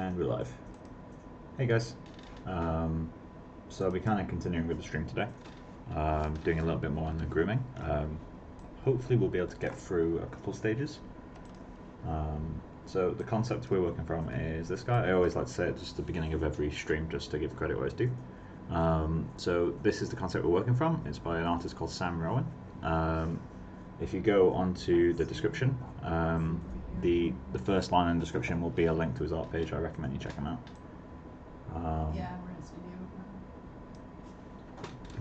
And we're live. Hey guys. So I'll be kind of continuing with the stream today, doing a little bit more on the grooming. Hopefully we'll be able to get through a couple stages. So the concept we're working from is this guy. I always like to say it just at the beginning of every stream just to give credit where it's due. So this is the concept we're working from. It's by an artist called Sam Rowan. If you go onto the description, the first line in the description will be a link to his art page. I recommend you check him out. Yeah, we're in a studio.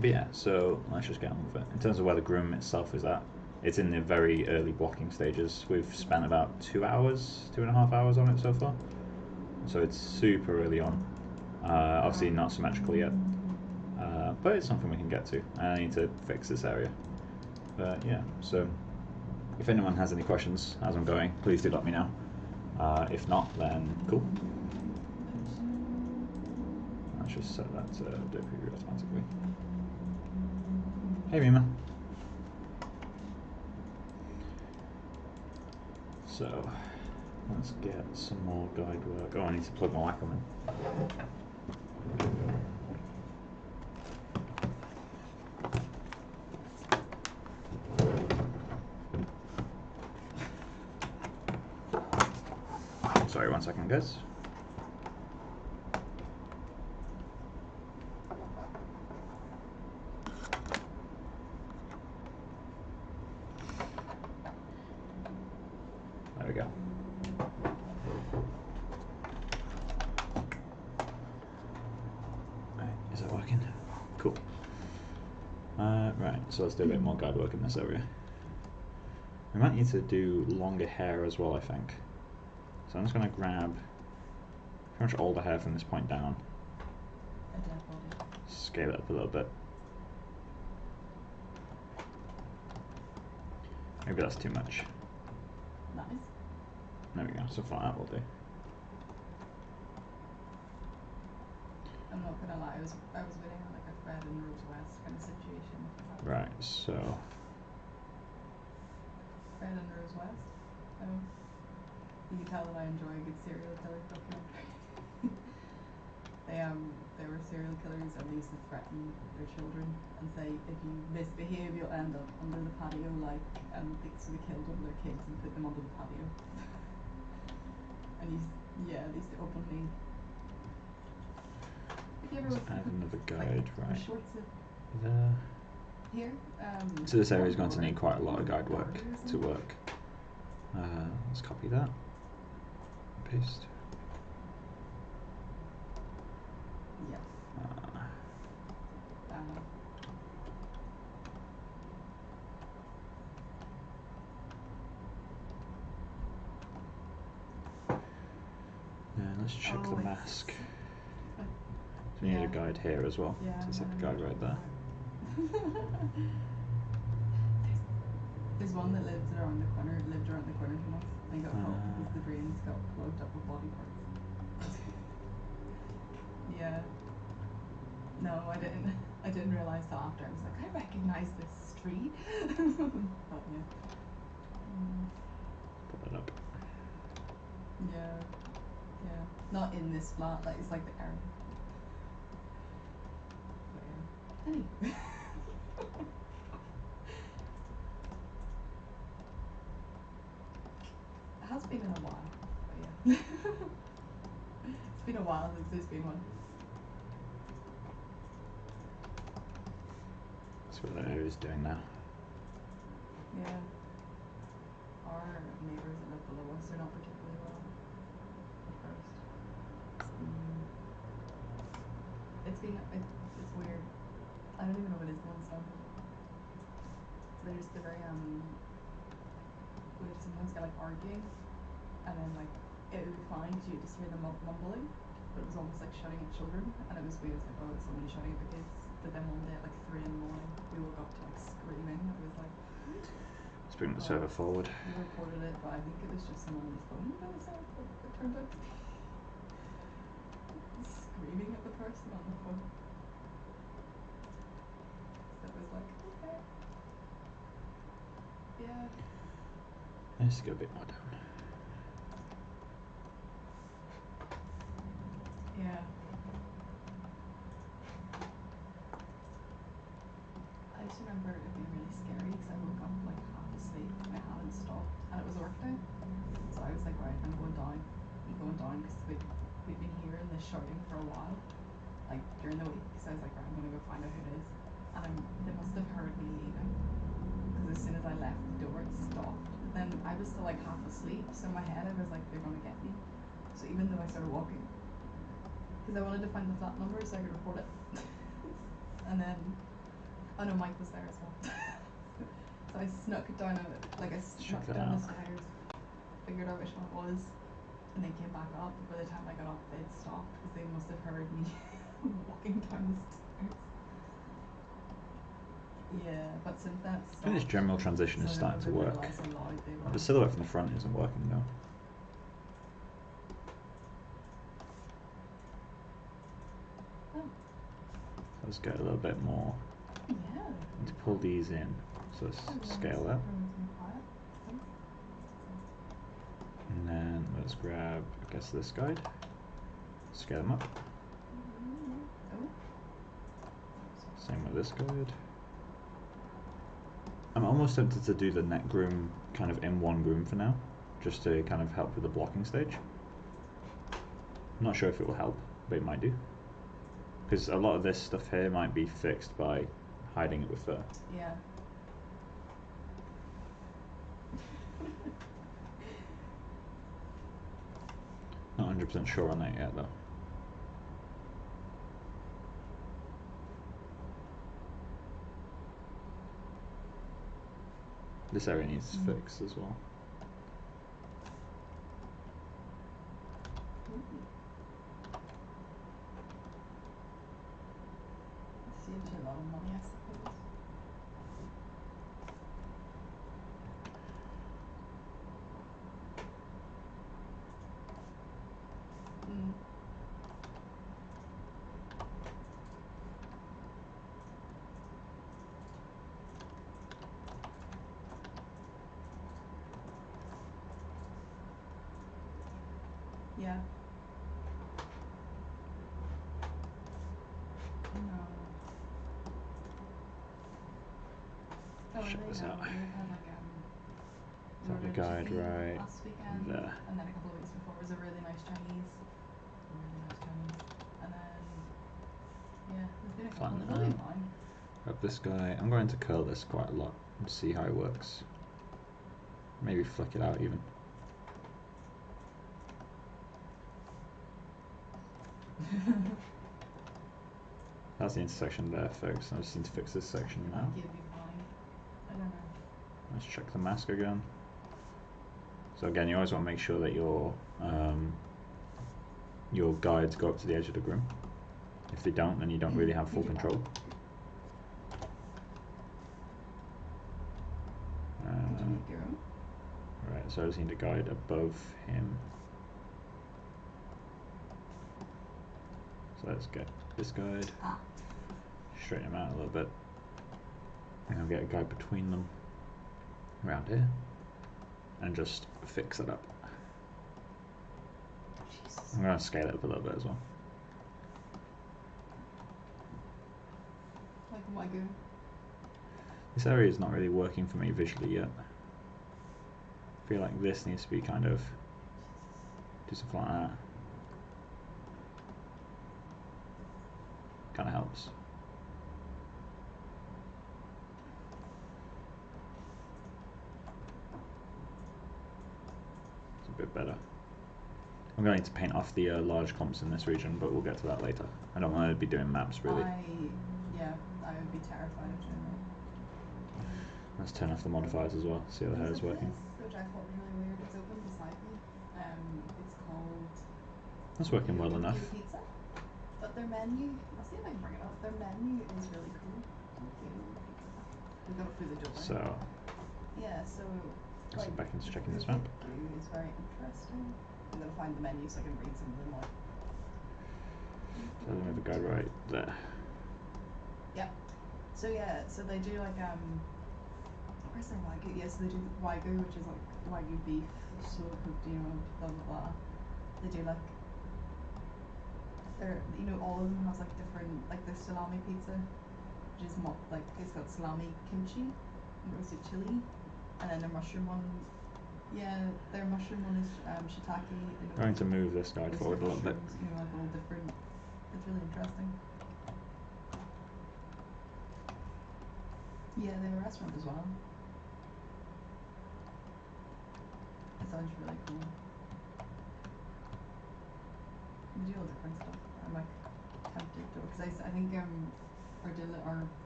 But yeah, so let's just get on with it. In terms of where the groom itself is at, it's in the very early blocking stages. We've spent about 2 hours, 2.5 hours on it so far. So it's super early on. Obviously not symmetrical yet, but it's something we can get to. And I need to fix this area. But yeah, so if anyone has any questions as I'm going, please do let me know. If not, then cool. Let's just set that to do preview automatically. Hey Mima. So let's get some more guide work. Oh, I need to plug my Wacom in. Sorry, 1 second, guys. There we go. Right, is that working? Cool. Right, so let's do a bit more guide work in this area. We might need to do longer hair as well, I think. So I'm just going to grab pretty much all the hair from this point down. Scale it up a little bit. Maybe that's too much. Nice. There we go, so far that will do. I'm not gonna lie, I was waiting on like a Fred and Rose West kind of situation. Right, so Fred and Rose West. Oh. You can tell that I enjoy a good serial killer documentary. They were serial killers and they used to threaten their children and say if you misbehave you'll end up under the patio so they killed one of their kids and put them under the patio. And they used to openly. let's add another guide, like, right? Shorts of There. here. So this area is going to need quite a lot of guide work to work. Let's copy that. Paste. Yes. Let's check the mask. So we need a guide here as well. Yeah, so set the guide right there. There's one that lived around the corner from us and got caught because the drains got plugged up with body parts. Yeah. No, I didn't realise till after. I was like, I recognise this street. But yeah. Put that up. Yeah. Yeah. Not in this flat, like it's like the area. But yeah. Anyway. It has been in a while, but yeah. It's been a while since there's been one. That's what that area is doing now. Yeah. Our neighbours that live below us are not particularly well at first. It's weird. I don't even know what is going on. They're very we sometimes get like arguing and then like it would be fine because you just hear them mumbling, but it was almost like shouting at children and it was weird. It's like, oh, it's somebody shouting at the kids. But then one day at like 3 in the morning we woke up to like screaming. It was like, let's bring the server forward. We reported it, but I think it was just someone on the phone by the sound of it turned out to be. Screaming at the person on the phone. So it was like, okay. Yeah. Let's go a bit more down. Yeah. I just remember it being really scary because I woke up like half asleep. I hadn't stopped, and it was a work day. So I was like, right, I'm going down. I'm going down because we'd been hearing this shouting for a while, like during the week. So I was like, right, I'm gonna go find out who it is. And they must have heard me leaving because as soon as I left the door, it stopped. But then I was still like half asleep, so in my head I was like, they're gonna get me. So even though I started walking, because I wanted to find the flat number so I could report it. And then, oh no, Mike was there as well. So I snuck down I snuck down the stairs, figured out which one it was, and then came back up. But by the time I got up, they'd stopped because they must have heard me walking down the stairs. Yeah, but since that stopped, I think this general transition is starting to work. The silhouette from the front isn't working though. Let's get a little bit more. Yeah. To pull these in, so let's scale that. And then let's grab, I guess, this guide. Scale them up. Same with this guide. I'm almost tempted to do the net groom kind of in one groom for now, just to kind of help with the blocking stage. I'm not sure if it will help, but it might do. Because a lot of this stuff here might be fixed by hiding it with fur. Yeah. Not 100% sure on that yet though. This area needs fixed as well. Saves you a lot of money, I suppose. Yeah. No. Oh, Check this out. We had Is that the guide right last weekend, there? and then a couple of weeks before was a really nice Chinese. And then yeah, there's been a couple. There's only one. Grab this guy. I'm going to curl this quite a lot and see how it works. Maybe flick it out even. That's the intersection there, folks. I just need to fix this section now. It'd be fine. I don't know. Let's check the mask again. So again, you always want to make sure that your guides go up to the edge of the groom. If they don't, then you don't really have full control. Right, so I just need a guide above him. So let's get this guide. Straighten him out a little bit. And I'll get a guide between them around here. And just fix it up. Jesus. I'm going to scale it up a little bit as well. Like a wagyu. This area is not really working for me visually yet. I feel like this needs to be kind of do something like that. Kind of helps. It's a bit better. I'm going to paint off the large clumps in this region, but we'll get to that later. I don't want to be doing maps really. Yeah, I would be terrified of doing that. Let's turn off the modifiers as well, see how the hair is working. Which I thought was really weird. It's open beside me. It's called. That's working well enough. Pizza. But their menu, I'll see if I can bring it up. Their menu is really cool. We got it through the door. So. Yeah, so. Let's get back into checking this map. It's very interesting. I'm gonna find the menu so I can read some of them out. So we have a guide right there. Yep. So yeah, so they do like where's their wagyu? Yes, they do wagyu, which is like wagyu beef, slow cooked, blah blah blah. They do like They're, you know, all of them has like different, like the salami pizza, which is like it's got salami kimchi, and roasted chili, and then their mushroom one. Yeah, their mushroom one is shiitake. I'm going to move this guide forward a little bit. You know, like all different. It's really interesting. Yeah, they have a restaurant as well. It sounds really cool. We do all different stuff. I'm like tempted to, because I think our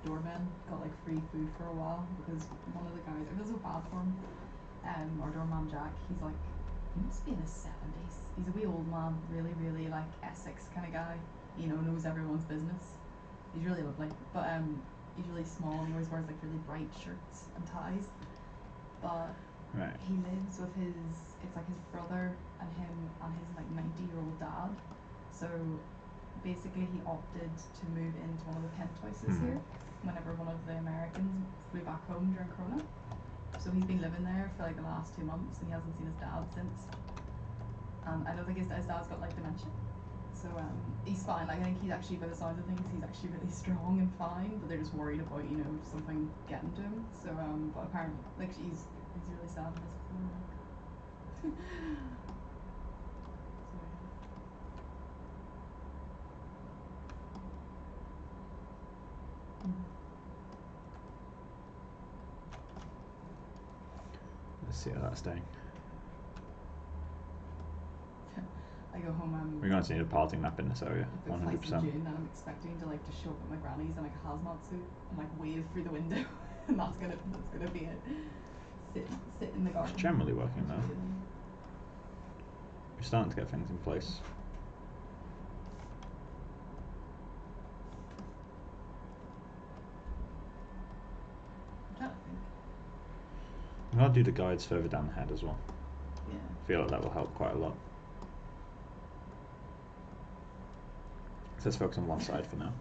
doorman got like free food for a while because one of the guys, it was so bad for him. Our doorman Jack, he's like, he must be in his 70s. He's a wee old man, really, really like Essex kind of guy. You know, knows everyone's business. He's really lovely, but he's really small and he always wears like really bright shirts and ties. But right. He lives with it's like his brother and him and his like 90-year-old dad. So basically he opted to move into one of the penthouses here whenever one of the Americans flew back home during Corona. So he's been living there for like the last 2 months and he hasn't seen his dad since. And I don't think his dad's got like dementia. So he's fine. Like, I think he's actually, by the sounds of things, he's actually really strong and fine, but they're just worried about, you know, something getting to him. So but apparently, like, he's really sad in this film. Let's see how that's doing. I go home. We're going to need a parting map in this area, 100%. In June, and I'm expecting to like just show up at my granny's in like a hazmat suit and like wave through the window, and that's gonna be it. Sit in the garden. It's generally working though. We're starting to get things in place. I'm trying to think. I'm going to do the guides further down the head as well. Yeah. I feel like that will help quite a lot. So let's focus on one side for now.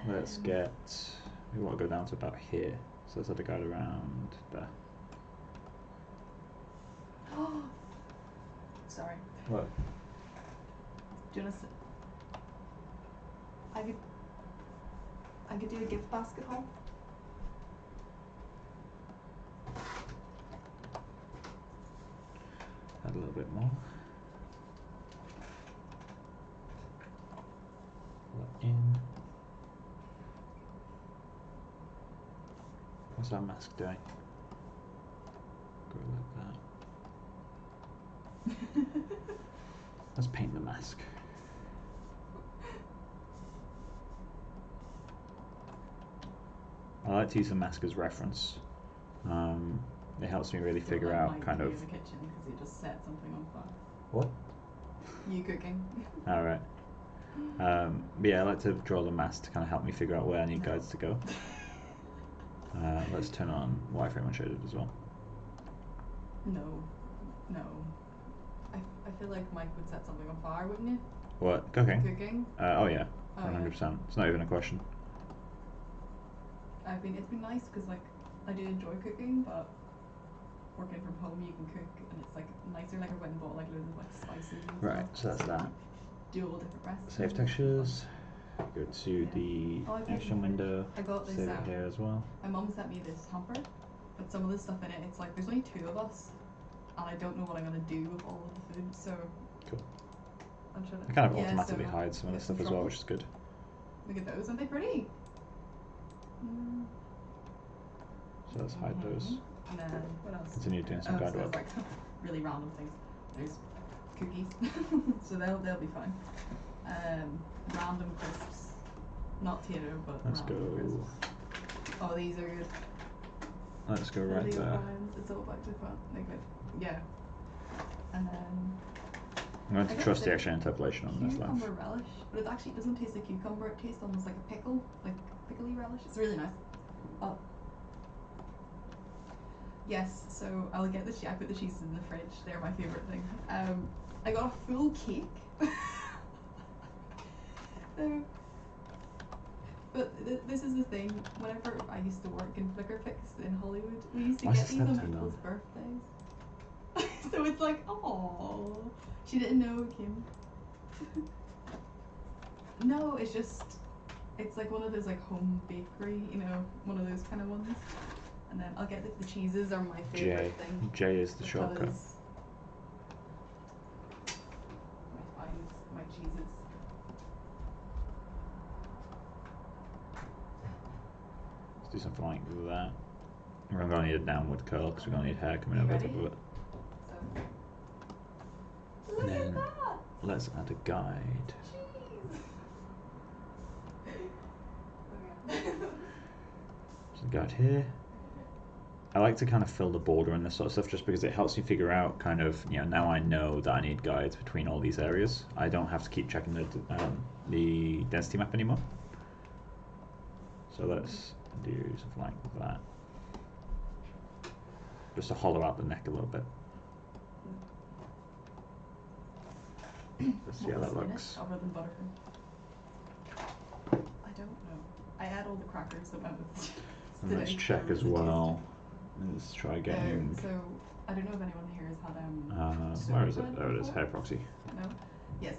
Let's get, we want to go down to about here. So let's have the guide around there. Oh, sorry. What? Do you want to? I could do a gift basket haul. Add a little bit more. Pull that in. What's our mask doing? Go like that. Let's paint the mask. I like to use the mask as reference. It helps me really figure out kind of. In the kitchen because he just set something on fire. What? You cooking? All right. But yeah, I like to draw the mask to kind of help me figure out where I need guides to go. Let's turn on wireframe unshaded as well. No. I feel like Mike would set something on fire, wouldn't you? What? Cooking? Cooking? Oh yeah, Oh, 100%. yeah. It's not even a question. It's been nice because like I do enjoy cooking, but working from home you can cook and it's like nicer. Like I went and bought like loads of like spices and Right, stuff. so that's that. Do all different recipes. Save textures. Go to the action window. I got this. Save it here as well. My mum sent me this hamper, but some of the stuff in it, it's like there's only 2 of us, and I don't know what I'm gonna do with all of the food. So cool. I'm trying to. It kind of automatically hides some of the stuff as well, which is good. Look at those, aren't they pretty? So let's hide those. And then what else? Continue doing some guide work. Like really random things. There's cookies, so they'll be fine. Random crisps, not Tito, but let's go. Crisps. Oh, these are good. Let's go right there. It's all back to fun. They're good. Yeah. And then I'm going to trust the action interpolation on this left. Cucumber relish, but it actually doesn't taste like cucumber. It tastes almost like a pickle, like pickly relish. It's really nice. Oh. Yes, so I'll get the I put the cheeses in the fridge. They're my favourite thing. I got a full cake. But this is the thing. Whenever I used to work in Flickr Fix in Hollywood, we used to get these on people's birthdays. So it's like, oh, she didn't know, Kim. No, it's just, it's like one of those like home bakery, you know, one of those kind of ones. And then I'll get the cheeses are my favorite thing. J is the shortcut. Because I find my cheeses. Let's do something like that. We're going to need a downward curl because we're going to need hair coming You over the ready? top of it. So, And then let's add a guide. Cheese. So guide here. I like to kind of fill the border and this sort of stuff just because it helps me figure out kind of, you know, now I know that I need guides between all these areas. I don't have to keep checking the density map anymore. So let's do something like that. Just to hollow out the neck a little bit. Let's see how that looks. Other than Butterfree? I don't know. I add all the crackers that went with And let's check as well. Let's try getting. So I don't know if anyone here has had where is it? bread There it is. before? Hair proxy. No. Yes.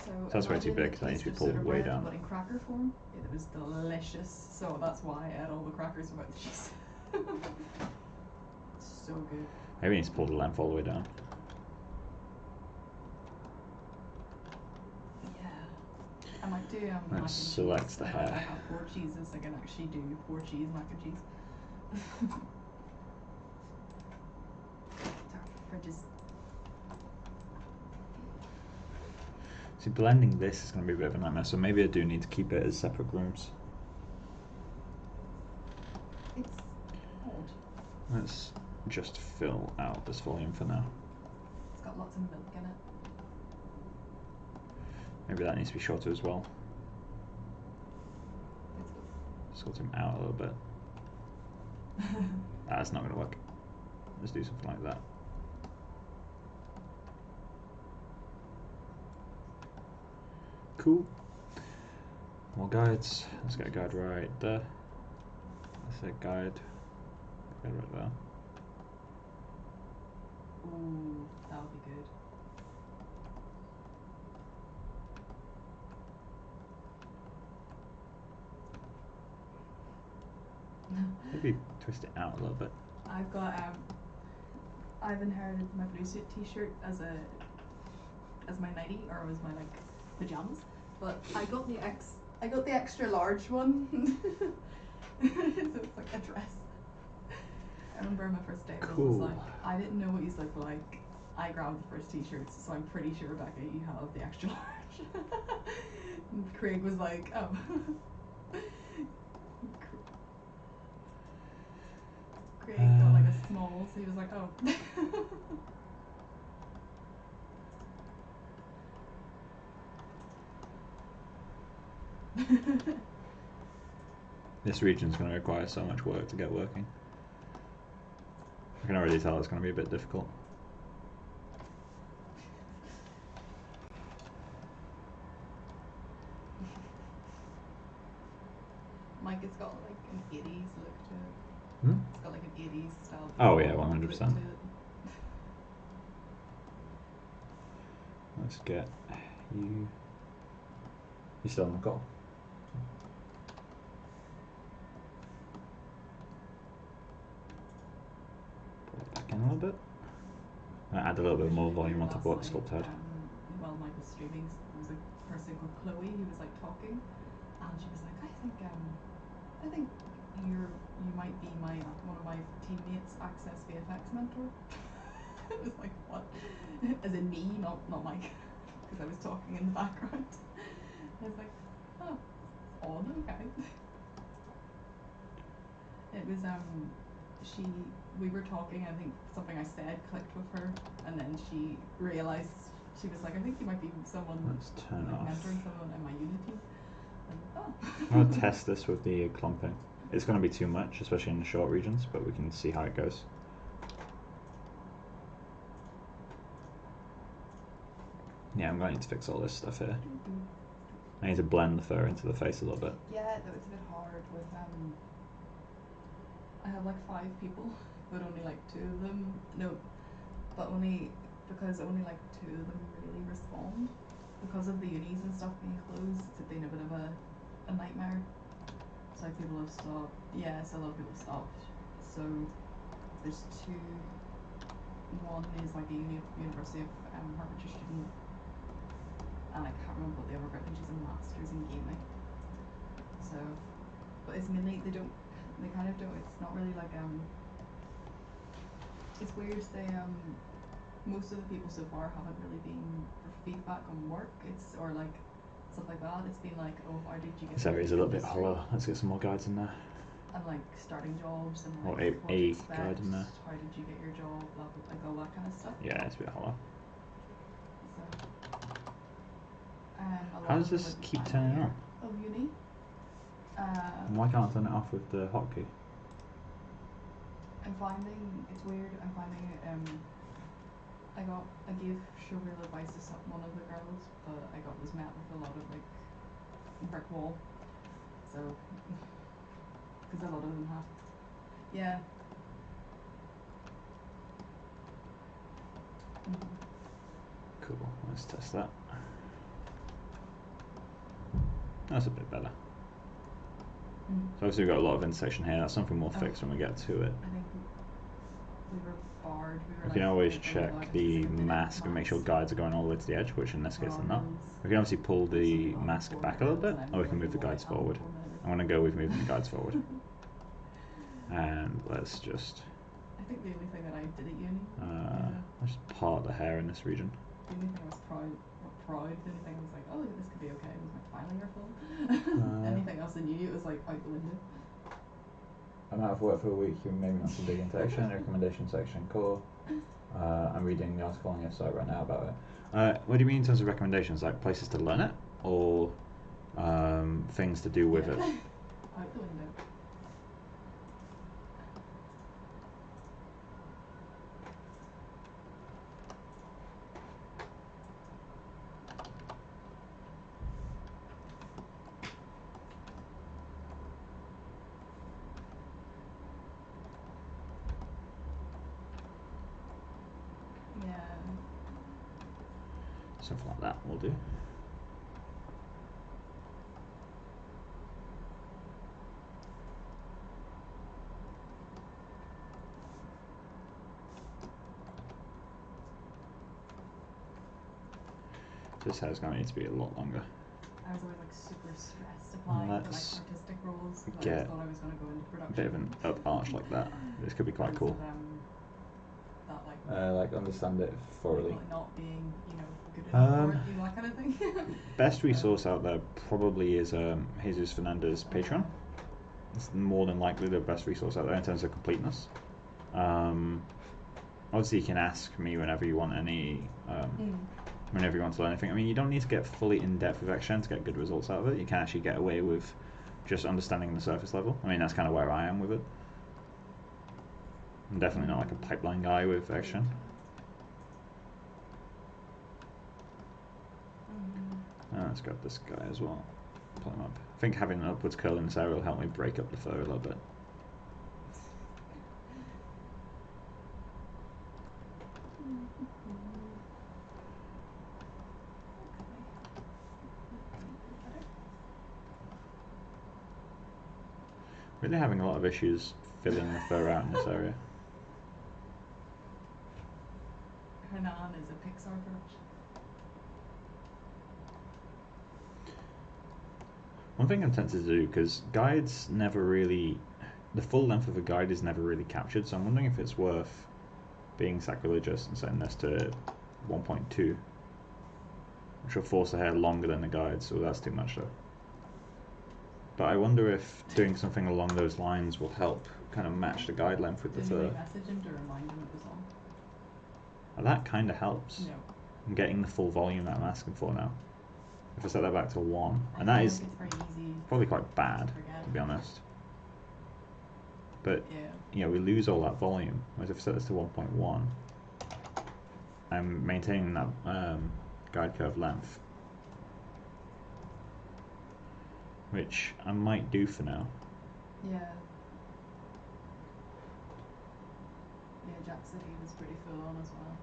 So That's way too imagine big. a That needs to be taste of pulled soda way bread, down. But in cracker form, it was delicious. So that's why I add all the crackers without the cheese. It's so good. Maybe we need to pull the length all the way down. Yeah. I might do mac and Let's cheese. select the I hair. have 4 cheeses. I can actually do 4 cheese mac and cheese. Fridges. See, blending this is going to be a bit of a nightmare, so maybe I do need to keep it as separate grooms. It's odd. Let's just fill out this volume for now. It's got lots of milk in it. Maybe that needs to be shorter as well. Sort him out a little bit. That's not going to work. Let's do something like that. Cool. More guides. Let's get a guide right there. Let's say guide. Guide right there. Ooh, that would be good. Maybe twist it out a little bit. I've got I've inherited my blue suit t-shirt as my nightie, or as my like pajamas, but I got the extra large one. So it's like a dress. I remember my first day it Cool. was like I didn't know what you look like. I grabbed the first t-shirts, so I'm pretty sure, Rebecca, you have the extra large. And Craig was like, oh. Craig got like a small, so he was like, oh. This region's going to require so much work to get working. I can already tell it's going to be a bit difficult. Mike, it's got like an 80s look to it. Hmm? It's got like an 80s style. Oh yeah, look 100%. to it. Let's get you. You still on the call? Pull it back in a little bit. Add a little bit more volume on top of what the sculpt had. While Mike was streaming, there was a person called Chloe who was like talking, and she was like, I think you might be one of my teammates' Access VFX mentor. It was like, what? As in me, not Mike, because I was talking in the background. I was like, oh, odd, okay. It was we were talking, I think something I said clicked with her, and then she realised, she was like, I think you might be someone Let's turn like off. mentoring someone in my uni team. And, oh. I'm going to test this with the clumping. It's going to be too much, especially in the short regions, but we can see how it goes. Yeah, I'm going to need to fix all this stuff here. I need to blend the fur into the face a little bit. Yeah, though it's a bit hard with I have like 5 people, but only like 2 of them, no, but only, because only like 2 of them really respond. because of the unis and stuff being closed, it's been a bit of a nightmare. So like people have stopped. Yeah, so a lot of people have stopped. So there's two. One is like a University of Hertfordshire student, and I can't remember what the other girl. I think she's a master's in gaming. So, but it's mainly they kind of don't. It's not really like It's weird. They most of the people so far haven't really been for feedback on work. It's or like stuff like that. It's been like, oh, how did you get? This area is a little bit hollow. Let's get some more guides in there. And like starting jobs and Or like what to a expect, guide in there. how did you get your job, blah, blah, like all that kind of stuff. Yeah, it's a bit hollow. So, How does this keep turning on? Of uni. Why can't I turn it off with the hotkey? I'm finding it's weird. I'm finding I gave showreel advice to one of the girls, but I was met with a lot of like brick wall. So, because a lot of them have. Yeah. Cool, let's test that. That's a bit better. So obviously we've got a lot of intersection here. That's something we'll fix when we get to it. I think we were barred. We can always check the mask and make sure guides are going all the way to the edge, which in this case they're not. We can obviously pull the mask back a little bit, or we can move the guides forward. I'm going to go with moving the guides forward. And let's just... I think the only thing that I did at uni... let's just part the hair in this region. The only thing I was proud, the only thing I was like, oh, this could be okay, was my final year full. Anything else in uni, it was like out the window. I'm out of work for a week, you maybe not to dig into action, recommendation section, cool. I'm reading the article on your site right now about it. What do you mean in terms of recommendations, like places to learn it, or things to do with it? Out the window. Something like that will do. This hair's going to need to be a lot longer. I was always like super stressed applying for like artistic roles. I Get thought I was going to go into production. A bit of an up arch like that. This could be quite cool. That like understand it thoroughly. Like not being, good enough for it, that kind of thing. Best resource out there probably is Jesus Fernandez's Patreon. It's more than likely the best resource out there in terms of completeness. Obviously you can ask me whenever you want whenever you want to learn anything. I mean, you don't need to get fully in depth with XGen to get good results out of it. You can actually get away with just understanding the surface level. I mean, that's kind of where I am with it. I'm definitely not like a pipeline guy with XGen. Let's grab this guy as well. Pull him up. I think having an upwards curl in this area will help me break up the fur a little bit. Really having a lot of issues filling the fur out in this area. Hernan is a Pixar production. One thing I'm tempted to do, because guides never really, the full length of a guide is never really captured, so I'm wondering if it's worth being sacrilegious and setting this to 1.2, which will force the hair longer than the guide, so that's too much though. But I wonder if doing something along those lines will help kind of match the guide length with the fur. Did you message him to remind him it was on? Well, that kind of helps. No. I'm getting the full volume that I'm asking for now. If I set that back to 1, and that is it's very easy probably quite bad, to be honest. But we lose all that volume. Whereas if I set this to 1.1, I'm maintaining that guide curve length, which I might do for now. Yeah. Yeah, Jack said he was pretty full on as well.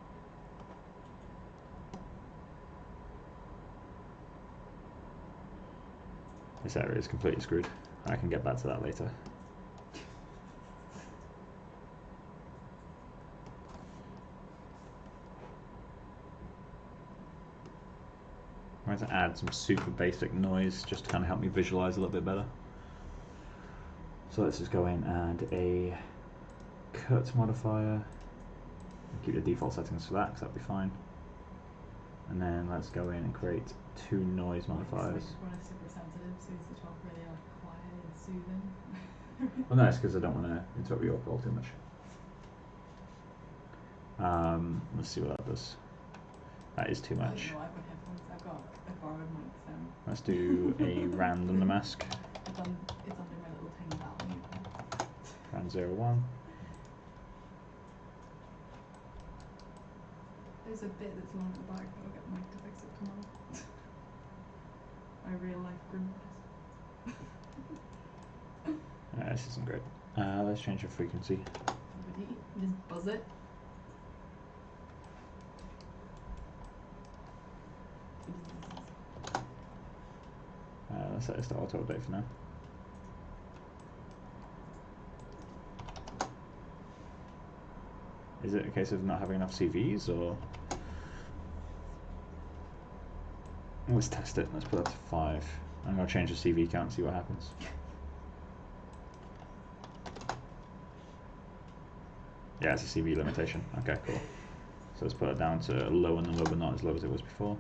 This area is completely screwed. I can get back to that later. I'm going to add some super basic noise just to kind of help me visualize a little bit better. So let's just go in and add a cut modifier. Keep the default settings for that because that'll be fine. And then let's go in and create 2 noise modifiers. It's like one is super sensitive, so it's the talk really like quiet and soothing. Well, no, it's because I don't want to interrupt your call too much. Let's see what that does. That is too much. No, I've got headphones. I've got a borrowed mic. Let's do a random the mask. It's under my little tiny balcony. Round 01. There's a bit that's along the back, but I'll get Mike to fix it tomorrow. My real life groom. This isn't great. Let's change the frequency. Just buzz it. Let's set this to auto update for now. Is it a case of not having enough CVs, or? Let's test it. Let's put that to 5. I'm going to change the CV count and see what happens. Yeah, it's a CV limitation. Okay, cool. So let's put it down to low and low, but not as low as it was before.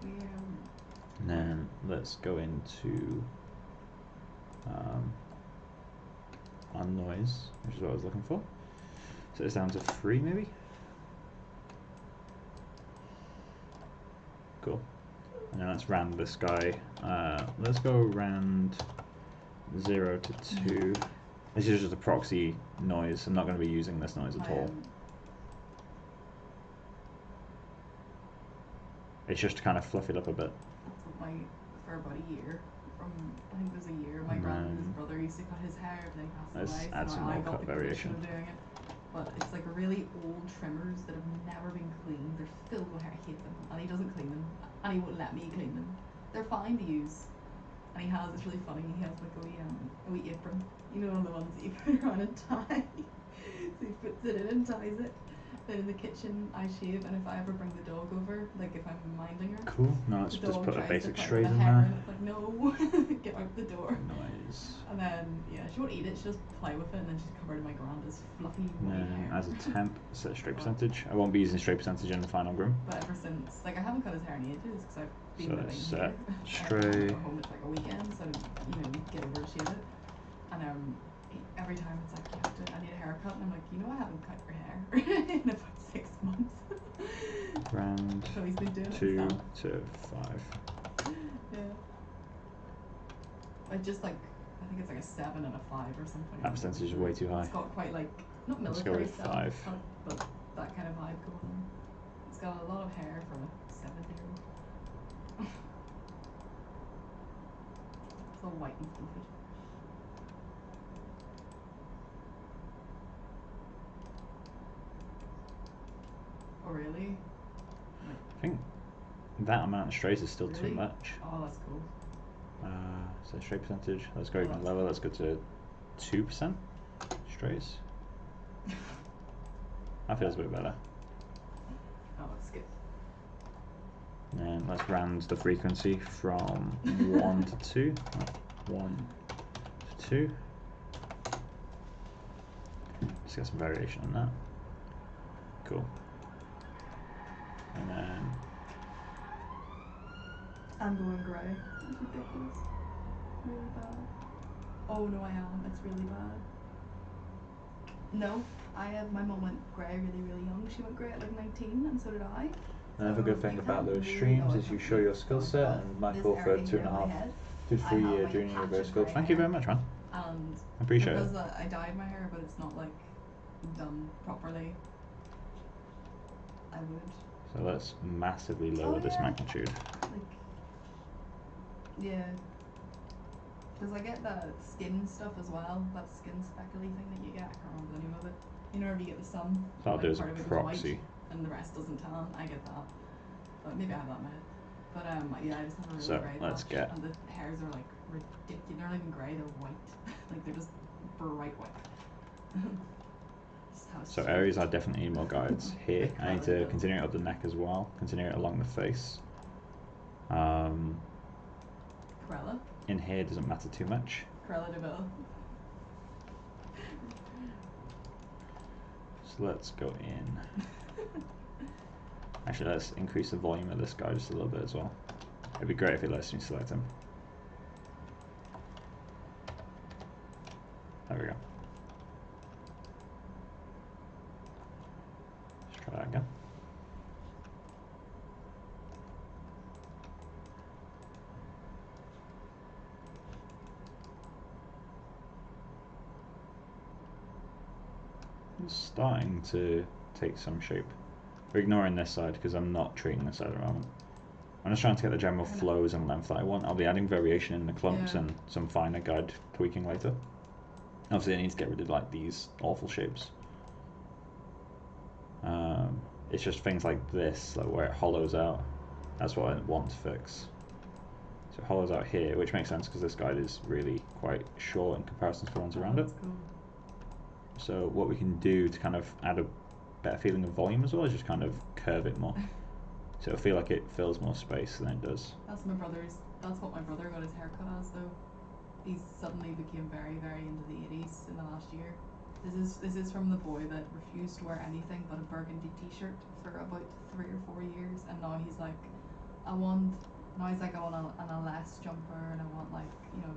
And then let's go into our noise, which is what I was looking for. So it's down to 3 maybe. Cool. And then let's rand this guy. Let's go rand 0 to 2. This is just a proxy noise. I'm not going to be using this noise at all. It's just to kind of fluff it up a bit. For about a year, I think it was a year, my grand's brother used to cut his hair, but then he passed away. Add some more cut variation. Doing it. But it's like really old trimmers that have never been cleaned. They're filled with hair. I hate them, and he doesn't clean them, and he won't let me clean them. They're fine to use, and he has. It's really funny. He has like a wee apron. You know, one of the ones that you put around and tie. So he puts it in and ties it. Then in the kitchen I shave, and if I ever bring the dog over, like if I'm minding her, cool. No, let's just put a basic straight in there. there. And it's like, no, get out the door. Noise. And then yeah, she won't eat it. She just play with it, and then she's covered in my granda's fluffy white hair. As a temp, set straight percentage. I won't be using straight percentage in the final groom. But ever since, like, I haven't cut his hair in ages because I've been living set here. straight. I go home, it's like a weekend, so you know, get over to shave it. And every time it's like, I need a haircut, and I'm like, you know, I haven't cut your hair in about 6 months. Round so he's been doing 2 it to 5. Yeah. I just like, I think it's like a 7 and a 5 or something. That percentage is way too high. It's got quite like, not Let's military go with style, 5. but that kind of vibe going on. It's got a lot of hair for a 7-year-old. It's all white and fluffy. Oh really? I think that amount of strays is still Really? too much. Oh, that's cool. So straight percentage. Let's go even lower. Let's go to 2% strays. That feels a bit better. Oh, that's good. And let's round the frequency from 1 to 2. 1 to 2. Just get some variation on that. Cool. And then I'm going grey. It's ridiculous. Really bad. Oh no, I am. It's really bad. No, I have my mum went grey really young. She went grey at like 19, and so did I. another good thing about those streams is you show your skill set, and Michael for 2.5 to 3 year junior university sculpt. Thank you very much, man. And I appreciate it. because I dyed my hair, but it's not like done properly. I would. So let's massively lower this magnitude. Like, yeah. Because I get that skin stuff as well, that skin speckly thing that you get. I can't remember the name of it. You know, whenever you get the sun, That'll like do as part a of it goes proxy. white and the rest doesn't tan. I get that. But maybe I have that in my head. But yeah, I just have a really So, grey let's patch, get- and the hairs are like ridiculous. They're not even grey; they're white. Like they're just bright white. Just how So stupid. areas I definitely need more guides. Here, Like I need colour to though. continue it up the neck as well, continue it along the face. Corella? In here doesn't matter too much. Corella de Vil. So let's go in. Actually, let's increase the volume of this guy just a little bit as well. It'd be great if it lets me select him. There we go. Let's try that again. It's starting to take some shape. We're ignoring this side because I'm not treating this side at the moment. I'm just trying to get the general flows and length that I want. I'll be adding variation in the clumps and some finer guide tweaking later. Obviously I need to get rid of like these awful shapes. It's just things like this, like where it hollows out. That's what I want to fix. So it hollows out here, which makes sense because this guide is really quite short in comparison to the ones around it. That's cool. So what we can do to kind of add a better feeling of volume as well is just kind of curve it more. So it'll feel like it fills more space than it does. That's what my brother got his haircut as though. He suddenly became very, very into the 80s in the last year. This is from the boy that refused to wear anything but a burgundy t-shirt for about 3 or 4 years, and now he's like, I want an LS jumper, and I want like, you know,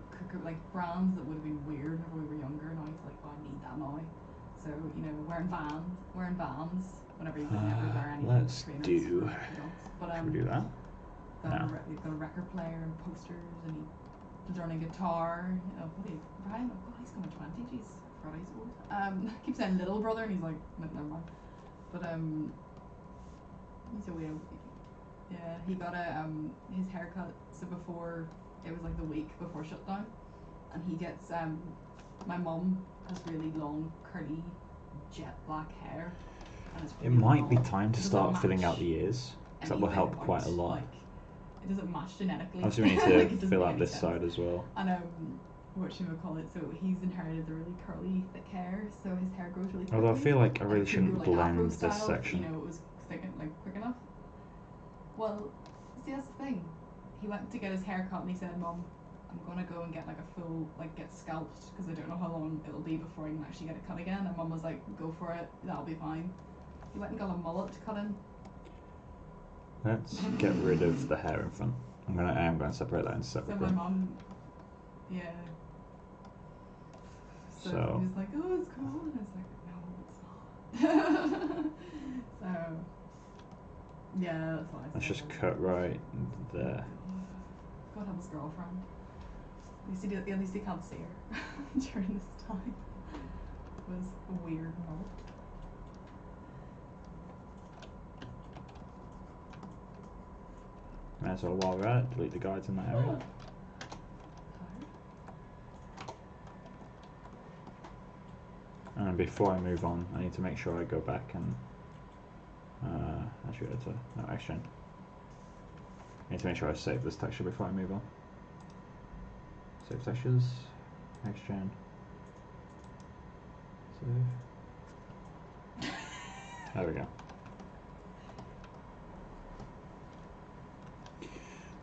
like brands that would have been weird whenever we were younger. Now he's like, oh, I need that now. So, you know, wearing Vans whenever you would never wear anything. Let's trainers do. for adults. But Should we do that? he's got a record player and posters, and he's learning guitar. You know, Brian, oh God, he's coming 20. Jeez, forgot he's old. I keep saying little brother, and he's like, no, never mind. But he's a weirdo. Yeah, he got his haircut. So before, it was like the week before shutdown, and he gets my mum has really long curly jet black hair, and it's It really might be long. time to It doesn't start filling match out the ears. That will anything help about, quite a lot. Like, it doesn't match genetically. Obviously we need Like, to it doesn't fill make out any this sense. side as well. And what should we call it? So he's inherited the really curly, thick hair, so his hair grows really quickly. Although I feel like I really couldn't shouldn't grow, like, blend Afro this style, section. You know, it was thick and like quick enough. Well, see, that's the thing. He went to get his hair cut and he said, Mum, I'm gonna go and get like a full, like, get scalped because I don't know how long it'll be before I can actually get it cut again. And Mum was like, go for it, that'll be fine. He went and got a mullet cut in. Let's get rid of the hair in front. I am going to separate that into separate So my group. mum, yeah. So he was like, oh, it's cool, and I was like, no, it's not. So yeah, that's what I said. Let's just cut right there. God help his girlfriend. At least he can't see her during this time. It was a weird moment. Might as well, while we're at it, delete the guides in that area. And before I move on, I need to make sure I go back and actually it's no exchange. I need to make sure I save this texture before I move on. Save textures, exchange. Save. There we go.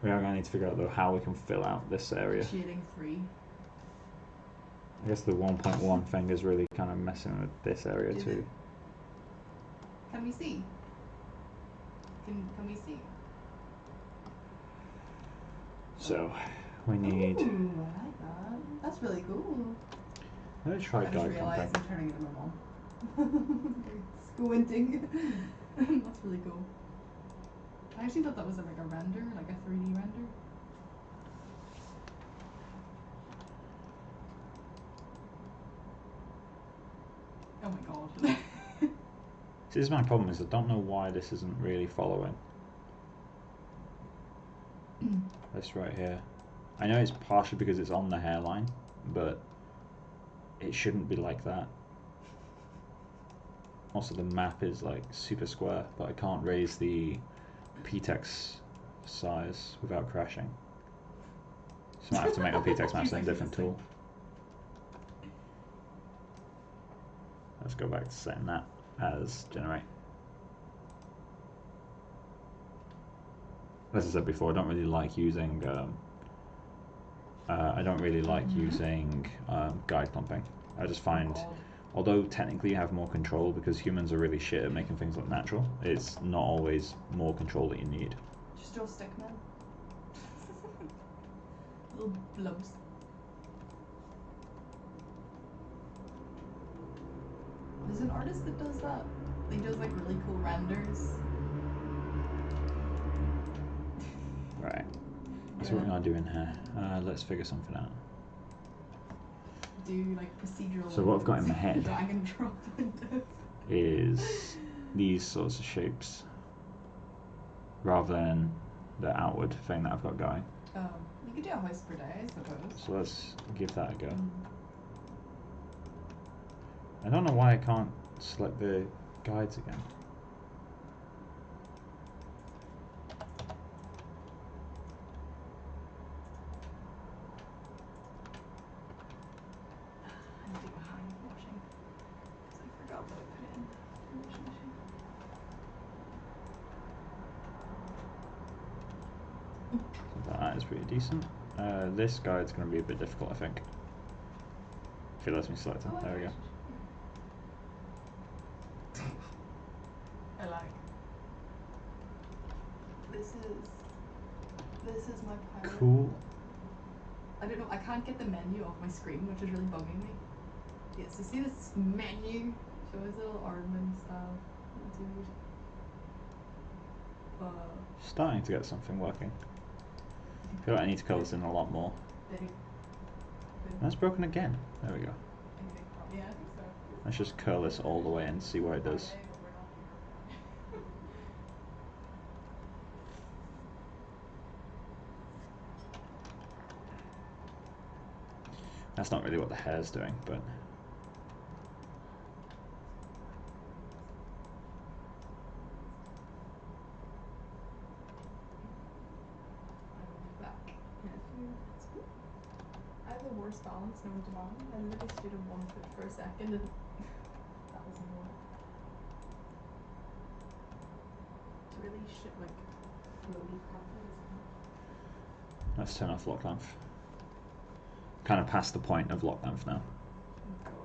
We are going to need to figure out though how we can fill out this area. Shading 3. I guess the 1.1 thing is really kind of messing with this area Is too. it? Can we see? Can we see? So we need. Ooh, I like that. That's really cool. Let's try I just guide realised clumping. I'm turning into my mom. Squinting. That's really cool. I actually thought that was like a render, like a 3D render. Oh my god. See, this is my problem, is I don't know why this isn't really following. This right here. I know it's partially because it's on the hairline, but it shouldn't be like that. Also the map is like super square, but I can't raise the Pt.10 size without crashing. So I might have to make my P-text master in a different tool. Let's go back to setting that as generate. As I said before, I don't really like using guide clumping. I just find, although technically you have more control because humans are really shit at making things look natural, it's not always more control that you need. Just draw stick men. Little blobs. There's an artist that does that. He does like really cool renders. Right. So what am I doing here? Let's figure something out. Do like procedural. So what I've got in my head drag and drop windows is these sorts of shapes rather than the outward thing that I've got going. You could do a house per day, I suppose. So let's give that a go. I don't know why I can't select the guides again. I do a hand washing because I forgot that I put it in the washing machine. So that is pretty decent. This guide's going to be a bit difficult, I think. If it lets me select it. There we go. I like. This is my pirate. Cool. I don't know, I can't get the menu off my screen, which is really bugging me. Yeah, so see this menu? Show us a little Aardman style dude. Starting to get something working. I feel like I need to colour this in a lot more. That's broken again. There we go. Yeah, I think so. Let's just curl this all the way and see what it does. That's not really what the hair's doing, but I have the worst balance known to man. I literally stood on 1 foot for a second and that was more. It's really shit, like floaty content. let's turn off lock length. Kind of past the point of lock length now.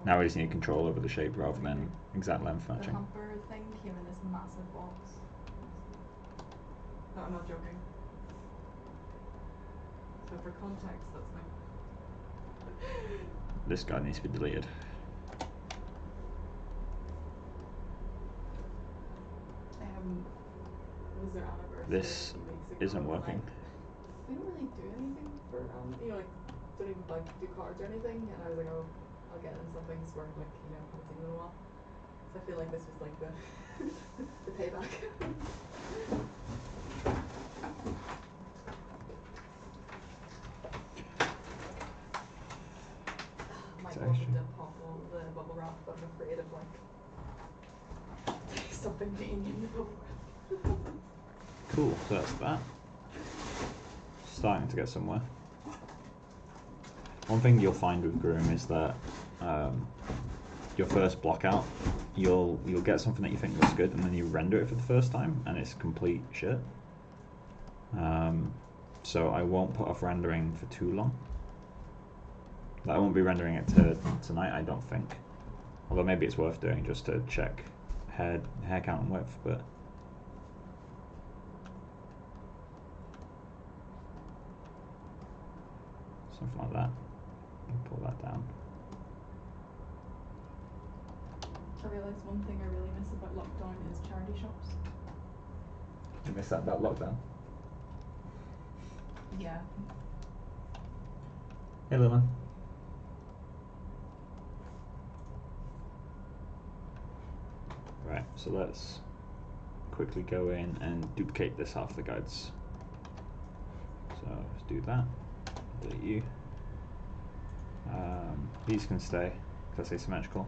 Now we just need control over the shape rather than exact length matching. The hamper thing came in this massive box. No, I'm not joking. So for context, that's like... This guy needs to be deleted. Was their anniversary This a few weeks ago, isn't and, working. like, they don't really do anything for, you know, like, don't even like do cards or anything. And I was like, oh, I'll get in something where, like, you know, haven't seen in a while. So I feel like this was like the the payback. Might want to pop all the bubble wrap, but I'm afraid of like something being in the bubble wrap. Cool, so that's that. Starting to get somewhere. One thing you'll find with Groom is that your first block out, you'll get something that you think looks good, and then you render it for the first time, and it's complete shit. So I won't put off rendering for too long. I won't be rendering it tonight, I don't think. Although maybe it's worth doing just to check hair count and width, but something like that. Pull that down. I realised one thing I really miss about lockdown is charity shops. You miss that about lockdown? Yeah. Hey, little man. Right, so let's quickly go in and duplicate this half of the guides. So let's do that. Delete you. These can stay because they're symmetrical.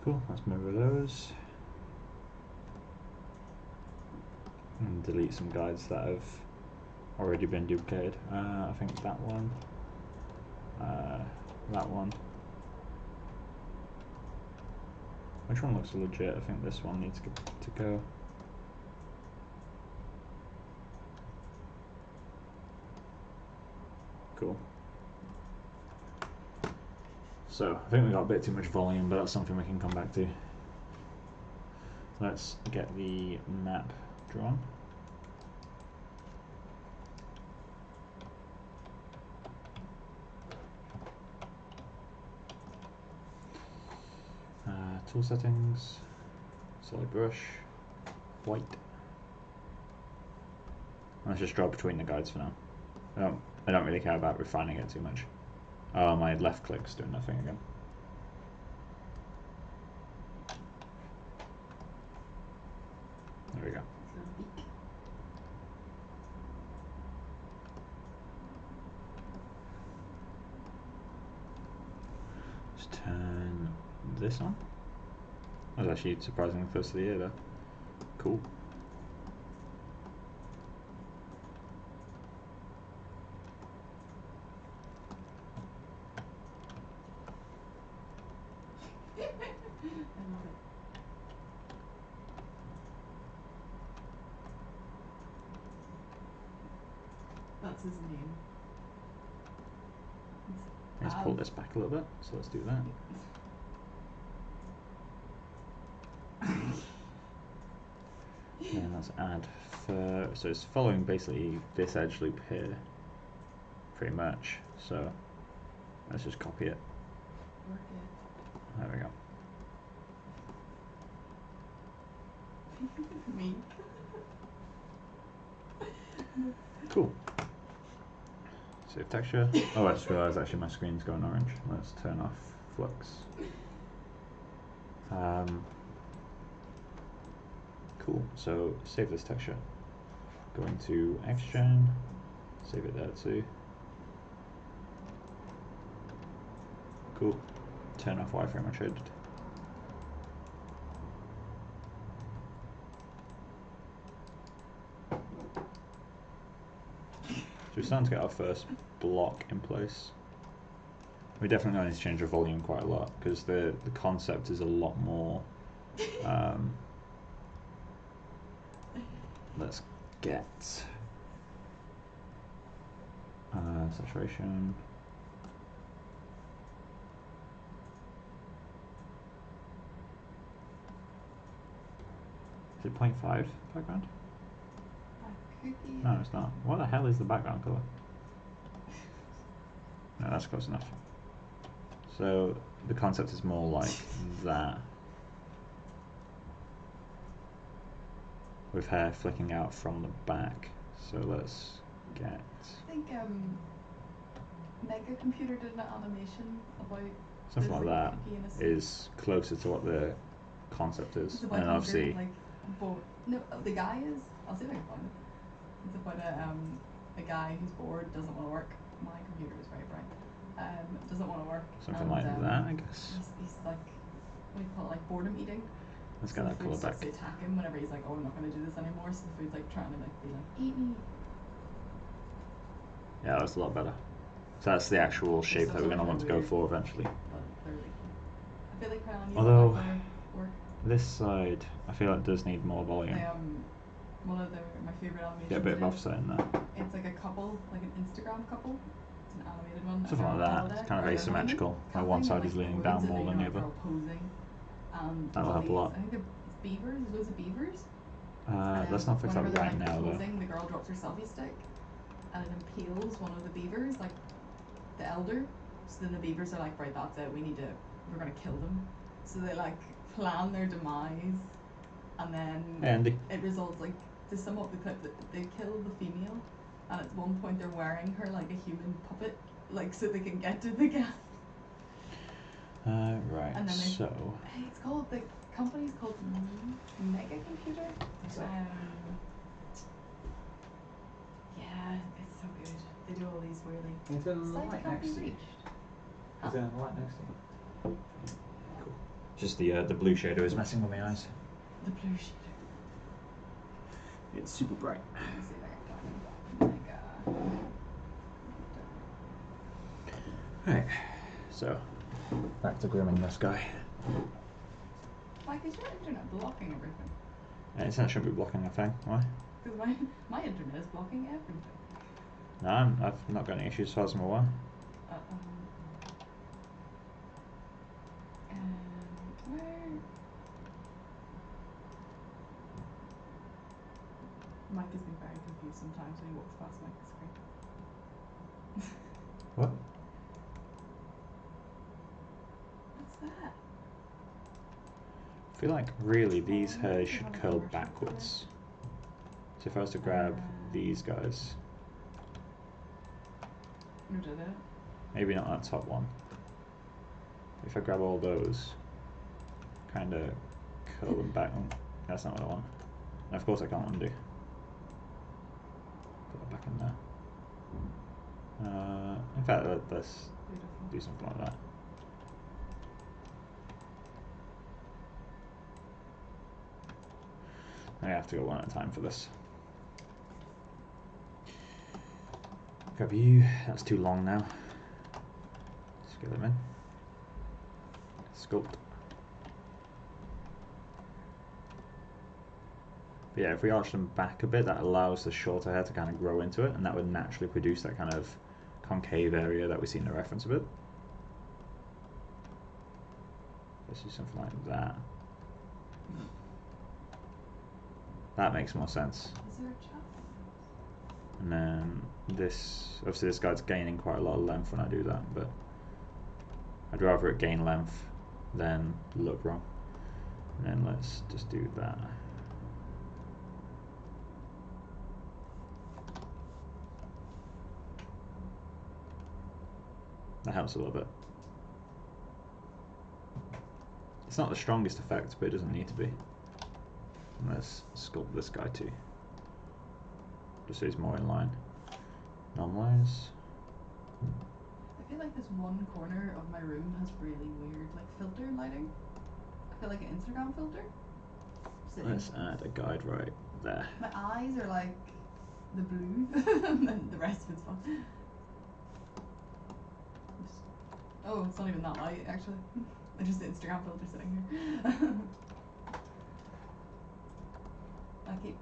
Cool, let's mirror those. And delete some guides that have already been duplicated. I think that one. That one. Which one looks legit? I think this one needs to go. Cool. So, I think we got a bit too much volume, but that's something we can come back to. Let's get the map drawn. Tool settings, solid brush, white. Let's just draw between the guides for now. I don't really care about refining it too much. Oh, my left click's doing nothing again. There we go. Just turn this on. That was actually surprisingly close to the ear there. Cool. That's his name. Let's pull this back a little bit, so let's do that. And let's add fur. So it's following basically this edge loop here, pretty much. So let's just copy it. There we go. Me. Cool. Save texture. Oh, I just realised actually my screen's going orange. Let's turn off flux. Cool. So save this texture. Go into Xgen. Save it there too. Cool. Turn off wireframe unshaded. So we're starting to get our first block in place. We definitely need to change the volume quite a lot because the concept is a lot more. Let's get saturation. Is it 0.5 background? No, it's not. What the hell is the background color? No, that's close enough. So the concept is more like that, with hair flicking out from the back. So let's get. I think Mega Computer did an animation about Something like that in a is closer to what the concept is, it's about and obviously. like, no, the guy is. I'll see if I can find it. It's about a guy who's bored, doesn't want to work. My computer is very bright. Doesn't want to work. Something like that, I guess. He's like, what do you call it? Like boredom eating. Let's get that color back. To attack him whenever he's like, oh, I'm not going to do this anymore. So the food's like trying to like be like, eat me. Yeah, that's a lot better. So that's the actual shape that we're going to want to go for eventually. I feel like although work. This side, I feel like does need more volume. One of my favorite animations. Get a bit of offset in there. It's like a couple, like an Instagram couple. It's an animated one. Something like that. It's kind of asymmetrical. Like one side is leaning down more than the other. That'll help a lot. I think it's beavers. There's loads of beavers. Let's not fix that right now though. The girl drops her selfie stick and it impales one of the beavers, like the elder. So then the beavers are like, right, that's it. We're gonna kill them. So they like plan their demise, and then it results, like, to sum up the clip, that they kill the female, and at one point they're wearing her like a human puppet, like, so they can get to the gas. Right. And then so it's called, the company's called Mega Computer. Yeah, it's so good. They do all these really. Is there a light next to you? Huh? Is there a light next to you? Cool. Just the blue shader is messing with my eyes. The blue shader. It's super bright. Let me see if I can find Right, so back to grooming this guy. Mike, is your internet blocking everything? And it's not shouldn't be blocking a thing. Why? Because my internet is blocking everything. No, I've not got any issues as far as I'm aware. Where? Mike has been very confused sometimes when he walks past my screen. What? What's that? I feel like really these hairs should curl backwards. So if I was to grab these guys, You did it? maybe not that top one. If I grab all those, kind of curl them back. Oh, that's not what I want. And of course I can't undo. Put that back in there. In fact, let's Beautiful. do something like that. I have to go one at a time for this. Grab you. That's too long now. Let's get them in. Sculpt. But yeah, if we arch them back a bit, that allows the shorter hair to kind of grow into it, and that would naturally produce that kind of concave area that we see in the reference a bit. Let's do something like that. That makes more sense. Is there a chat? And then this, obviously this guy's gaining quite a lot of length when I do that, but I'd rather it gain length than look wrong. And then let's just do that. That helps a little bit. It's not the strongest effect, but it doesn't need to be. And let's sculpt this guy too, just so he's more in line. Normalize. I feel like this one corner of my room has really weird, like, filter lighting. I feel like an Instagram filter. Sitting. Let's add a guide right there. My eyes are like the blue, and then the rest of it's fine. Oh, it's not even that light, actually. It's just the Instagram filter sitting here. I keep.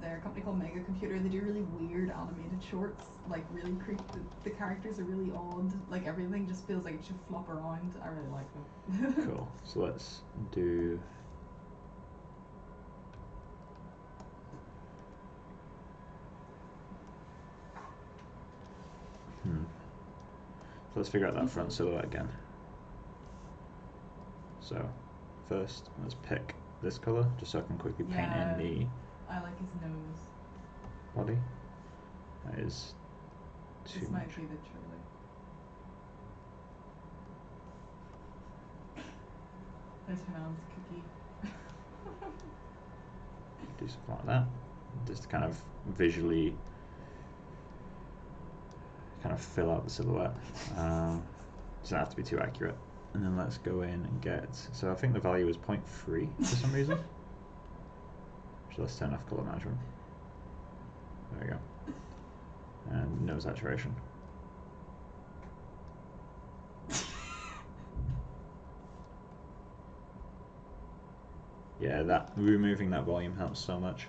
They're a company called Mega Computer. They do really weird animated shorts, like really creepy. The characters are really odd. Like everything just feels like it should flop around. I really like them. Cool. So let's do. So let's figure out that front silhouette again. So first, let's pick this color, just so I can quickly paint in the I like his nose. body. That is too This much. might be the truly. There's Han's cookie. Do something like that, just to kind of visually kind of fill out the silhouette. Doesn't have to be too accurate. And then let's go in and get, so I think the value is 0.3 for some reason. So let's turn off color management. There we go. And no saturation. Yeah, that removing that volume helps so much.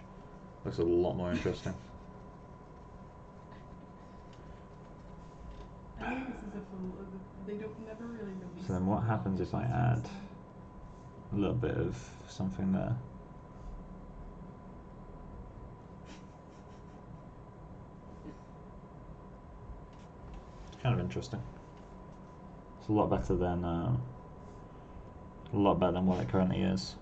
Looks a lot more interesting. I think this is a full. They don't never really release. So then what happens if I add a little bit of something there? It's kind of interesting. It's a lot better than what it currently is.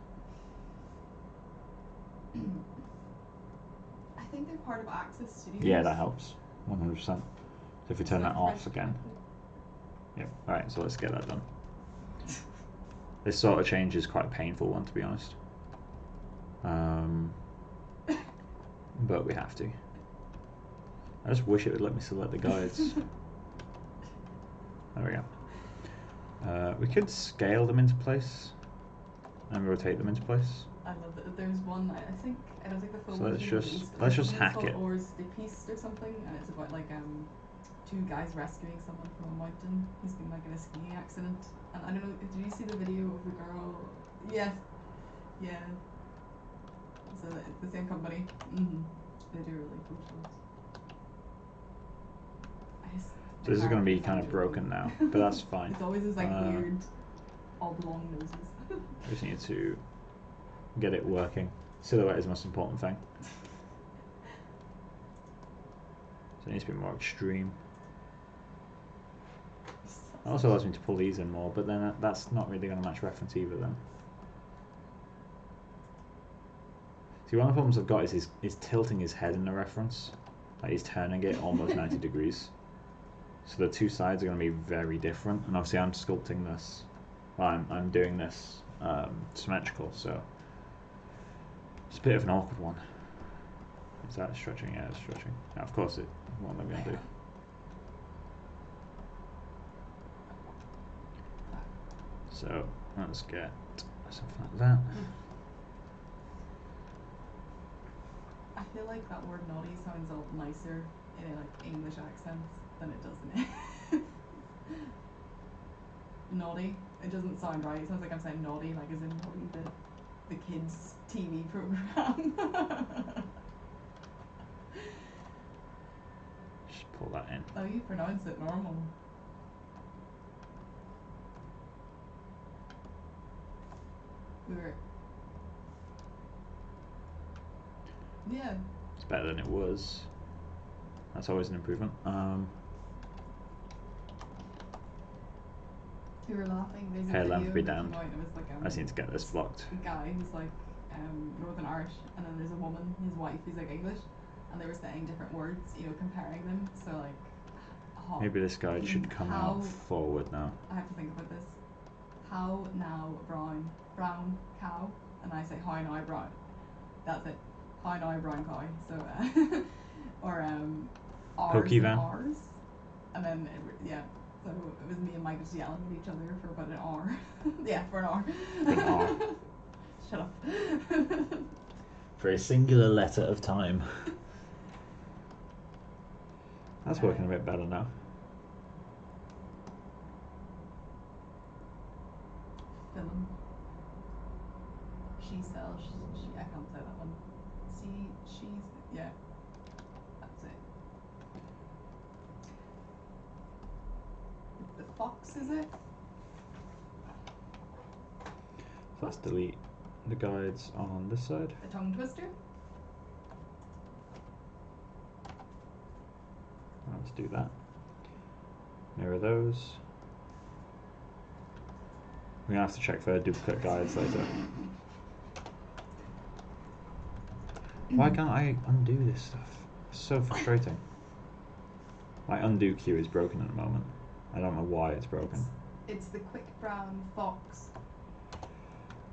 I think they're part of Access Studios. Yeah, that helps 100%. So if we turn that off again. Yep. Alright, so let's get that done. This sort of change is quite a painful one, to be honest. But we have to. I just wish it would let me select the guides. There we go. We could scale them into place and rotate them into place. I love that. There's one. I think I don't think the full So one's let's just it's hack called it. Ors de Piste or something, and it's about like two guys rescuing someone from a mountain. He's been like in a skiing accident, and I don't know. Did you see the video of the girl? Yes. Yeah. So it's the same company. They do really cool shows. So this is going to be kind of broken now, but that's fine. It's always this like weird, all the long noses. We just need to get it working. Silhouette is the most important thing. So it needs to be more extreme. It also allows me to pull these in more, but then that's not really going to match reference either then. See, one of the problems I've got is he's tilting his head in the reference. Like he's turning it almost 90 degrees. So the two sides are going to be very different, and obviously I'm sculpting this, well, I'm doing this symmetrical, so it's a bit of an awkward one. Is that stretching? Yeah, it's stretching. Yeah, of course it. What am I going to do? So let's get something like that. I feel like that word naughty sounds a lot nicer in a like English accent than it does in it. Naughty. It doesn't sound right. It sounds like I'm saying naughty, like as in naughty the kids TV program. Just pull that in. Oh, you pronounce it normal. Yeah. It's better than it was. That's always an improvement. We were laughing. There's Hair a length video be that damned. came out, it was like, I just need to get this blocked. A guy who's like Northern Irish, and then there's a woman, his wife, who's like English, and they were saying different words, you know, comparing them. So like, maybe this guy should come out forward now. I have to think about this. How now brown cow, and I say how now brown. That's it. How now brown cow. So or R's Pokevan. and R's, and then yeah. So it was me and Mike just yelling at each other for about an hour. Yeah, for an hour. For an hour. Shut up. For a singular letter of time. That's working a bit better now. Film. She sells. She. I can't say that one. She's. Yeah. That's it. The fox, is it? So let's delete the guides on this side. The tongue twister? Let's do that. Mirror those. We're going to have to check for duplicate guides later. Why can't I undo this stuff? It's so frustrating. My undo queue is broken at the moment. I don't know why it's broken. It's the quick brown fox.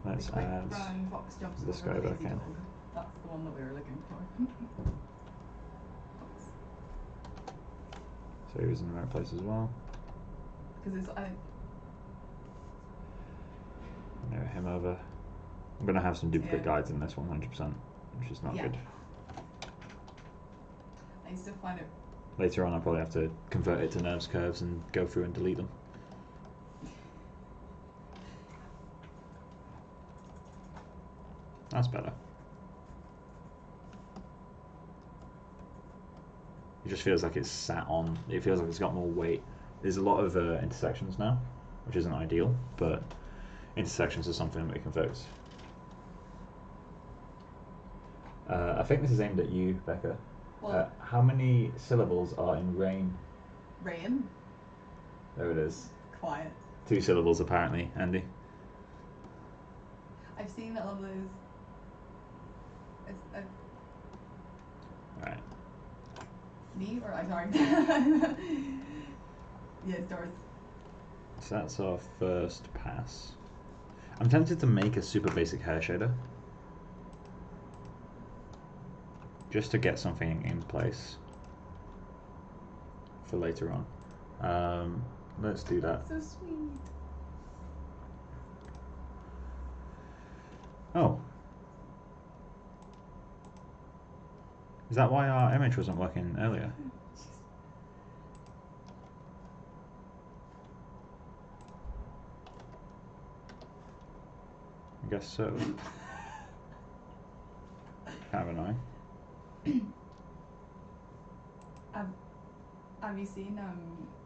Let's the quick add brown fox jumps this over guy the back lazy in. dog. That's the one that we were looking for. So he was in the right place as well. Because it's Mirror him over. I'm going to have some duplicate guides in this 100%, which is not good. I used to find it. Later on I'll probably have to convert it to nerves curves and go through and delete them. That's better. It just feels like it's sat on, it feels like it's got more weight. There's a lot of intersections now, which isn't ideal, but intersections are something that we can fix. I think this is aimed at you, Becca. Well, how many syllables are in rain? Rain? There it is. Quiet. 2 syllables apparently, Andy. I've seen all those. Alright. Me or I sorry. Yeah, stars. So that's our first pass. I'm tempted to make a super basic hair shader. Just to get something in place for later on. let's do that. So sweet. Oh. Is that why our image wasn't working earlier? I guess so. Kind of annoying. Have you seen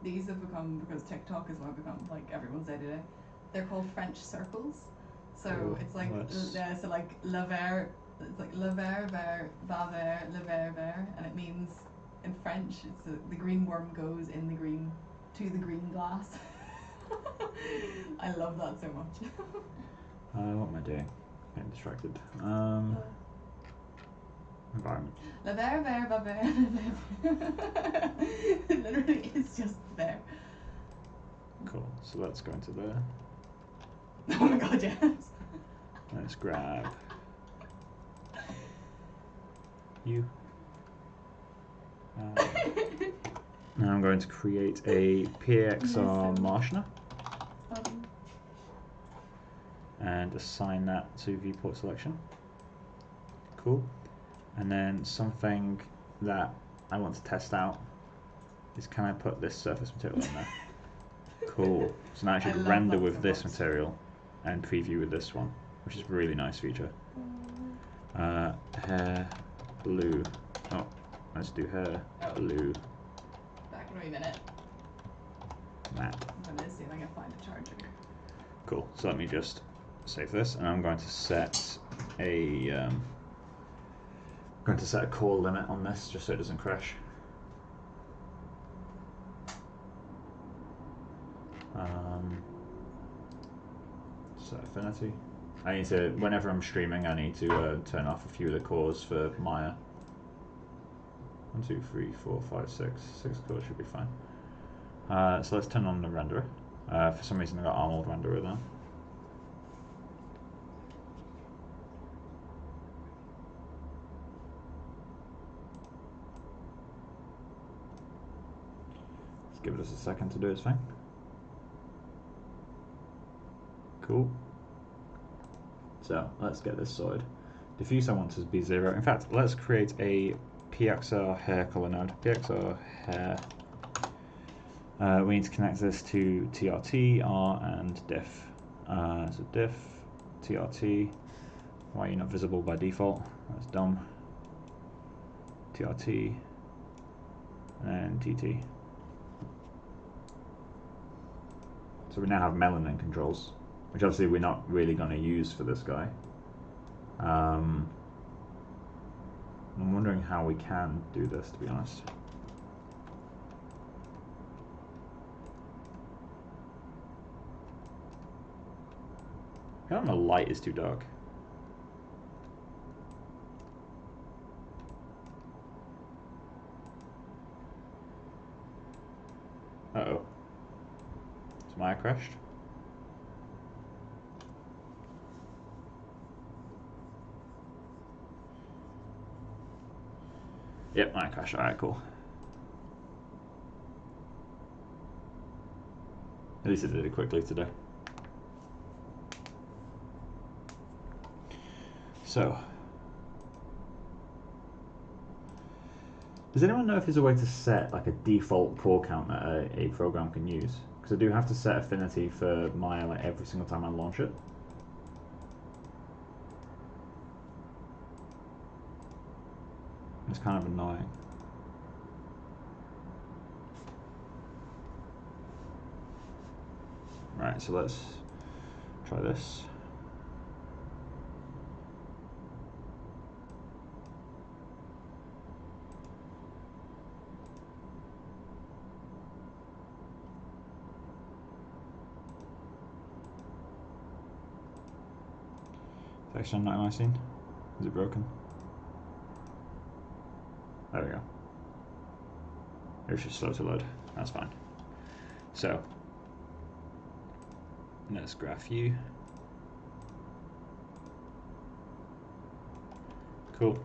these have become, because TikTok has now become like everyone's day to day, they're called French circles. So Cool. it's like so like le vert, it's like le vert vert va vert le vert vert, and it means in French it's the green worm goes in the green to the green glass. I love that so much. What am I doing? Getting distracted. Environment. Le vert vert va vert le vert. Literally, it's just there. Cool. So let's go into there. Oh my god, yes. Let's grab you. Now I'm going to create a PXR Marshner and assign that to viewport selection. Cool. And then something that I want to test out is, can I put this surface material in there? Cool. So now I should render with this material and preview with this one, which is a really nice feature. Hair blue. Oh, let's do hair blue. Back in a minute. Matte. I'm going to see if I can find a charger. Cool. So let me just save this, and I'm going to set a core limit on this just so it doesn't crash. Set affinity. I need to, whenever I'm streaming, I need to turn off a few of the cores for Maya. 1, 2, 3, 4, 5, 6. 6 cores should be fine. So let's turn on the renderer. For some reason I got Arnold renderer there. Let's give it us a second to do its thing. Cool. So let's get this sorted. Diffuse I want to be 0. In fact, let's create a PXR hair color node. PXR hair. We need to connect this to TRT, R, and diff. So diff, TRT. Why are you not visible by default? That's dumb. TRT, and TT. So we now have melanin controls, which obviously we're not really going to use for this guy. I'm wondering how we can do this, to be honest. I don't know, light is too dark. Uh-oh. Is Maya crashed? Yep, Maya crashed. Alright, cool. At least I did it quickly today. So, does anyone know if there's a way to set like a default core count that a program can use? Because I do have to set affinity for Maya like every single time I launch it. It's kind of annoying. Right, so let's try this. Texture not lysine? Is it broken? There we go. It's just slow to load. That's fine. So let's graph you. Cool.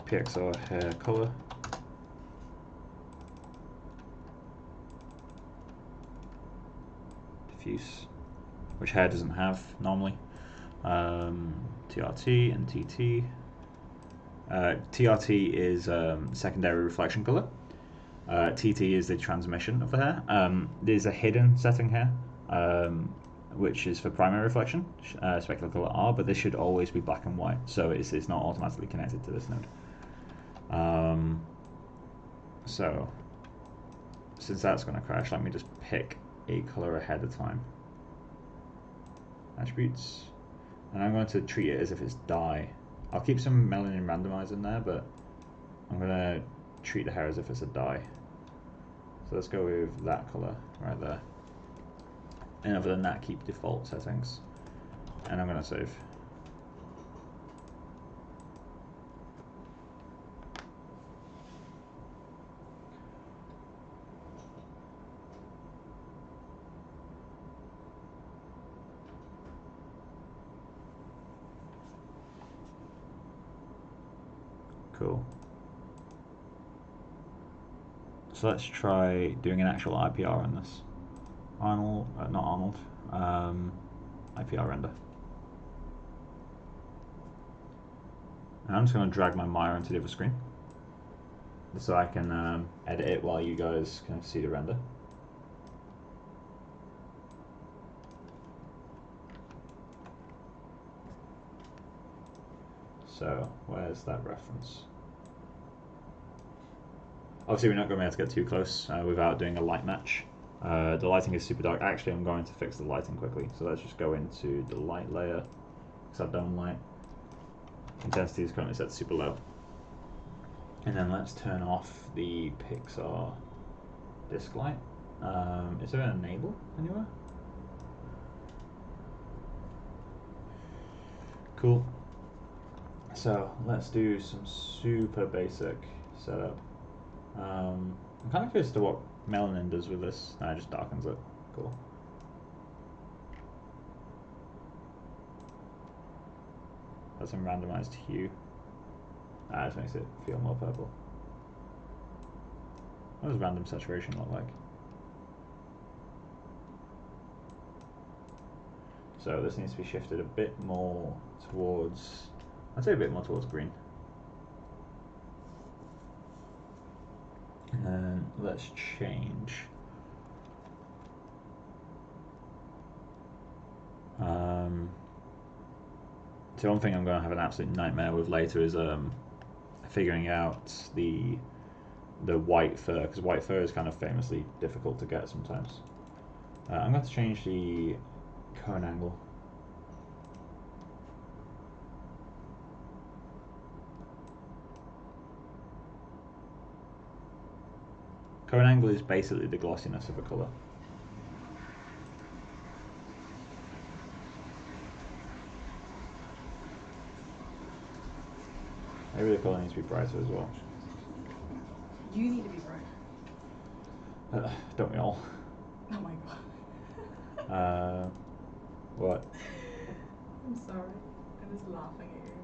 PXR hair color. diffuse, which hair doesn't have normally. TRT and TT. TRT is secondary reflection color. TT is the transmission of the hair. There's a hidden setting here, which is for primary reflection, specular color R, but this should always be black and white, so it's not automatically connected to this node. So since that's going to crash, let me just pick a color ahead of time. Attributes, and I'm going to treat it as if it's dye. I'll keep some melanin randomizer in there, but I'm going to treat the hair as if it's a dye. So let's go with that color right there. And other than that, keep default settings. And I'm going to save. Cool. So let's try doing an actual IPR on this. Arnold, not Arnold, IPR render. And I'm just going to drag my Maya into the other screen so I can edit it while you guys can see the render. So where's that reference? Obviously we're not going to be able to get too close without doing a light match. The lighting is super dark. Actually, I'm going to fix the lighting quickly. So let's just go into the light layer, subdown light. Intensity is currently set super low. And then let's turn off the Pixar disk light. Is there an enable anywhere? Cool. So let's do some super basic setup. I'm kind of curious to what melanin does with this. No, it just darkens it. Cool. That's some randomized hue. Ah, this makes it feel more purple. What does random saturation look like? So this needs to be shifted a bit more towards, I'd say a bit more towards green. And then let's change. So one thing I'm going to have an absolute nightmare with later is figuring out the white fur, because white fur is kind of famously difficult to get sometimes. I'm going to change the cone angle. Cone angle is basically the glossiness of a colour. Maybe the colour needs to be brighter as well. You need to be bright. Don't we all? Oh my god. What? I'm sorry. I was laughing at you.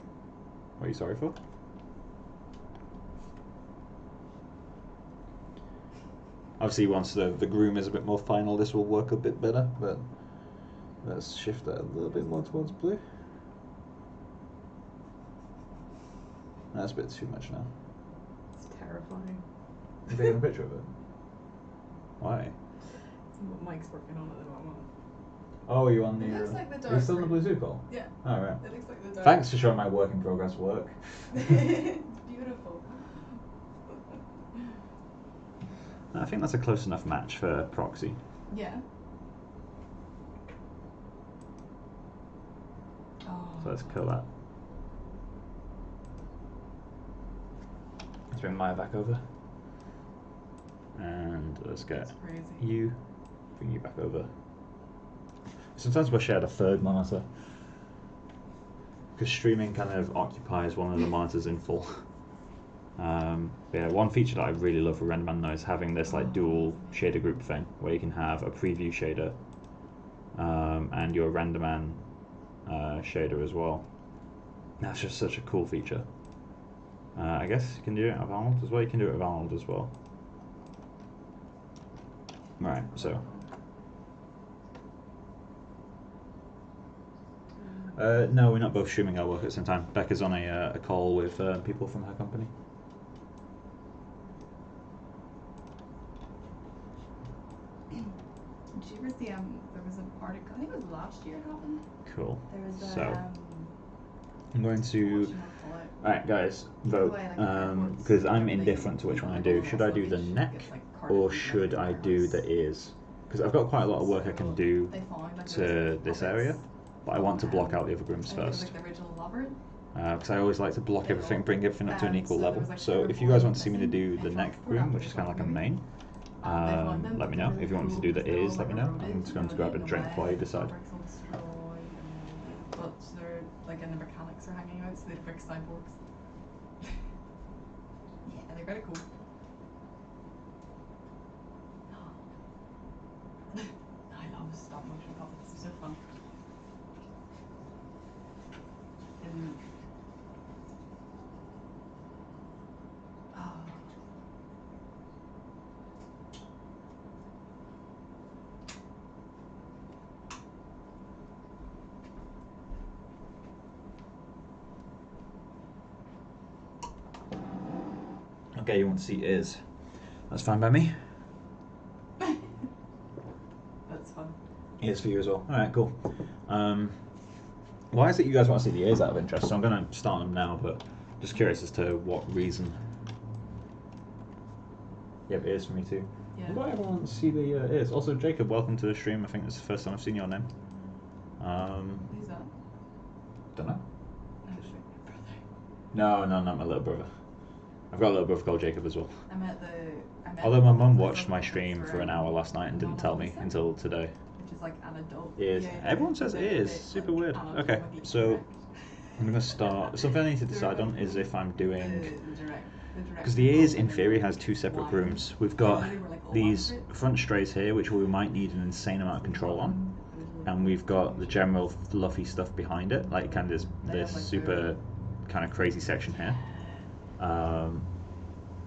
What are you sorry for? Obviously once the groom is a bit more final, this will work a bit better, but let's shift that a little bit more towards blue. That's a bit too much now. It's terrifying. You taking a picture of it? Why? It's what Mike's working on at the moment. Oh, you on the... It looks like the dark Are you still on the green. Blue Zoo call? Yeah. Oh, right. It looks like the dark. Thanks for showing my work in progress work. It's beautiful. I think that's a close enough match for proxy. Yeah. Oh. So let's kill that. Let's bring Maya back over. And let's get That's crazy. you, bring you back over. Sometimes we'll share a third monitor, because streaming kind of occupies one of the monitors in full. Yeah, one feature that I really love for RenderMan though is having this like dual shader group thing, where you can have a preview shader and your RenderMan shader as well. That's just such a cool feature. I guess you can do it with Arnold as well. You can do it with Arnold as well. Right, so No, we're not both streaming our work at the same time. Becca's on a call with people from her company. Did you ever see there was an article, I think it was last year it happened. Cool. There was a So I'm going to. call it? Alright, guys, vote. Because I'm indifferent to which one I do. Should I do the neck or should I do the ears? Because I've got quite a lot of work I can do to this area, but I want to block out the other grooms first. Because I always like to block everything, bring everything up to an equal level. So if you guys want to see me to do the neck groom, which is kind of like a main, let me know. If you want me to do the ears, let me know. I'm just going to grab a drink while you decide. But they're like, and the mechanics are hanging out, so they fix cyborgs. Yeah, they're kind of cool. I love stop motion puppets, they're so fun. And Okay, you want to see ears? That's fine by me. that's fun. Ears for you as well. Alright, cool. Why is it you guys want to see the ears out of interest? So I'm going to start them now, but just curious as to what reason. You have ears for me too. Yeah. Why everyone wants to see the ears? Also, Jacob, welcome to the stream. I think this is the first time I've seen your name. Who's that? Don't know. No, it's like your brother. No, not my little brother. I've got a little brother called Jacob as well. I met Although my mum watched my stream for an hour last night and didn't tell me until today. Which is like an adult. Ears. Yeah, Everyone says they're ears. a bit, Super like, weird. anatomically Okay, so correct. I'm going to start. Something I need to decide on is if I'm doing. The direct Because the ears, in theory, has two separate grooms. We've got these front strays here, which we might need an insane amount of control on, and we've got the general fluffy stuff behind it, like kind of this super kind of crazy section here.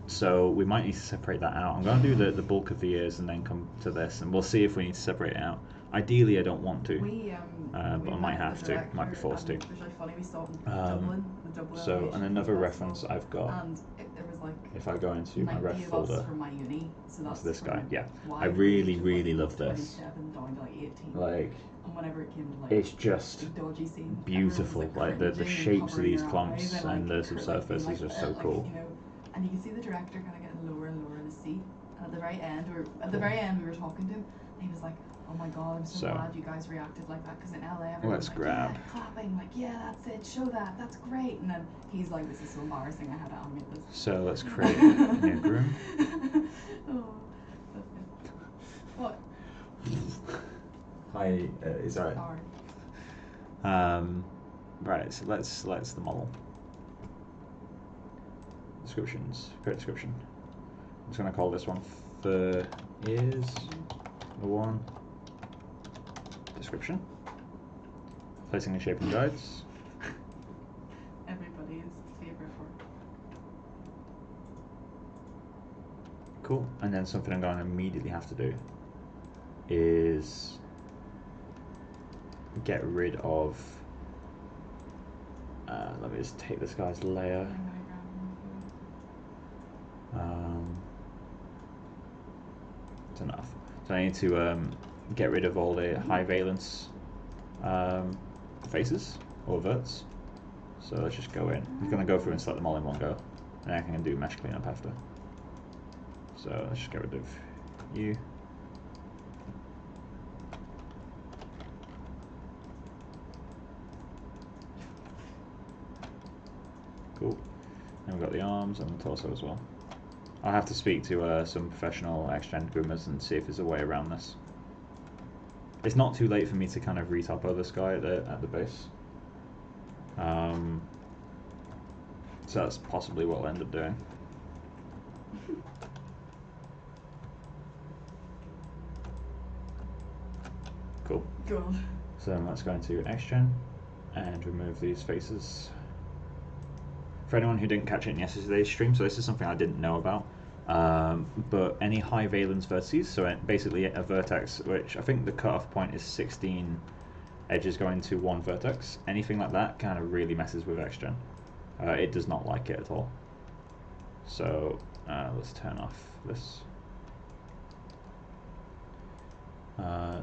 So we might need to separate that out. I'm going to do the bulk of the ears and then come to this, and we'll see if we need to separate it out. Ideally, I don't want to, but I might have to, might be forced to. So, and another reference I've got, if I go into my ref folder, that's this guy. Yeah, I really love this. Like, it's just beautiful. Like the shapes of these clumps and the subsurface is just so cool. And you can see the director kind of getting lower and lower in the seat. And at the very end, we were talking to him, and he was like, "Oh my God, I'm so glad you guys reacted like that, because in LA, everyone's like, yeah, clapping, like, yeah, that's it, show that, that's great." And then he's like, "This is so embarrassing, I had to unmute this." So let's create a new groom. Oh, that's good. What? Hi, is that right? Right, so let's select the model. Descriptions, create description. I'm just going to call this one for ears, number 1, description, placing and shaping guides. Everybody's favorite word. Cool, and then something I'm going to immediately have to do is get rid of, let me just take this guy's layer. It's enough. So I need to get rid of all the high valence faces or verts. So let's just go in. I'm going to go through and select them all in one go, and I can do mesh cleanup after. So let's just get rid of you. Cool. And we've got the arms and the torso as well. I'll have to speak to some professional X-Gen groomers and see if there's a way around this. It's not too late for me to kind of retopo this guy at the base. So that's possibly what I'll end up doing. Cool. Cool. So then let's go into X-Gen and remove these faces. For anyone who didn't catch it in yesterday's stream, so this is something I didn't know about, but any high valence vertices, so basically a vertex, which I think the cutoff point is 16 edges going to one vertex. Anything like that kind of really messes with XGen. It does not like it at all. So let's turn off this.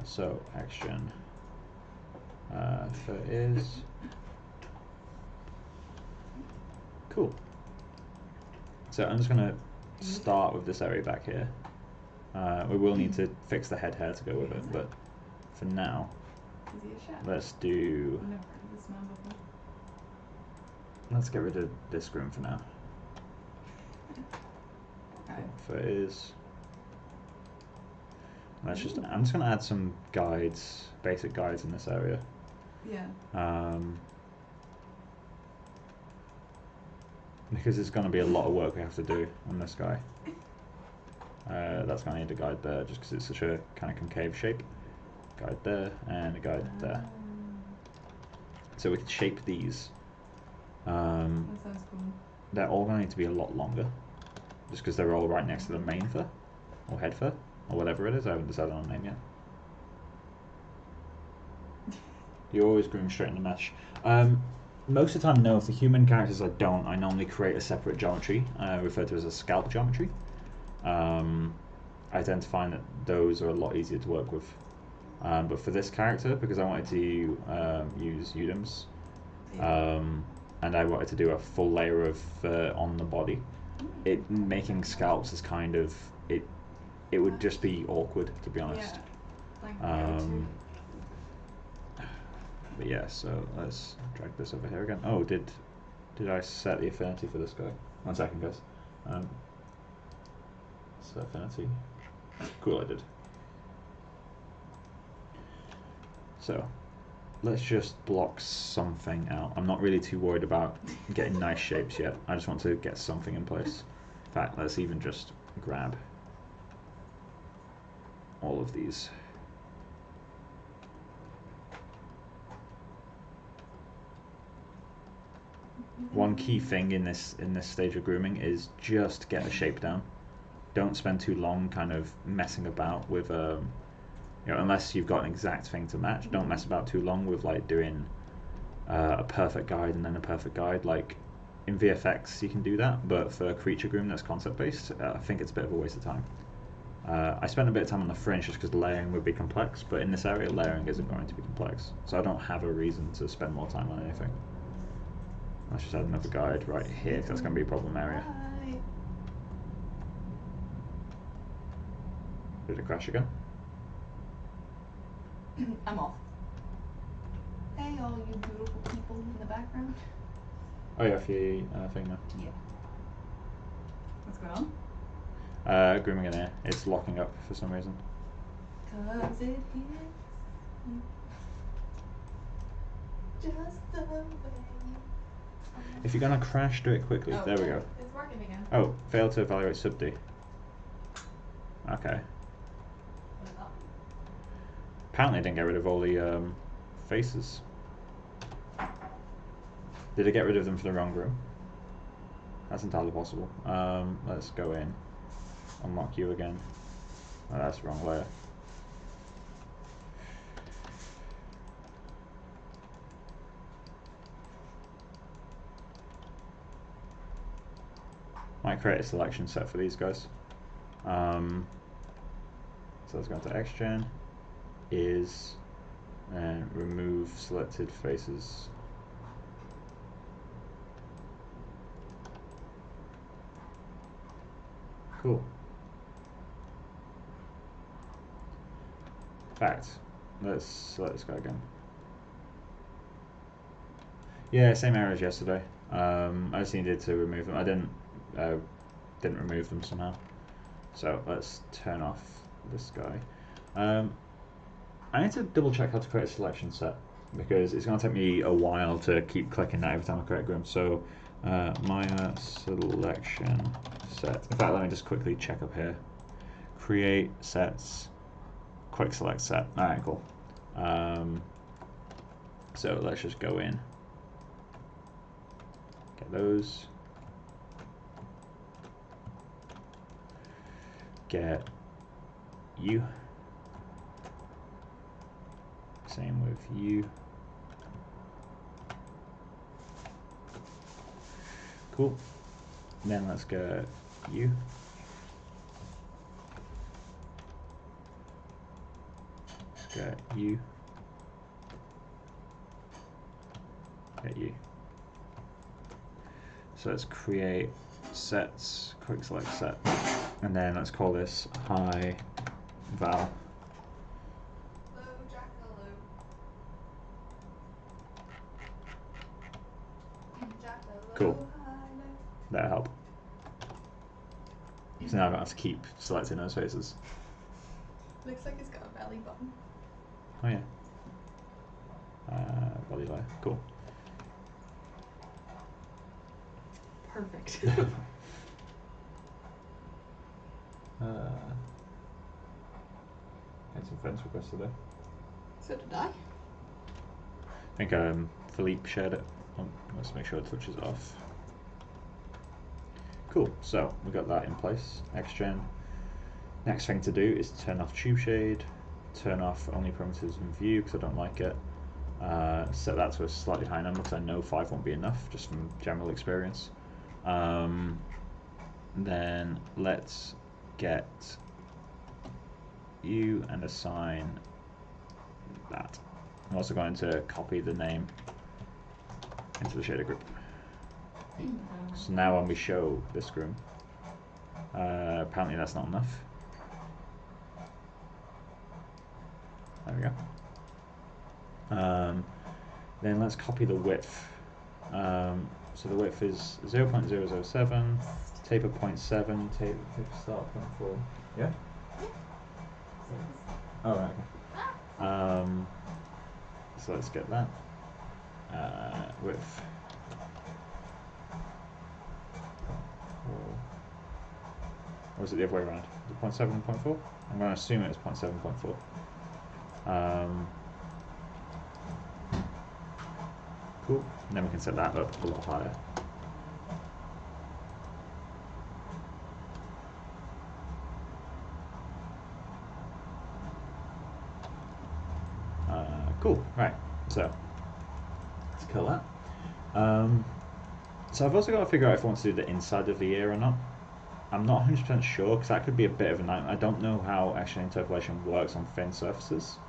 So XGen for is cool. So I'm just going to start with this area back here. We will need to fix the head hair to go with it, but for now, let's do. I've never heard of this man before. Let's get rid of this groom for now. Okay. For is. Let's just. I'm just going to add some guides, basic guides in this area. Yeah. Because it's going to be a lot of work we have to do on this guy. That's going to need a guide there, just because it's such a kind of concave shape. Guide there, and a guide there. So we can shape these. That sounds cool. They're all going to need to be a lot longer, just because they're all right next to the main fur, or head fur, or whatever it is. I haven't decided on a name yet. You always groom straight in the mesh. Most of the time, no. If the human characters I don't, I normally create a separate geometry, referred to as a scalp geometry. I tend to find that those are a lot easier to work with. But for this character, because I wanted to use Udums, and I wanted to do a full layer of fur on the body, making scalps is kind of it would just be awkward, to be honest. Yeah. But yeah, so let's drag this over here again. Oh, did I set the affinity for this guy? 1 second, guys. Set affinity. Cool, I did. So let's just block something out. I'm not really too worried about getting nice shapes yet. I just want to get something in place. In fact, let's even just grab all of these. One key thing in this stage of grooming is just get the shape down. Don't spend too long kind of messing about with unless you've got an exact thing to match. Don't mess about too long with like doing a perfect guide and then a perfect guide. Like in VFX you can do that, but for creature groom that's concept based, I think it's a bit of a waste of time. I spent a bit of time on the fringe just because layering would be complex, but in this area layering isn't going to be complex, so I don't have a reason to spend more time on anything. Let's just add another guide right here, because that's going to be a problem area. Did it crash again? I'm off. Hey, all you beautiful people in the background. Oh yeah, for your thing now. Yeah. What's going on? Grooming in here. It's locking up for some reason. 'Cause it hits you just the way you are. If you're gonna crash, do it quickly. There we go. It's working again. Oh, failed to evaluate sub D. Okay. Apparently, I didn't get rid of all the faces. Did I get rid of them for the wrong room? That's entirely possible. Let's go in. Unlock you again. Oh, that's the wrong layer. Might create a selection set for these guys. So let's go into XGen. Is and remove selected faces. Cool. In fact, let's select this guy again. Yeah, same error as yesterday. I just needed to remove them. I didn't remove them somehow. So let's turn off this guy. I need to double check how to create a selection set, because it's going to take me a while to keep clicking that every time I create a groom. So minor selection set. In fact, let me just quickly check up here. Create sets, quick select set. Alright, cool. So let's just go in. Get those. Get you. Same with you. Cool. Then let's get you. Get you. Get you. So let's create sets, quick select set, and then let's call this hi val. Hello, Jackalope. Jackalope. Cool. Hi, low. That'll help. So now I don't have to keep selecting those faces. Looks like it's got a belly button. Oh yeah. Body layer. Cool. Perfect. Had some friends requests today. So did I. I think Philippe shared it. Let's make sure it touches off. Cool, so we got that in place. XGen. Next thing to do is turn off tube shade, turn off only parameters in view because I don't like it. Set that to a slightly higher number because I know 5 won't be enough, just from general experience. Then let's get you and assign that. I'm also going to copy the name into the shader group. So now when we show this groom, apparently that's not enough. There we go. Then let's copy the width. So the width is 0.007, taper 0.7, taper start 0.4. Yeah? Oh, right, okay. So let's get that. Width. Or is it the other way around? Is it 0.7, 0.4? I'm going to assume it's 0.7, 0.4. Cool. And then we can set that up a lot higher. Cool. Right. So let's kill that. So I've also got to figure out if I want to do the inside of the ear or not. I'm not 100% sure because that could be a bit of a nightmare. I don't know how actually interpolation works on thin surfaces.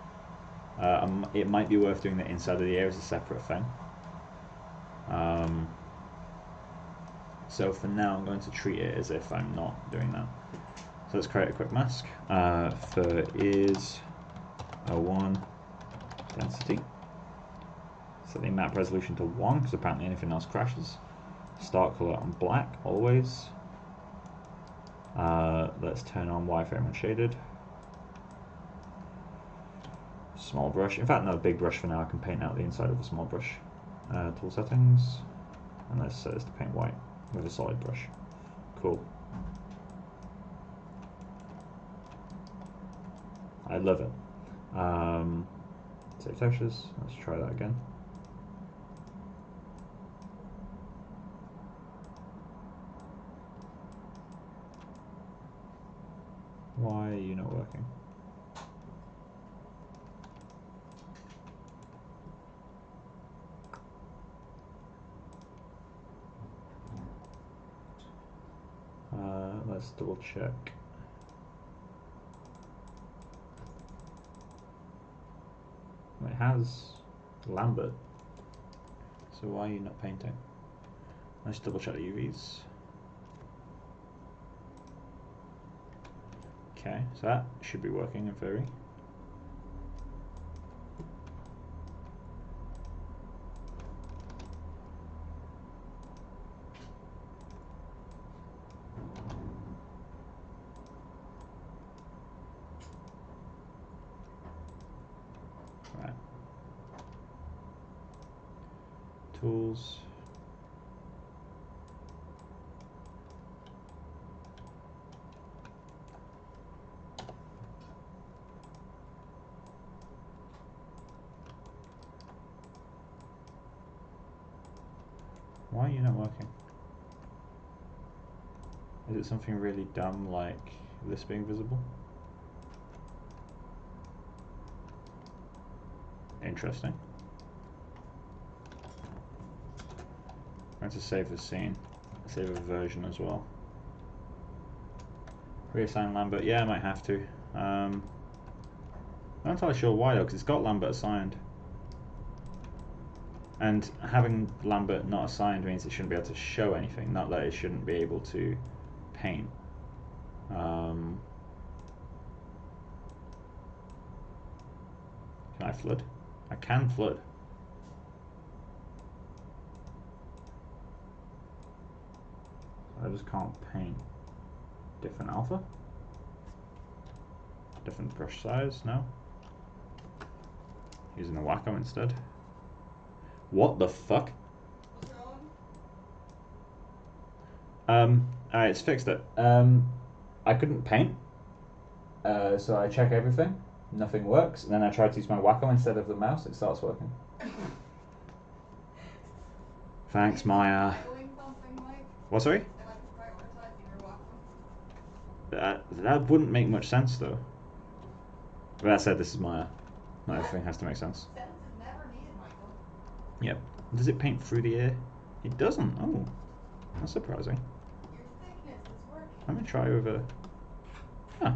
It might be worth doing the inside of the ear as a separate thing. So for now I'm going to treat it as if I'm not doing that. So let's create a quick mask for ears 01 density. Set the map resolution to 1 because apparently anything else crashes. Start color on black always. Let's turn on wireframe unshaded. Small brush. In fact, no, big brush for now. I can paint out the inside of a small brush. Tool settings. And let's set this to paint white with a solid brush. Cool. I love it. Save textures. Let's try that again. Why are you not working? Let's double check. It has Lambert. So why are you not painting? Let's double check the UVs. Okay, so that should be working in theory. Right. Tools. Why are you not working? Is it something really dumb like this being visible? interesting. I'm going to save the scene. Save a version as well. Reassign Lambert. Yeah, I might have to. I'm not entirely sure why though, because it's got Lambert assigned. And having Lambert not assigned means it shouldn't be able to show anything, not that it shouldn't be able to paint. Can I flood? I can flood. I just can't paint. Different alpha? Different brush size? No? Using a Wacom instead. What the fuck? What's wrong? Alright, it's fixed it. I couldn't paint. So I check everything. Nothing works. And then I try to use my Wacom instead of the mouse. It starts working. Thanks, Maya. Doing something, Mike? What, sorry? Am I prioritizing your Wacom? That wouldn't make much sense, though. But that said, this is Maya. Not everything has to make sense. Sense is never needed, Michael. Yep. Does it paint through the air? It doesn't. Oh, that's surprising. Your thickness is working. Let me try over. Huh.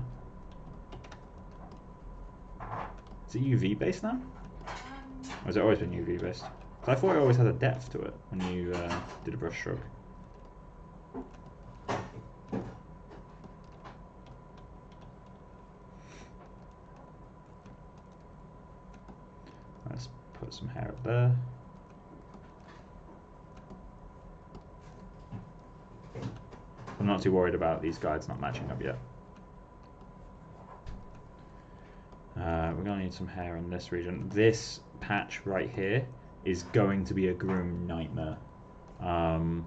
Is it UV based now? Or has it always been UV based? 'Cause I thought it always had a depth to it when you did a brush stroke. Let's put some hair up there. I'm not too worried about these guides not matching up yet. We're going to need some hair in this region. This patch right here is going to be a groom nightmare. So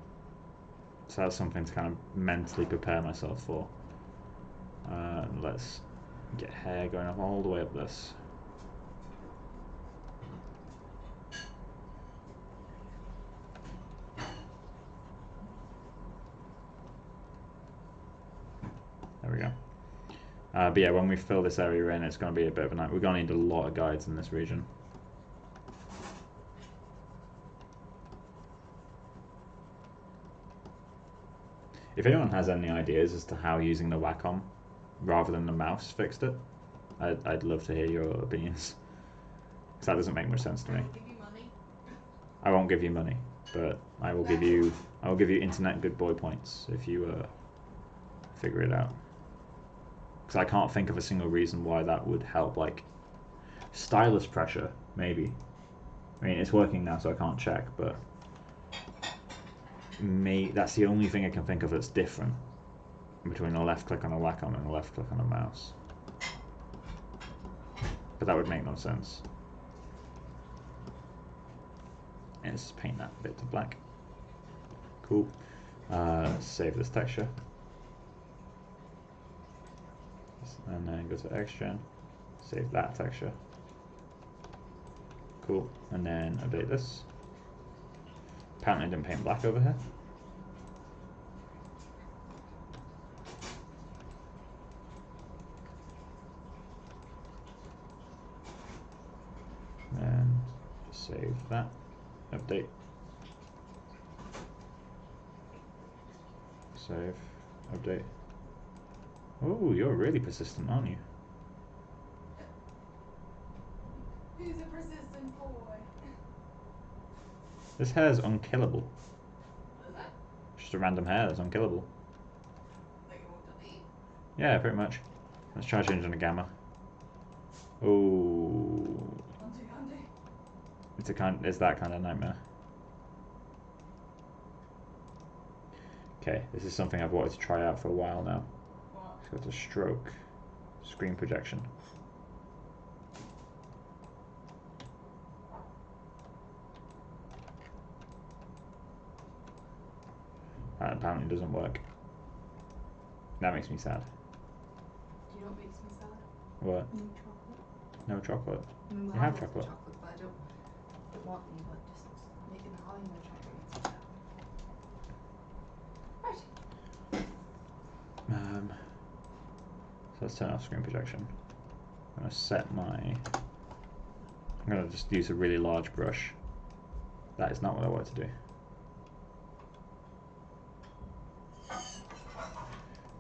that's something to kind of mentally prepare myself for. Let's get hair going up all the way up this. There we go. But yeah, when we fill this area in, it's going to be a bit of a night. We're going to need a lot of guides in this region. If anyone has any ideas as to how using the Wacom rather than the mouse fixed it, I'd love to hear your opinions. Because that doesn't make much sense to me. Give you money. I won't give you money, but I will give you internet good boy points if you figure it out. Because I can't think of a single reason why that would help. Like stylus pressure, maybe. I mean, it's working now, so I can't check, but that's the only thing I can think of that's different between a left click on a Wacom and a left click on a mouse. But that would make no sense. And let's just paint that bit to black. Cool. Save this texture. And then go to Xgen. Save that texture. Cool. And then update this. Apparently I didn't paint black over here. And just save that. Update. Save. Update. Oh, you're really persistent, aren't you? He's a persistent boy. This hair's unkillable. What is that? Just a random hair that's unkillable. Like you won't delete? Yeah, pretty much. Let's try changing the gamma. Oh, it's that kind of nightmare. Okay, this is something I've wanted to try out for a while now. What? Let's go to stroke, screen projection. That apparently doesn't work. That makes me sad. Do you know what makes me sad? What? No chocolate. No chocolate. I mean, You well, have I love chocolate. chocolate, but I don't want any, but just making having no chocolate makes me sad. Right. So let's turn off screen projection. I'm going to set my I'm going to just use a really large brush. That is not what I want to do.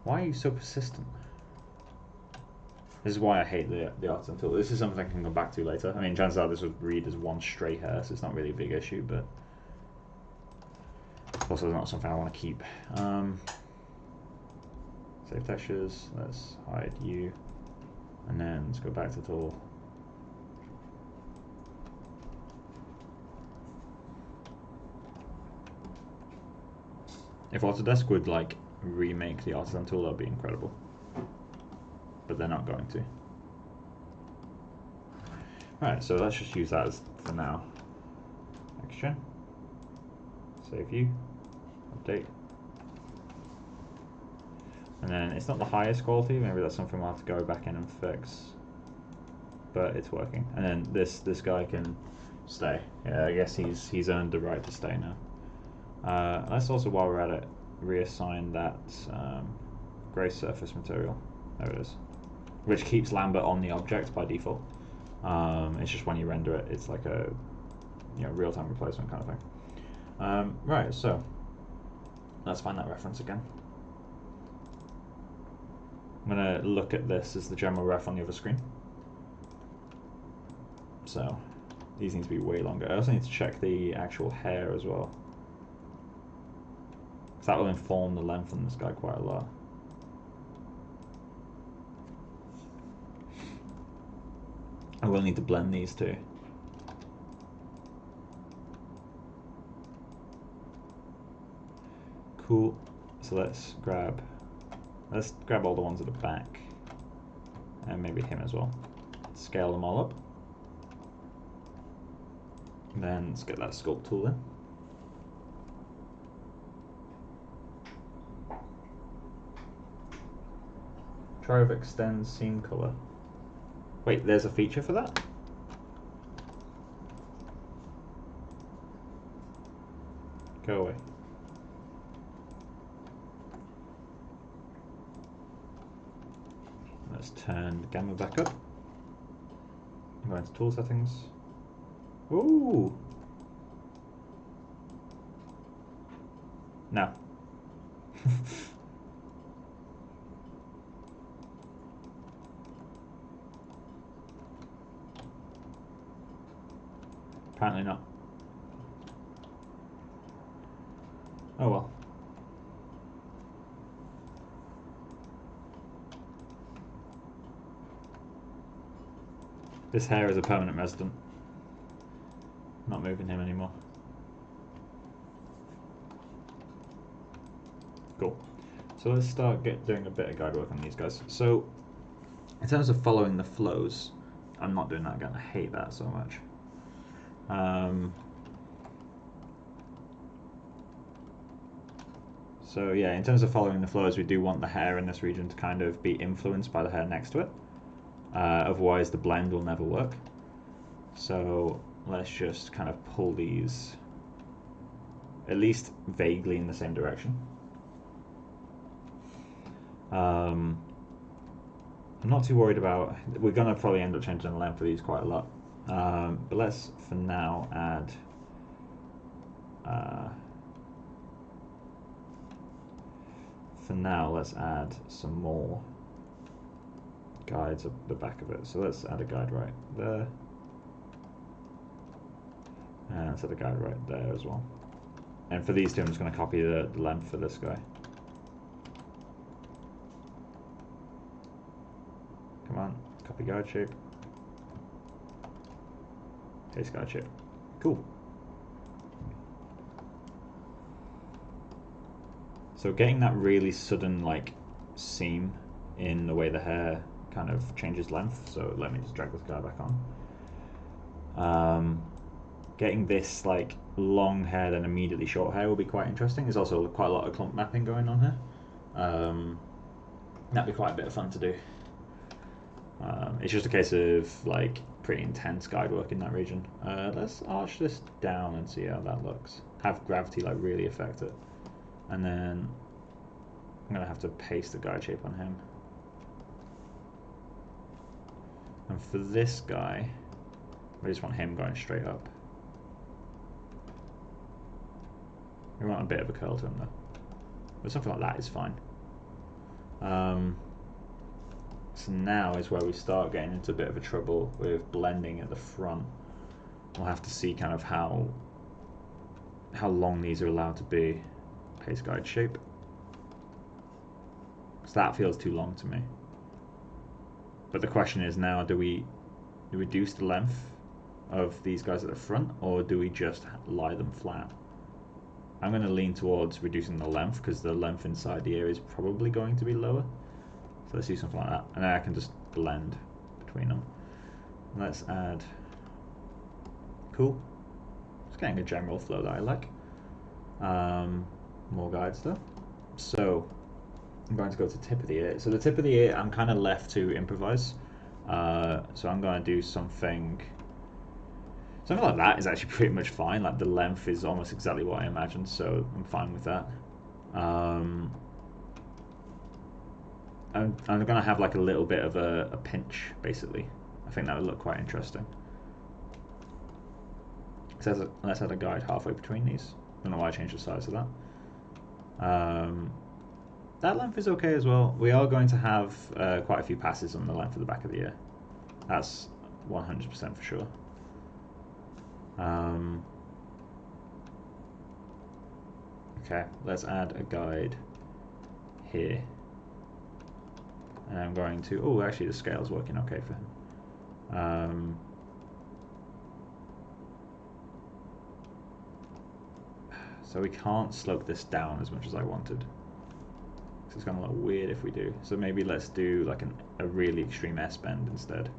Why are you so persistent? This is why I hate the artisan tool. This is something I can go back to later. I mean, chances are this would read as one stray hair, so it's not really a big issue, but also not something I want to keep. Save textures, let's hide you, and then let's go back to the tool. If Autodesk would like remake the artisan tool, that would be incredible. But they're not going to. Right, so let's just use that as for now. Next-gen. Save view. Update. And then it's not the highest quality, maybe that's something we'll have to go back in and fix. But it's working. And then this guy can stay. Yeah, I guess he's earned the right to stay now. Let's also, while we're at it, reassign that grey surface material. There it is. Which keeps Lambert on the object by default. It's just when you render it, it's like a real-time replacement kind of thing. Right, so let's find that reference again. I'm going to look at this as the general ref on the other screen. So these need to be way longer. I also need to check the actual hair as well, because that will inform the length on this guy quite a lot. I will need to blend these two. Cool. So let's grab all the ones at the back, and maybe him as well. Scale them all up. Then let's get that sculpt tool in. Try of extend seam color. Wait, there's a feature for that? Go away. Let's turn the gamma back up. Go into tool settings. Ooh! No. Apparently not. Oh well. This hair is a permanent resident. Not moving him anymore. Cool. So let's start doing a bit of guide work on these guys. So in terms of following the flows, I'm not doing that again. I hate that so much. So yeah, in terms of following the flows, we do want the hair in this region to kind of be influenced by the hair next to it. Otherwise the blend will never work. So let's just kind of pull these at least vaguely in the same direction. I'm not too worried about, we're going to probably end up changing the length of these quite a lot. But let's for now add let's add some more guides up the back of it. So let's add a guide right there. And let's add a guide right there as well. And for these two, I'm just going to copy the length for this guy. Come on, copy guide shape. Paste guide shape. Cool. So getting that really sudden like seam in the way the hair kind of changes length. So let me just drag this guy back on. Getting this like long hair then immediately short hair will be quite interesting. There's also quite a lot of clump mapping going on here. That'd be quite a bit of fun to do. It's just a case of like pretty intense guide work in that region. Let's arch this down and see how that looks. Have gravity like really affect it. And then I'm gonna have to paste the guide shape on him. And for this guy, We just want him going straight up. We want a bit of a curl to him though. But something like that is fine. So now is where we start getting into a bit of a trouble with blending at the front. We'll have to see kind of how long these are allowed to be. Pace guide shape. So that feels too long to me. But the question is now, do we reduce the length of these guys at the front, or do we just lie them flat? I'm going to lean towards reducing the length, because the length inside the ear is probably going to be lower. So let's do something like that, and then I can just blend between them. Let's add, cool, just getting a general flow that I like. More guides though. So I'm going to go to tip of the ear. So the tip of the ear, I'm kind of left to improvise. So I'm going to do something like that is actually pretty much fine. Like the length is almost exactly what I imagined, so I'm fine with that. I'm going to have like a little bit of a pinch, basically. I think that would look quite interesting. So let's add a guide halfway between these. I don't know why I changed the size of that. That length is okay as well. We are going to have quite a few passes on the length of the back of the ear. That's 100% for sure. Okay, let's add a guide here. And I'm going to, oh, actually the scale's working okay for him. So we can't slope this down as much as I wanted. So it's going to look weird if we do. So maybe let's do like a really extreme S-bend instead.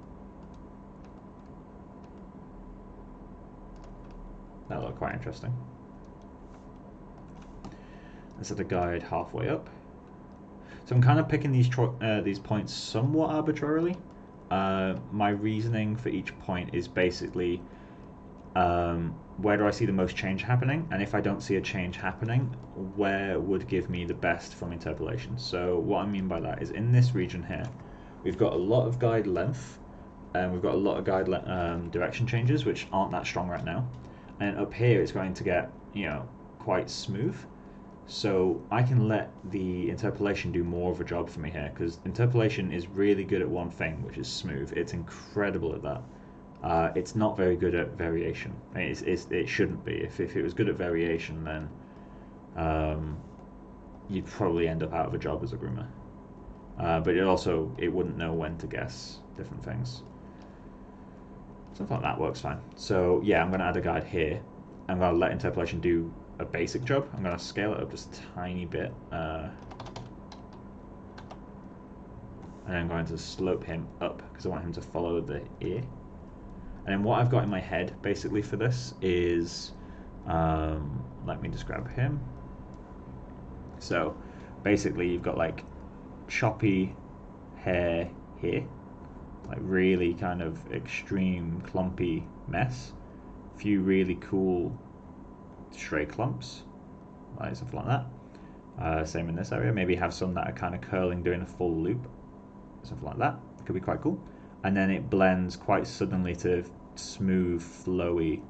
That'll look quite interesting. Let's set a guide halfway up. So I'm kind of picking these points somewhat arbitrarily. My reasoning for each point is basically where do I see the most change happening, and if I don't see a change happening, where would give me the best from interpolation. So what I mean by that is in this region here, we've got a lot of guide length, and we've got a lot of guide direction changes, which aren't that strong right now. And up here it's going to get, you know, quite smooth. So I can let the interpolation do more of a job for me here, because interpolation is really good at one thing, which is smooth. It's incredible at that. It's not very good at variation. It shouldn't be. If it was good at variation, then you'd probably end up out of a job as a groomer. But it wouldn't know when to guess different things. Something like that works fine. So yeah, I'm going to add a guide here. I'm going to let interpolation do a basic job. I'm going to scale it up just a tiny bit. And I'm going to slope him up because I want him to follow the ear. And then what I've got in my head basically for this is, let me just grab him. So basically you've got like choppy hair here, like really kind of extreme clumpy mess, a few really cool stray clumps, like something like that. Same in this area, maybe have some that are kind of curling doing a full loop, something like that. Could be quite cool. And then it blends quite suddenly to smooth, flowy,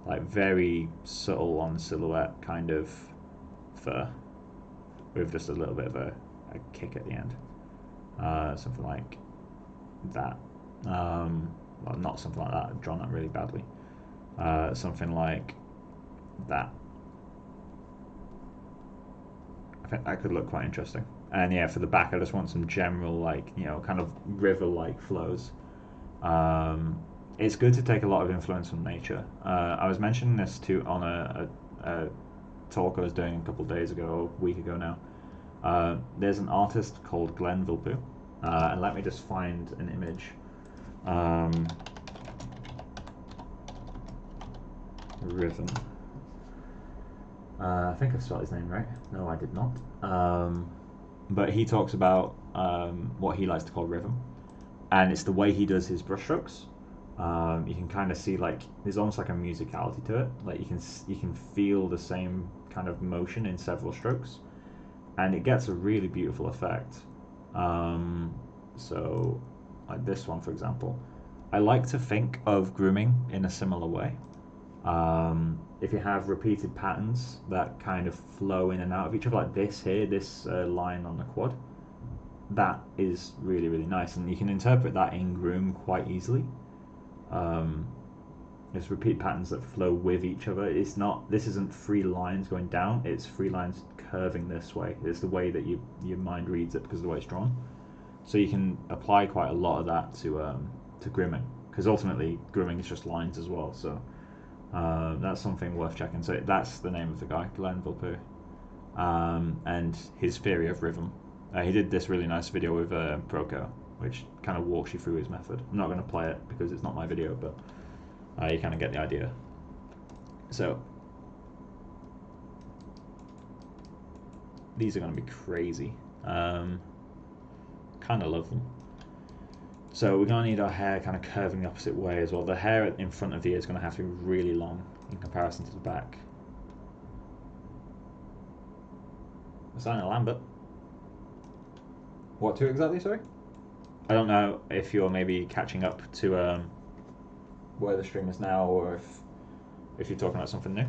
like very subtle on silhouette kind of fur, with just a little bit of a kick at the end. Something like that. Well, not something like that, I've drawn that really badly. Something like that. I think that could look quite interesting. And yeah, for the back, I just want some general, like, you know, kind of river-like flows. It's good to take a lot of influence from nature. I was mentioning this on a talk I was doing a couple of days ago, or a week ago now. There's an artist called Glenn Vilppu, and let me just find an image. Rhythm. I think I spelled his name right. No, I did not. But he talks about what he likes to call rhythm, and it's the way he does his brushstrokes. You can kind of see, like, there's almost like a musicality to it. Like you can feel the same kind of motion in several strokes, and it gets a really beautiful effect. So like this one, for example, I like to think of grooming in a similar way. If you have repeated patterns that kind of flow in and out of each other, like this here, this line on the quad, that is really, really nice, and you can interpret that in groom quite easily. There's repeat patterns that flow with each other. It's not, this isn't three lines going down, it's three lines curving this way. It's the way that your mind reads it because of the way it's drawn. So you can apply quite a lot of that to grooming, because ultimately grooming is just lines as well. So that's something worth checking. So that's the name of the guy, Glenn Vilpur, and his theory of rhythm. He did this really nice video with Proco, which kind of walks you through his method. I'm not going to play it because it's not my video, but you kind of get the idea. So these are going to be crazy. Kind of love them. So we're going to need our hair kind of curving the opposite way as well. The hair in front of the ear is going to have to be really long in comparison to the back. Assign a Lambert. What to exactly, sorry? I don't know if you're maybe catching up to where the stream is now, or if you're talking about something new.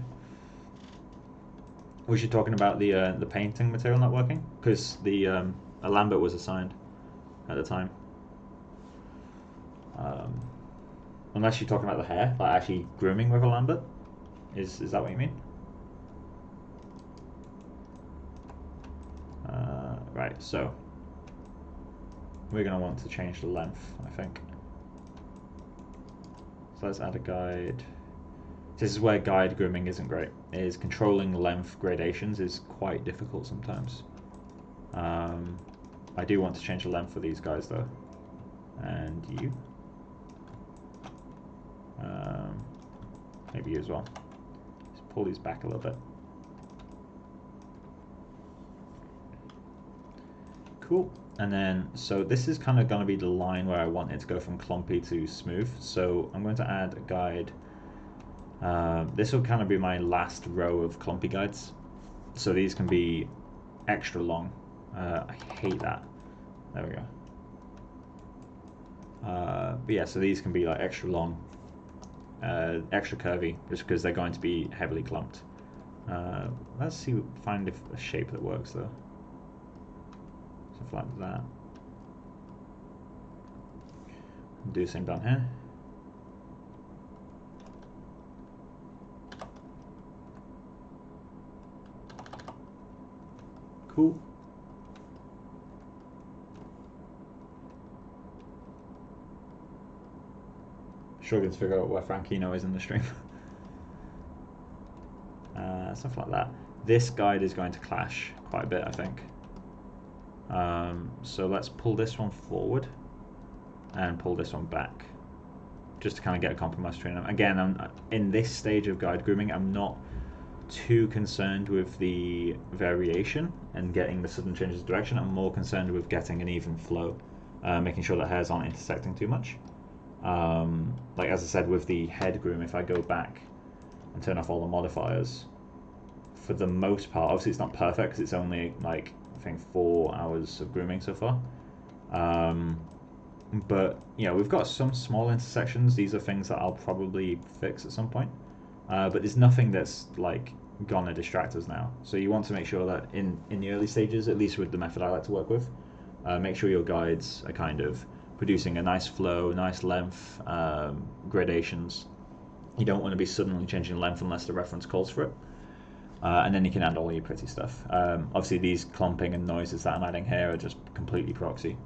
Was you talking about the painting material not working? Because the a Lambert was assigned at the time. Unless you're talking about the hair, like actually grooming with a Lambert. Is that what you mean? Right, so we're going to want to change the length, I think. So let's add a guide. This is where guide grooming isn't great. Is controlling length gradations is quite difficult sometimes. I do want to change the length for these guys though. And you. Maybe you as well. Just pull these back a little bit. Cool. And then, so this is kind of going to be the line where I want it to go from clumpy to smooth. So I'm going to add a guide. This will kind of be my last row of clumpy guides. So these can be extra long. I hate that. There we go. But yeah, so these can be like extra long, extra curvy, just because they're going to be heavily clumped. Let's see, find a shape that works though. Something like that. Do the same down here. Cool. Struggling to figure out where Frankino is in the stream. Stuff like that. This guide is going to clash quite a bit, I think. So let's pull this one forward and pull this one back, just to kind of get a compromise between them. Again, in this stage of guide grooming, I'm not too concerned with the variation and getting the sudden changes of direction. I'm more concerned with getting an even flow, making sure that hairs aren't intersecting too much. Like as I said with the head groom, if I go back and turn off all the modifiers, for the most part, obviously it's not perfect because it's only like I think 4 hours of grooming so far. But you know, we've got some small intersections. These are things that I'll probably fix at some point. But there's nothing that's like gonna distract us now. So you want to make sure that in the early stages, at least with the method I like to work with, make sure your guides are kind of producing a nice flow, nice length, gradations. You don't want to be suddenly changing length unless the reference calls for it. And then you can add all your pretty stuff. Obviously these clumping and noises that I'm adding here are just completely proxy.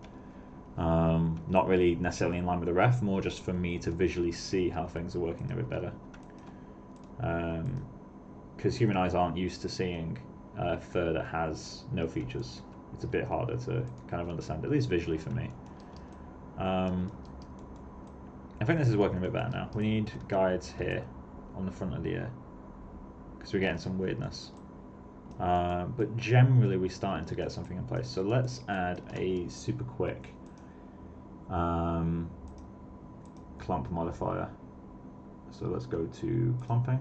Not really necessarily in line with the ref, more just for me to visually see how things are working a bit better. Because human eyes aren't used to seeing fur that has no features. It's a bit harder to kind of understand, at least visually for me. I think this is working a bit better now. We need guides here on the front of the ear, because we're getting some weirdness. But generally we're starting to get something in place. So let's add a super quick clump modifier. So let's go to clumping,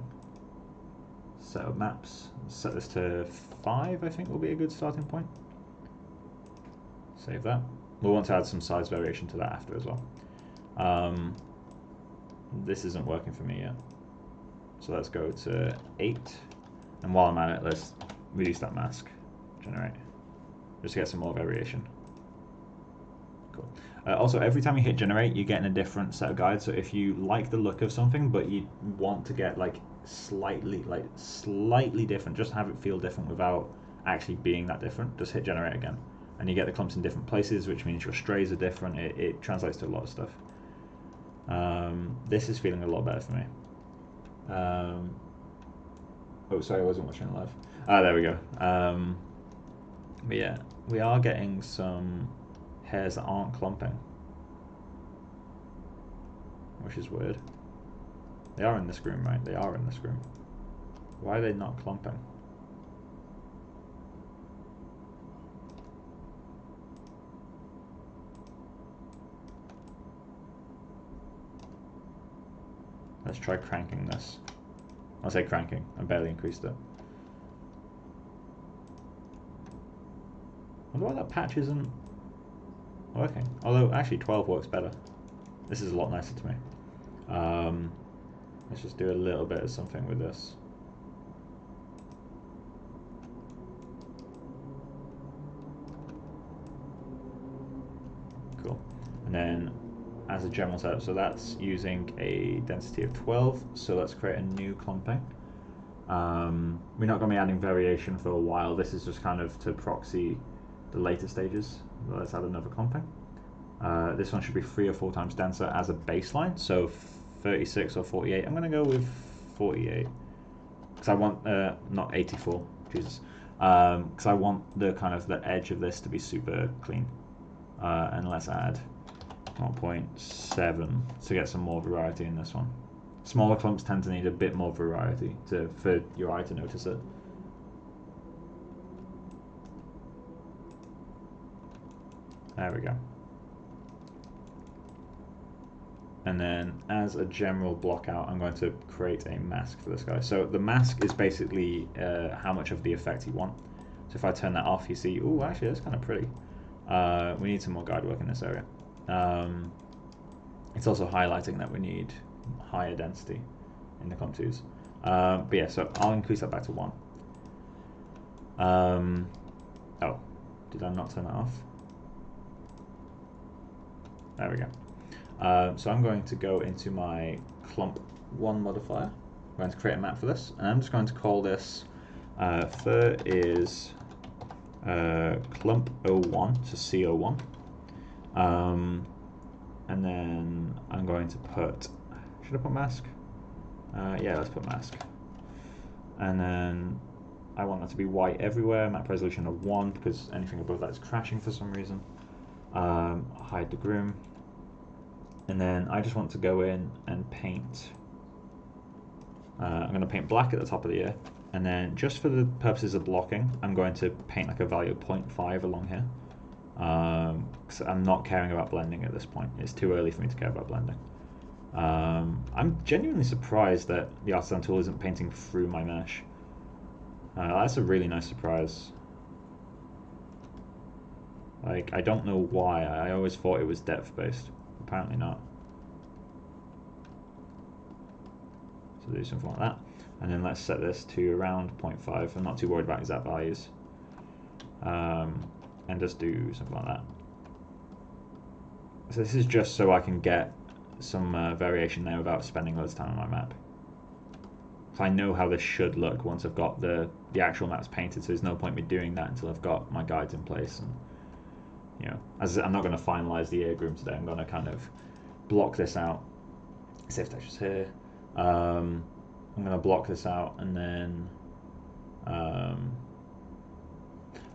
set up maps, set this to 5, I think will be a good starting point. Save that. We'll want to add some size variation to that after as well. this isn't working for me yet. So let's go to 8. And while I'm at it, let's reduce that mask. Generate. Just to get some more variation. Cool. Also, every time you hit generate, you're getting a different set of guides. So if you like the look of something, but you want to get like slightly different, just have it feel different without actually being that different, just hit generate again. And you get the clumps in different places, which means your strays are different. It translates to a lot of stuff. This is feeling a lot better for me. Oh, sorry, I wasn't watching it live. There we go. But yeah, we are getting some hairs that aren't clumping, which is weird. They are in this groom, right? They are in this groom. Why are they not clumping? Let's try cranking this. I'll say cranking. I barely increased it. I wonder why that patch isn't working. Although, actually 12 works better. This is a lot nicer to me. Let's just do a little bit of something with this. Cool. And then as a general setup, so that's using a density of 12, so let's create a new clumping. We're not going to be adding variation for a while. This is just kind of to proxy the later stages. Let's add another clumping. This one should be 3 or 4 times denser as a baseline, so 36 or 48. I'm going to go with 48 because I want not 84, Jesus, because I want the kind of the edge of this to be super clean. And let's add 0.7 to get some more variety in this one. Smaller clumps tend to need a bit more variety for your eye to notice it. There we go. And then as a general block out, I'm going to create a mask for this guy. So the mask is basically how much of the effect you want. So if I turn that off, you see, oh, actually that's kind of pretty. We need some more guide work in this area. It's also highlighting that we need higher density in the contours. But yeah, so I'll increase that back to 1. Oh, did I not turn that off? There we go. So I'm going to go into my clump 1 modifier. I'm going to create a map for this, and I'm just going to call this fur is clump 01, so C01. And then I'm going to put, should I put mask? Yeah, let's put mask. And then I want that to be white everywhere, map resolution of 1, because anything above that is crashing for some reason. Hide the groom. And then I just want to go in and paint. I'm going to paint black at the top of the ear. And then just for the purposes of blocking, I'm going to paint like a value of 0.5 along here. Because I'm not caring about blending at this point. It's too early for me to care about blending. I'm genuinely surprised that the Artisan tool isn't painting through my mesh. That's a really nice surprise. Like, I don't know why. I always thought it was depth based. Apparently not. So do something like that. And then let's set this to around 0.5. I'm not too worried about exact values. And just do something like that. So this is just so I can get some variation there without spending loads of time on my map. So I know how this should look once I've got the actual maps painted, so there's no point me doing that until I've got my guides in place. And you know, as I'm not going to finalize the ear groom today, I'm going to kind of block this out. Save textures here. I'm going to block this out, and then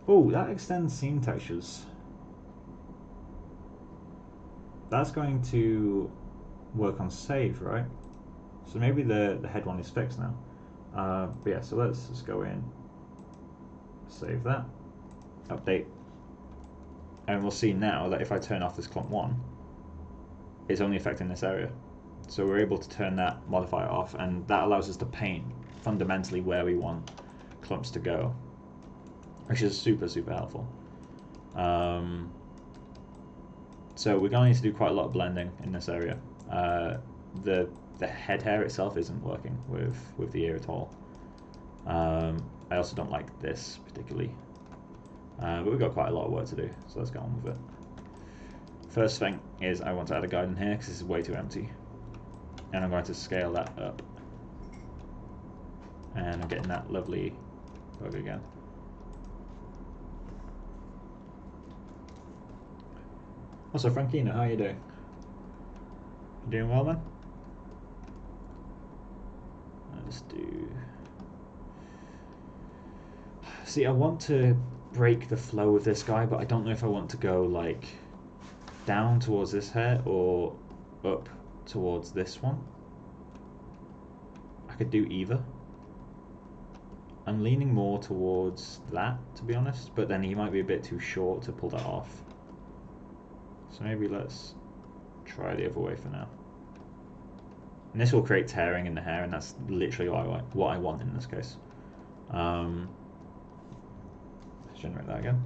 oh, that extends seam textures. That's going to work on save, right? So maybe the head one is fixed now. But yeah, so let's just go in, save that, update, and we'll see now that if I turn off this clump 1, it's only affecting this area. So we're able to turn that modifier off, and that allows us to paint fundamentally where we want clumps to go, which is super, super helpful. So we're going to need to do quite a lot of blending in this area. The the head hair itself isn't working with the ear at all. I also don't like this particularly, but we've got quite a lot of work to do, so let's get on with it. First thing is I want to add a guide in here because this is way too empty, and I'm going to scale that up, and I'm getting that lovely bug again. Also, Frankina, how are you doing? You doing well, man? Let's do... See, I want to break the flow of this guy, but I don't know if I want to go, like, down towards this hair or up towards this one. I could do either. I'm leaning more towards that, to be honest, but then he might be a bit too short to pull that off. So maybe let's try the other way for now. And this will create tearing in the hair, and that's literally what I want in this case. Let's generate that again.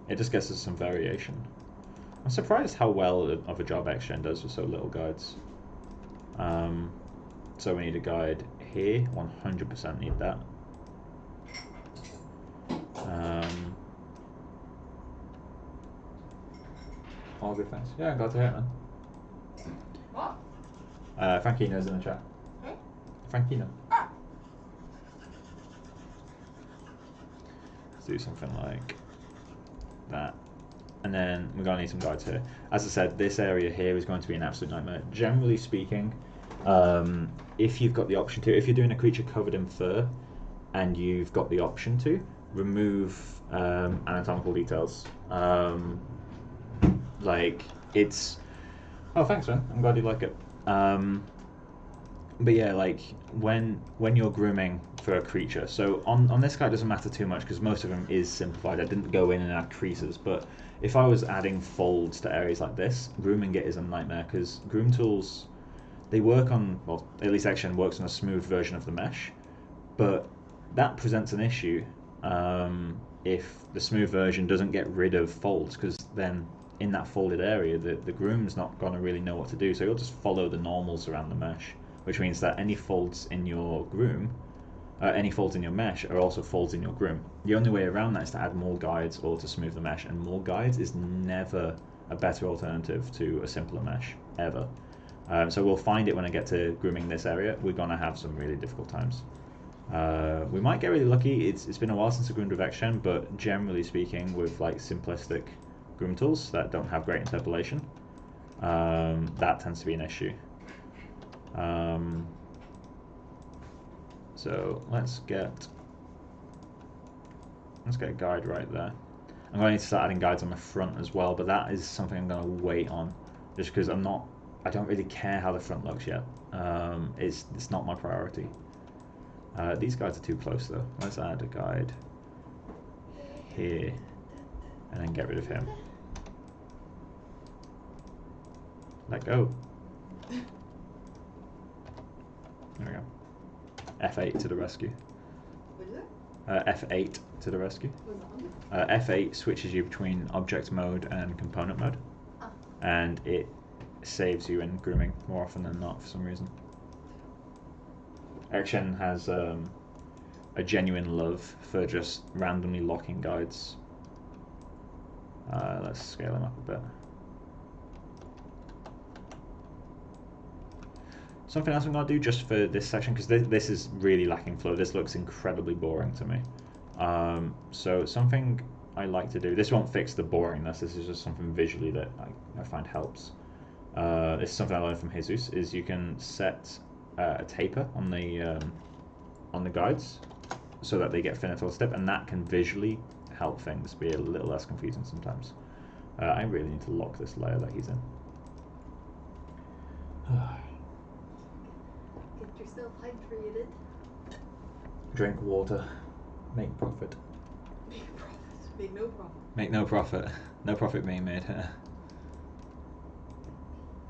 It just gets us some variation. I'm surprised how well of a job XGen does with so little guides. So we need a guide here, 100% need that. All good, thanks. Yeah, I'm glad to hear it, man. What? Frankina's in the chat. Hey? Frankina. Let's do something like that. And then we're going to need some guides here. As I said, this area here is going to be an absolute nightmare. Generally speaking, if you've got the option to, if you're doing a creature covered in fur and you've got the option to, remove anatomical details. Like, it's... Oh, thanks, man. I'm glad you like it. But yeah, like, when you're grooming for a creature, so on this guy it doesn't matter too much because most of them is simplified. I didn't go in and add creases, but if I was adding folds to areas like this, grooming it is a nightmare because groom tools, they work on, well, at least XGen works on a smooth version of the mesh, but that presents an issue if the smooth version doesn't get rid of folds, because then in that folded area the groom's not going to really know what to do, so he'll just follow the normals around the mesh, which means that any folds in your groom, any folds in your mesh are also folds in your groom. The only way around that is to add more guides or to smooth the mesh, and more guides is never a better alternative to a simpler mesh, ever. So we'll find it when I get to grooming this area. We're going to have some really difficult times. We might get really lucky. It's been a while since I groomed with XGen, but generally speaking, with like simplistic groom tools that don't have great interpolation, that tends to be an issue. So let's get a guide right there. I'm going to need to start adding guides on the front as well, but that is something I'm going to wait on, just because I don't really care how the front looks yet. It's not my priority. These guides are too close though. Let's add a guide here and then get rid of him. Let go. There we go. F8 to the rescue. What is it? F8 to the rescue. What's that on? F8 switches you between object mode and component mode, and it saves you in grooming more often than not for some reason. XGen has a genuine love for just randomly locking guides. Let's scale them up a bit. Something else I'm going to do just for this section, because this is really lacking flow. This looks incredibly boring to me. So something I like to do, this won't fix the boringness, this is just something visually that I find helps. This is something I learned from Jesus, is you can set a taper on the guides so that they get thinner till step, and that can visually help things be a little less confusing sometimes. I really need to lock this layer that he's in. Get yourself hydrated. Drink water. Make profit. Make profit. Make no profit. Make no profit. No profit being made here.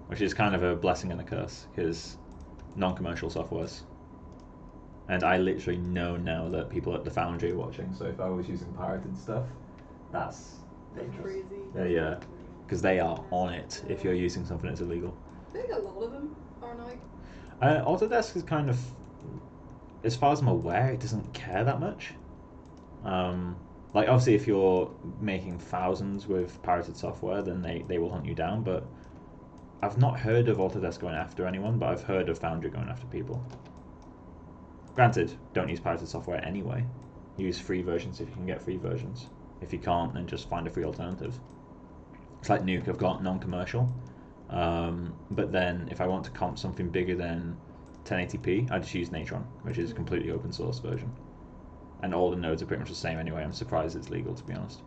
Which is kind of a blessing and a curse, because non-commercial softwares. And I literally know now that people at the Foundry are watching, so if I was using pirated stuff, that's dangerous. Crazy. Yeah, because they are on it if you're using something that's illegal. think a lot of them are now. Autodesk is kind of, as far as I'm aware, it doesn't care that much. Like obviously, if you're making thousands with pirated software, then they will hunt you down. But I've not heard of Autodesk going after anyone, but I've heard of Foundry going after people. Granted, don't use pirated software anyway. Use free versions if you can get free versions. If you can't, then just find a free alternative. It's like Nuke. I've got non-commercial, but then if I want to comp something bigger than 1080p, I just use Natron, which is a completely open source version. And all the nodes are pretty much the same anyway. I'm surprised it's legal, to be honest.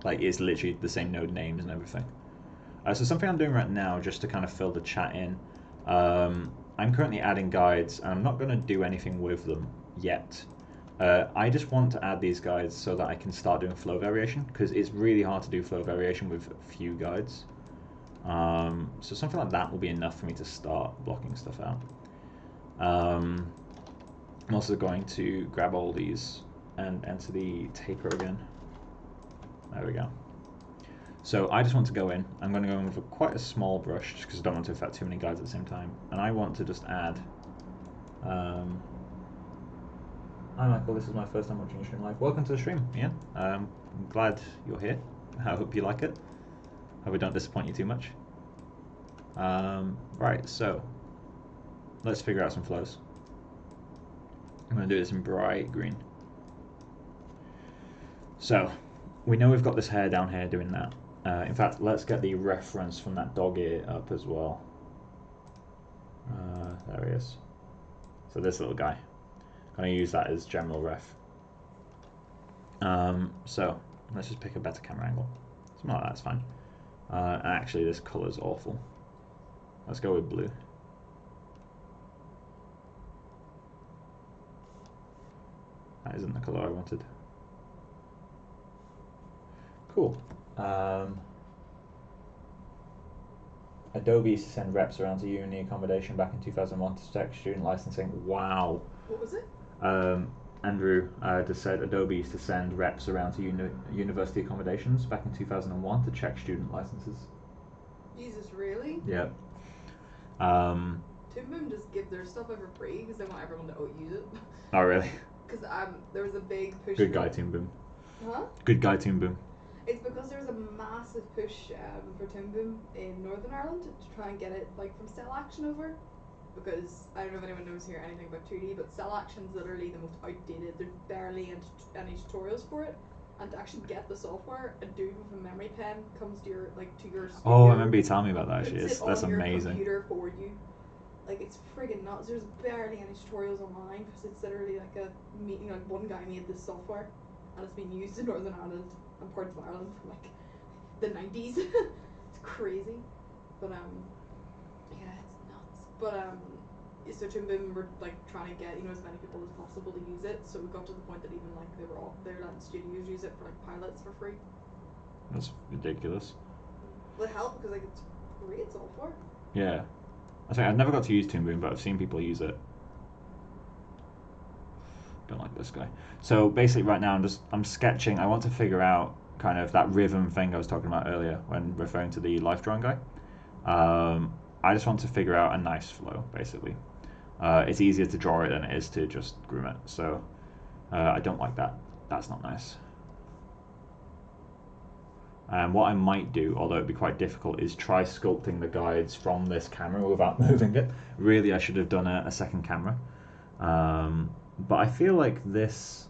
Like, it's literally the same node names and everything. So something I'm doing right now, just to kind of fill the chat in, I'm currently adding guides, and I'm not going to do anything with them yet. I just want to add these guides so that I can start doing flow variation, because it's really hard to do flow variation with a few guides. So something like that will be enough for me to start blocking stuff out. I'm also going to grab all these and enter the taper again. There we go. So I just want to go in. I'm going to go in with quite a small brush, just because I don't want to affect too many guides at the same time. And I want to just add... Hi Michael, this is my first time watching your stream live. Welcome to the stream, Ian. I'm glad you're here. I hope you like it. Hope we don't disappoint you too much. Right, so let's figure out some flows. I'm going to do this in bright green. So we know we've got this hair down here doing that. In fact, let's get the reference from that dog ear up as well. There he is. So this little guy. I'm going to use that as general ref. So let's just pick a better camera angle. Something like that's fine. Actually, this color's awful. Let's go with blue. That isn't the color I wanted. Cool. Adobe used to send reps around to uni accommodation back in 2001 to check student licensing. Wow. What was it? Andrew just said Adobe used to send reps around to university accommodations back in 2001 to check student licenses. Jesus, really? Yeah. Toon Boom just give their stuff over free because they want everyone to use it. Oh, really? Because there was a big push. Good guy, Toon Boom. Huh? Good guy, Toon Boom. It's because there was a massive push for Toon Boom in Northern Ireland to try and get it like from Cell Action over. Because I don't know if anyone knows here anything about 2D, but Cell Action's literally the most outdated. There's barely any tutorials for it, and to actually get the software and do it with a memory pen comes to your studio. Oh, I remember you telling me about that. Actually, It's that's on amazing. Your computer for you. Like, it's friggin' nuts. There's barely any tutorials online because it's literally like one guy made this software and it's been used in Northern Ireland and parts of Ireland from like the 90s. It's crazy, but yeah, it's nuts. But so Toon Boom were like trying to get as many people as possible to use it. So we got to the point that even like they're letting studios use it for like pilots for free. That's ridiculous. Well, it helped because like it's great software. Yeah. I think I've never got to use Toon Boom, but I've seen people use it. Don't like this guy. So basically right now I'm sketching. I want to figure out kind of that rhythm thing I was talking about earlier when referring to the life drawing guy. I just want to figure out a nice flow, basically. It's easier to draw it than it is to just groom it. So I don't like that. That's not nice. And what I might do, although it'd be quite difficult, is try sculpting the guides from this camera without moving it. Really, I should have done a second camera. But I feel like this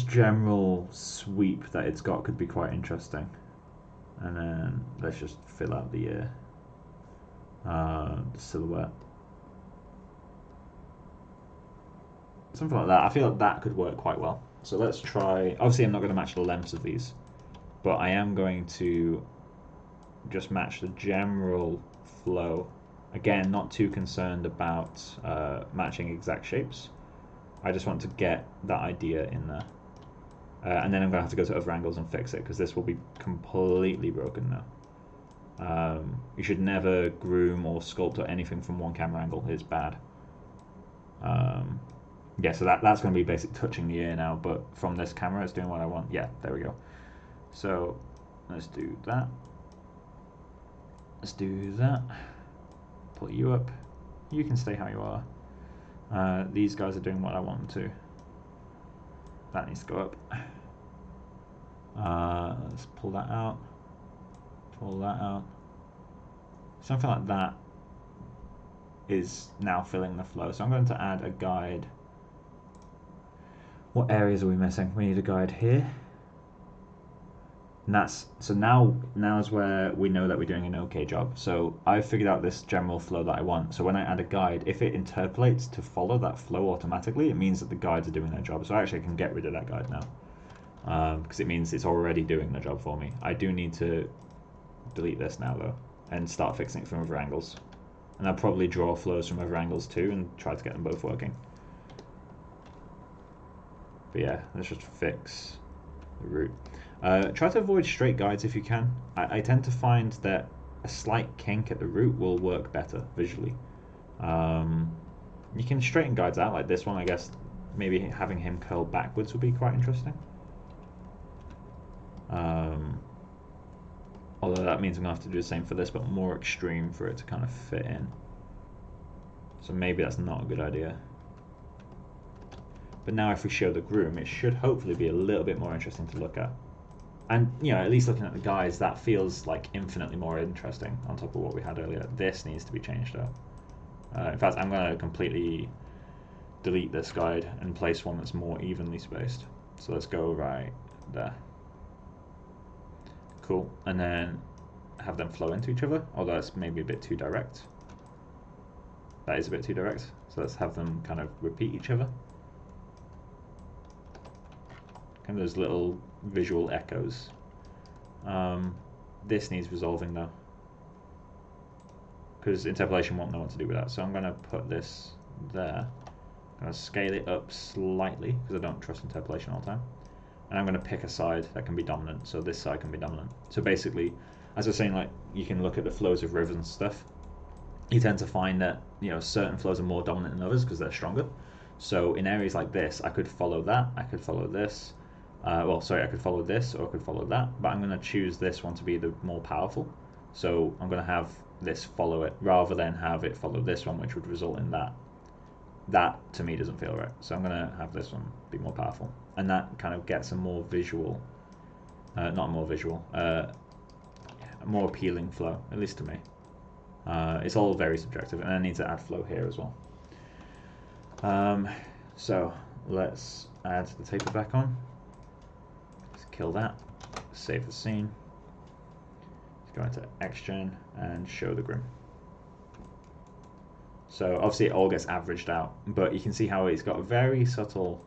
general sweep that it's got could be quite interesting. And then let's just fill out the silhouette. Something like that. I feel like that could work quite well. So let's try. Obviously, I'm not going to match the lengths of these, but I am going to just match the general flow. Again, not too concerned about matching exact shapes. I just want to get that idea in there. And then I'm going to have to go to other angles and fix it, because this will be completely broken now. You should never groom or sculpt or anything from one camera angle. It's bad. Yeah, so that's going to be basically touching the ear now, but from this camera it's doing what I want. Yeah, there we go. So let's do that. let's do that. Pull you up. You can stay how you are. These guys are doing what I want them to. That needs to go up. Let's pull that out. Pull that out. Something like that is now filling the flow. So I'm going to add a guide. What areas are we missing? We need a guide here. And that's, so now is where we know that we're doing an okay job. So I've figured out this general flow that I want. So when I add a guide, if it interpolates to follow that flow automatically, it means that the guides are doing their job. So actually I can get rid of that guide now, because it means it's already doing the job for me. I do need to delete this now though, and start fixing it from other angles. And I'll probably draw flows from other angles too and try to get them both working. But yeah, let's just fix the root. Try to avoid straight guides if you can. I tend to find that a slight kink at the root will work better visually. You can straighten guides out like this one, I guess. Maybe having him curl backwards would be quite interesting. Although that means I'm going to have to do the same for this, but more extreme for it to kind of fit in. So maybe that's not a good idea. But now if we show the groom, it should hopefully be a little bit more interesting to look at. And, you know, at least looking at the guys, that feels like infinitely more interesting on top of what we had earlier. This needs to be changed though. In fact, I'm going to completely delete this guide and place one that's more evenly spaced. So let's go right there. Cool. And then have them flow into each other, although it's maybe a bit too direct. That is a bit too direct. So let's have them kind of repeat each other. Kind of those little visual echoes. This needs resolving though, because interpolation won't know what to do with that. So I'm going to put this there. I'm going to scale it up slightly because I don't trust interpolation all the time. And I'm going to pick a side that can be dominant, so this side can be dominant. So basically, as I was saying, like, you can look at the flows of rivers and stuff. You tend to find that, you know, certain flows are more dominant than others because they're stronger. So in areas like this, I could follow that, I could follow this. I could follow this or I could follow that, but I'm going to choose this one to be the more powerful. So I'm going to have this follow it rather than have it follow this one, which would result in that. That to me doesn't feel right. So I'm going to have this one be more powerful. And that kind of gets a more visual, a more appealing flow, at least to me. It's all very subjective, and I need to add flow here as well. So let's add the taper back on. Let's kill that, save the scene. Let's go into XGen and show the groom. So obviously it all gets averaged out, but you can see how it's got a very subtle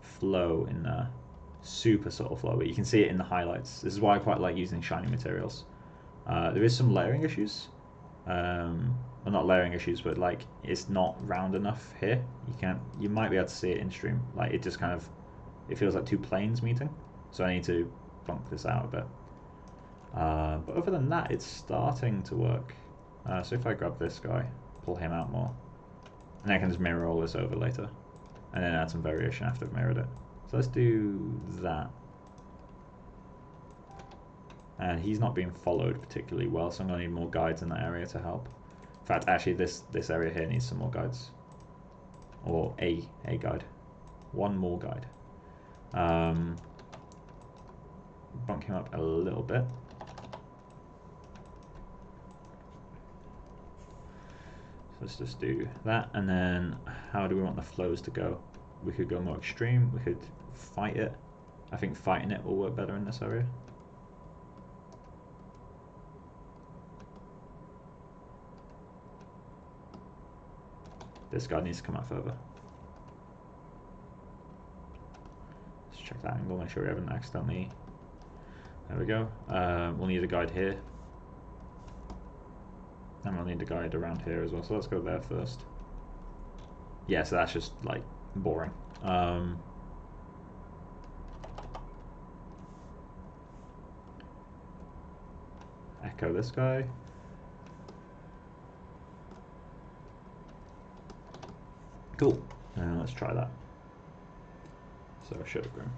flow in there. Super subtle flow, but you can see it in the highlights. This is why I quite like using shiny materials. There is some layering issues. Well, not layering issues, but like it's not round enough here. You might be able to see it in stream. Like it just kind of, it feels like two planes meeting. So I need to bump this out a bit. But other than that, it's starting to work. So if I grab this guy, pull him out more, and I can just mirror all this over later, and then add some variation after I've mirrored it. So let's do that. And he's not being followed particularly well, so I'm going to need more guides in that area to help. In fact, actually this area here needs some more guides. Or a guide. One more guide. Bump him up a little bit. So let's just do that, and then how do we want the flows to go? We could go more extreme, we could fight it. I think fighting it will work better in this area. This guy needs to come out further. Let's check that angle, make sure we haven't accidentally... There we go. We'll need a guide here. And we'll need a guide around here as well, so let's go there first. Yeah, so that's just, like, boring. Echo this guy. Cool. Let's try that. So I should have grown.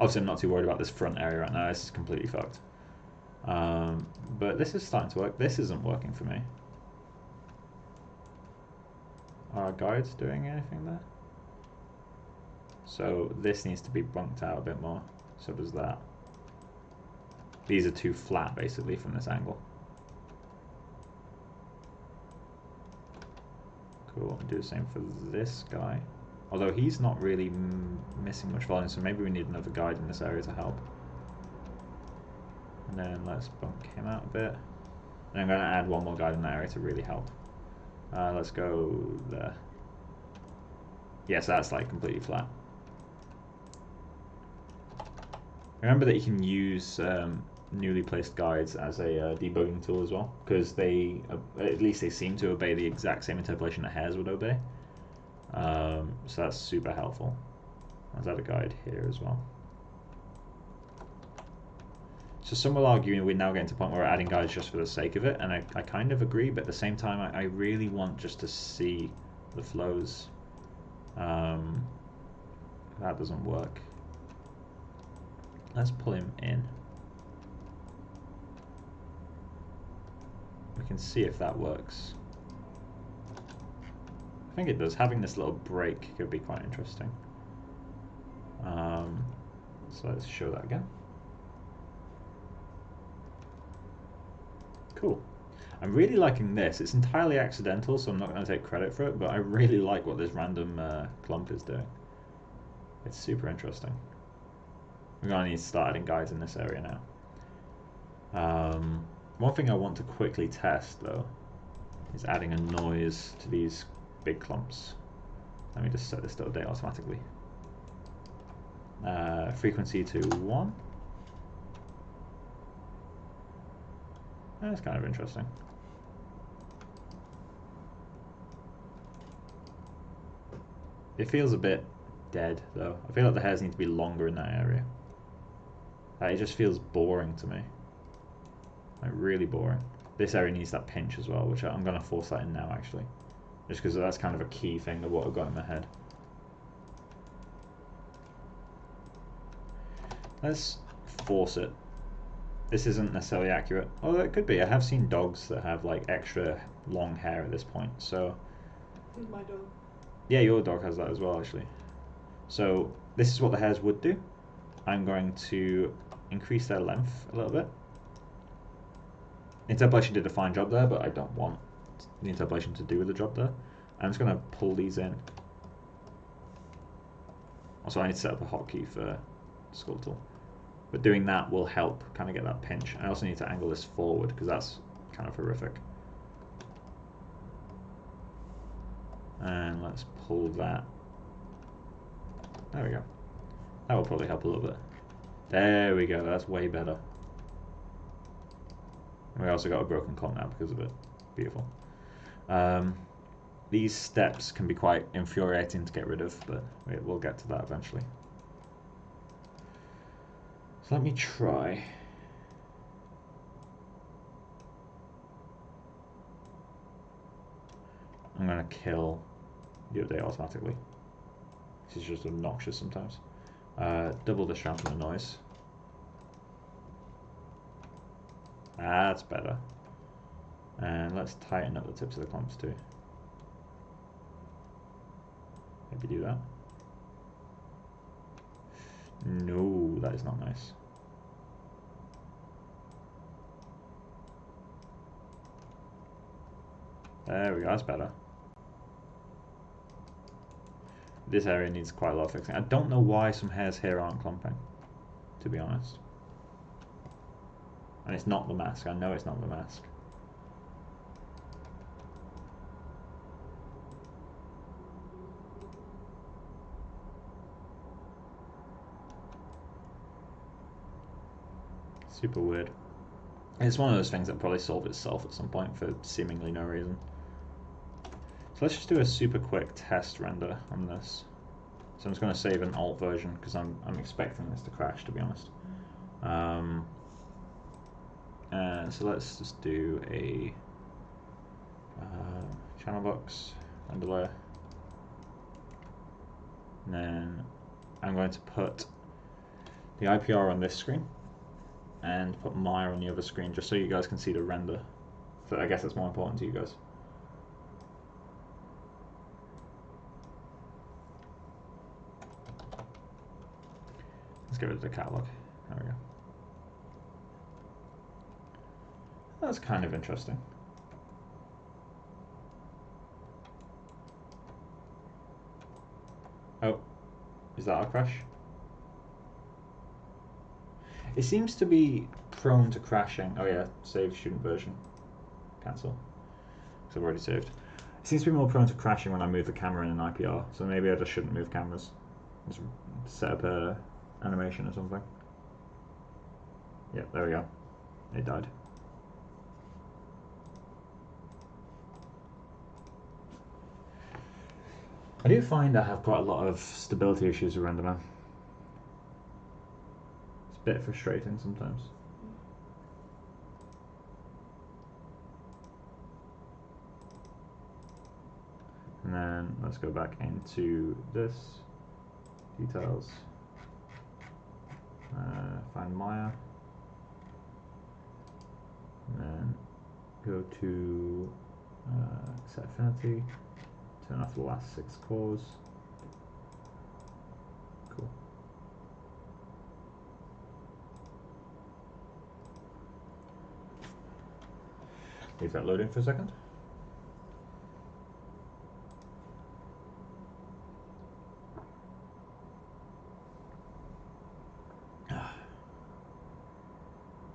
Obviously I'm not too worried about this front area right now, this is completely fucked. But this is starting to work. This isn't working for me. Are our guides doing anything there? So this needs to be bunked out a bit more. So does that. These are too flat basically from this angle. Cool, and do the same for this guy. Although he's not really missing much volume, so maybe we need another guide in this area to help. And then let's bunk him out a bit. And I'm going to add one more guide in that area to really help. Let's go there. Yes, that's like completely flat. Remember that you can use newly placed guides as a debugging tool as well, because they, at least they seem to obey the exact same interpolation that hairs would obey. So that's super helpful. Let's add a guide here as well. So some will argue we're now getting to the point where we're adding guides just for the sake of it, and I kind of agree, but at the same time I really want just to see the flows. That doesn't work. Let's pull him in. We can see if that works. I think it does. Having this little break could be quite interesting. So let's show that again. Cool. I'm really liking this. It's entirely accidental, so I'm not going to take credit for it, but I really like what this random clump is doing. It's super interesting. We're going to need to start adding guides in this area now. One thing I want to quickly test, though, is adding a noise to these big clumps. Let me just set this to update automatically. Frequency to 1. That's kind of interesting. It feels a bit dead, though. I feel like the hairs need to be longer in that area. It just feels boring to me. Like, really boring. This area needs that pinch as well, which I'm going to force that in now, actually. Just because that's kind of a key thing of what I've got in my head. Let's force it. This isn't necessarily accurate. Although it could be. I have seen dogs that have like extra long hair at this point, so... My dog. Yeah, your dog has that as well, actually. So this is what the hairs would do. I'm going to increase their length a little bit. Interpolation did a fine job there, but I don't want the interpolation to do with the job there. I'm just going to pull these in. Also, I need to set up a hotkey for Skull Tool. But doing that will help kind of get that pinch. I also need to angle this forward because that's kind of horrific. And let's pull that. There we go. That will probably help a little bit. There we go, that's way better. And we also got a broken clump now because of it. Beautiful. These steps can be quite infuriating to get rid of, but we'll get to that eventually. So let me try. I'm going to kill the update automatically. This is just obnoxious sometimes. Double this round for the noise. That's better. And let's tighten up the tips of the clumps too. Maybe do that. No, that is not nice. There we go, that's better. This area needs quite a lot of fixing. I don't know why some hairs here aren't clumping, to be honest. And it's not the mask, I know it's not the mask. Super weird. It's one of those things that probably solve itself at some point for seemingly no reason. So let's just do a super quick test render on this. So I'm just going to save an alt version because I'm expecting this to crash, to be honest. So let's just do a channel box render layer. And then I'm going to put the IPR on this screen. and put Maya on the other screen just so you guys can see the render. So I guess that's more important to you guys. Let's get rid of the catalog. There we go. That's kind of interesting. Oh, is that our crash? It seems to be prone to crashing. Oh yeah, save student version. Cancel. Because I've already saved. It seems to be more prone to crashing when I move the camera in an IPR, so maybe I just shouldn't move cameras. Just set up a animation or something. Yep, there we go. It died. I do find I have quite a lot of stability issues with RenderMan. It's a bit frustrating sometimes. And then let's go back into this, details, find Maya, and then go to set affinity, turn off the last 6 cores. Cool. Leave that loading for a second.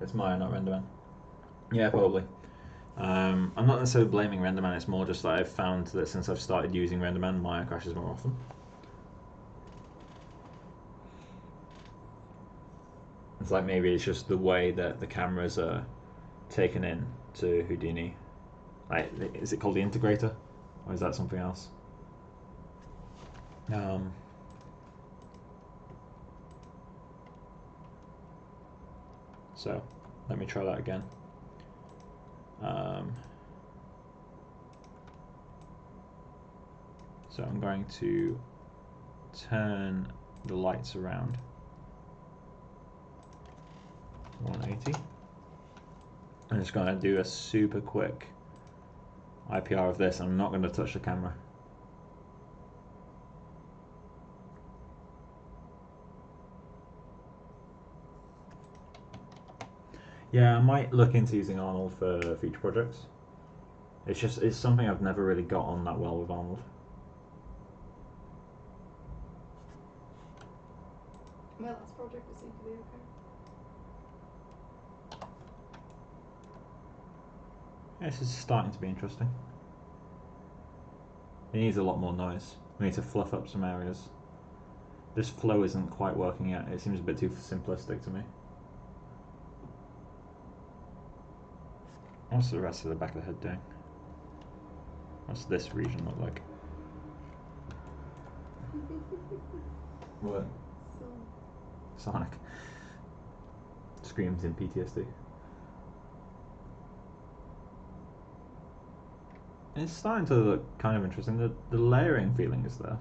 It's Maya, not RenderMan. Yeah, probably. I'm not necessarily blaming RenderMan, it's more just that I've found that since I've started using RenderMan, Maya crashes more often. It's like maybe it's just the way that the cameras are taken in to Houdini. Like, is it called the integrator? Or is that something else? So, let me try that again. So I'm going to turn the lights around 180. I'm just going to do a super quick IPR of this. I'm not going to touch the camera. Yeah, I might look into using Arnold for future projects. It's something I've never really got on that well with Arnold. My last project was seemed to be okay. Yeah, this is starting to be interesting. It needs a lot more noise. We need to fluff up some areas. This flow isn't quite working yet. It seems a bit too simplistic to me. What's the rest of the back of the head doing? What's this region look like? What? Sonic. Screams in PTSD. It's starting to look kind of interesting. The layering feeling is there.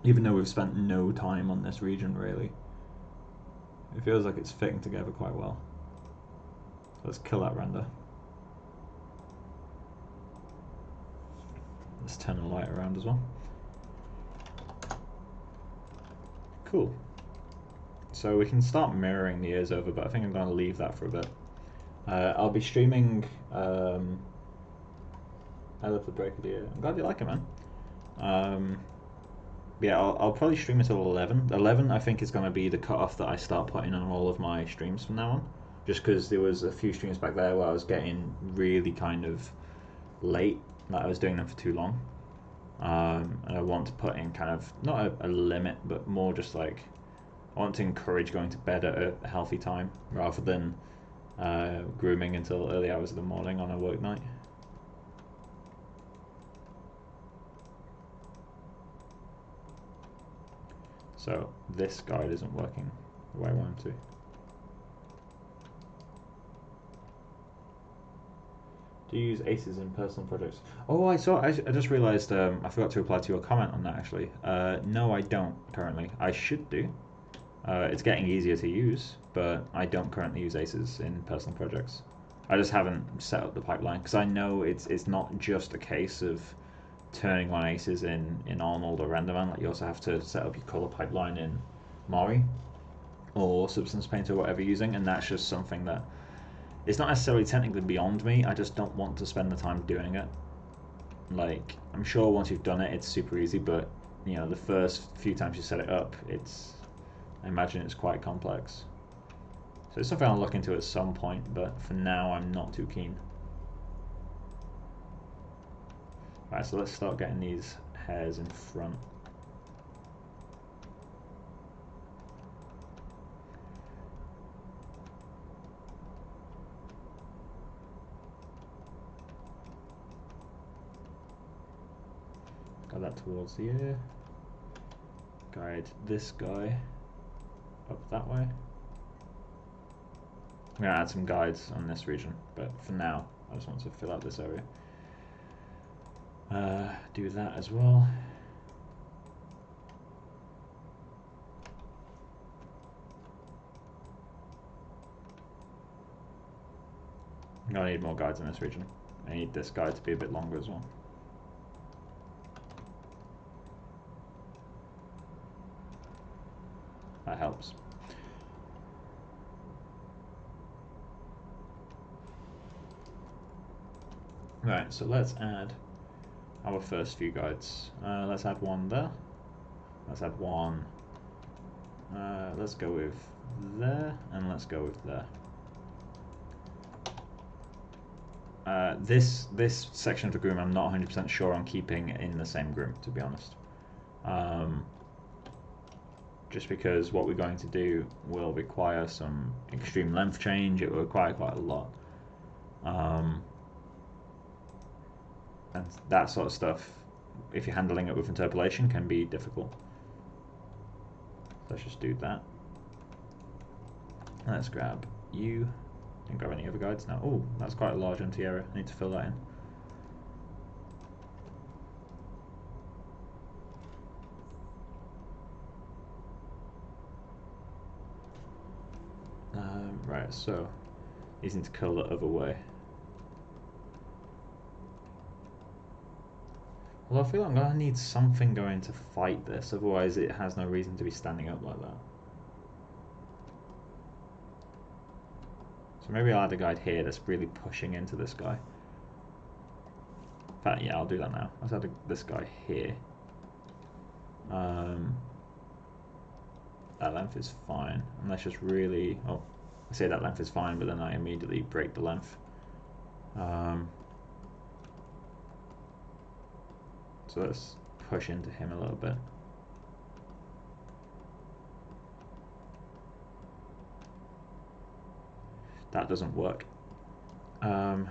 Even though we've spent no time on this region, really. It feels like it's fitting together quite well. Let's kill that render. Let's turn the light around as well. Cool. So we can start mirroring the ears over, but I think I'm going to leave that for a bit. I'll be streaming I Love the Break of the Ear. I'm glad you like it, man. Yeah, I'll probably stream until 11. 11 I think is going to be the cutoff that I start putting on all of my streams from now on. Just because there was a few streams back there where I was getting really kind of late, that I was doing them for too long. And I want to put in kind of, not a limit, but more just like, I want to encourage going to bed at a healthy time rather than grooming until early hours of the morning on a work night. So this guide isn't working the way I want it to. Do you use ACEs in personal projects? Oh, I just realised I forgot to reply to your comment on that actually. No, I don't currently. I should do. It's getting easier to use. but I don't currently use aces in personal projects. I just haven't set up the pipeline because I know it's not just a case of turning on aces in Arnold or RenderMan. Like, you also have to set up your color pipeline in Mari or Substance Painter or whatever you're using, and that's just something that it's not necessarily technically beyond me. I just don't want to spend the time doing it. Like, I'm sure once you've done it, it's super easy, but you know, the first few times you set it up, I imagine it's quite complex. So it's something I'll look into at some point, but for now I'm not too keen. Right, so let's start getting these hairs in front. Got that towards the ear. Guide this guy up that way. I'm going to add some guides on this region, but for now I just want to fill out this area. Do that as well. I'm going to need more guides in this region. I need this guide to be a bit longer as well. That helps. Right, so let's add our first few guides. Let's add one there. Let's add one. Let's go with there, and let's go with there. This section of the groom I'm not 100% sure on keeping in the same groom, to be honest. Just because what we're going to do will require some extreme length change. It will require quite a lot. And that sort of stuff, if you're handling it with interpolation, can be difficult. Let's just do that. Let's grab you. Didn't grab any other guides now. Oh, that's quite a large empty area. I need to fill that in. Right, so these need to curl the other way. Well, I feel like I'm going to need something going to fight this, otherwise it has no reason to be standing up like that. So maybe I'll add a guide here that's really pushing into this guy. In fact, yeah, I'll do that now. Let's add this guy here. That length is fine. And let's just really... Oh, I say that length is fine, but then I immediately break the length. So let's push into him a little bit. That doesn't work. Because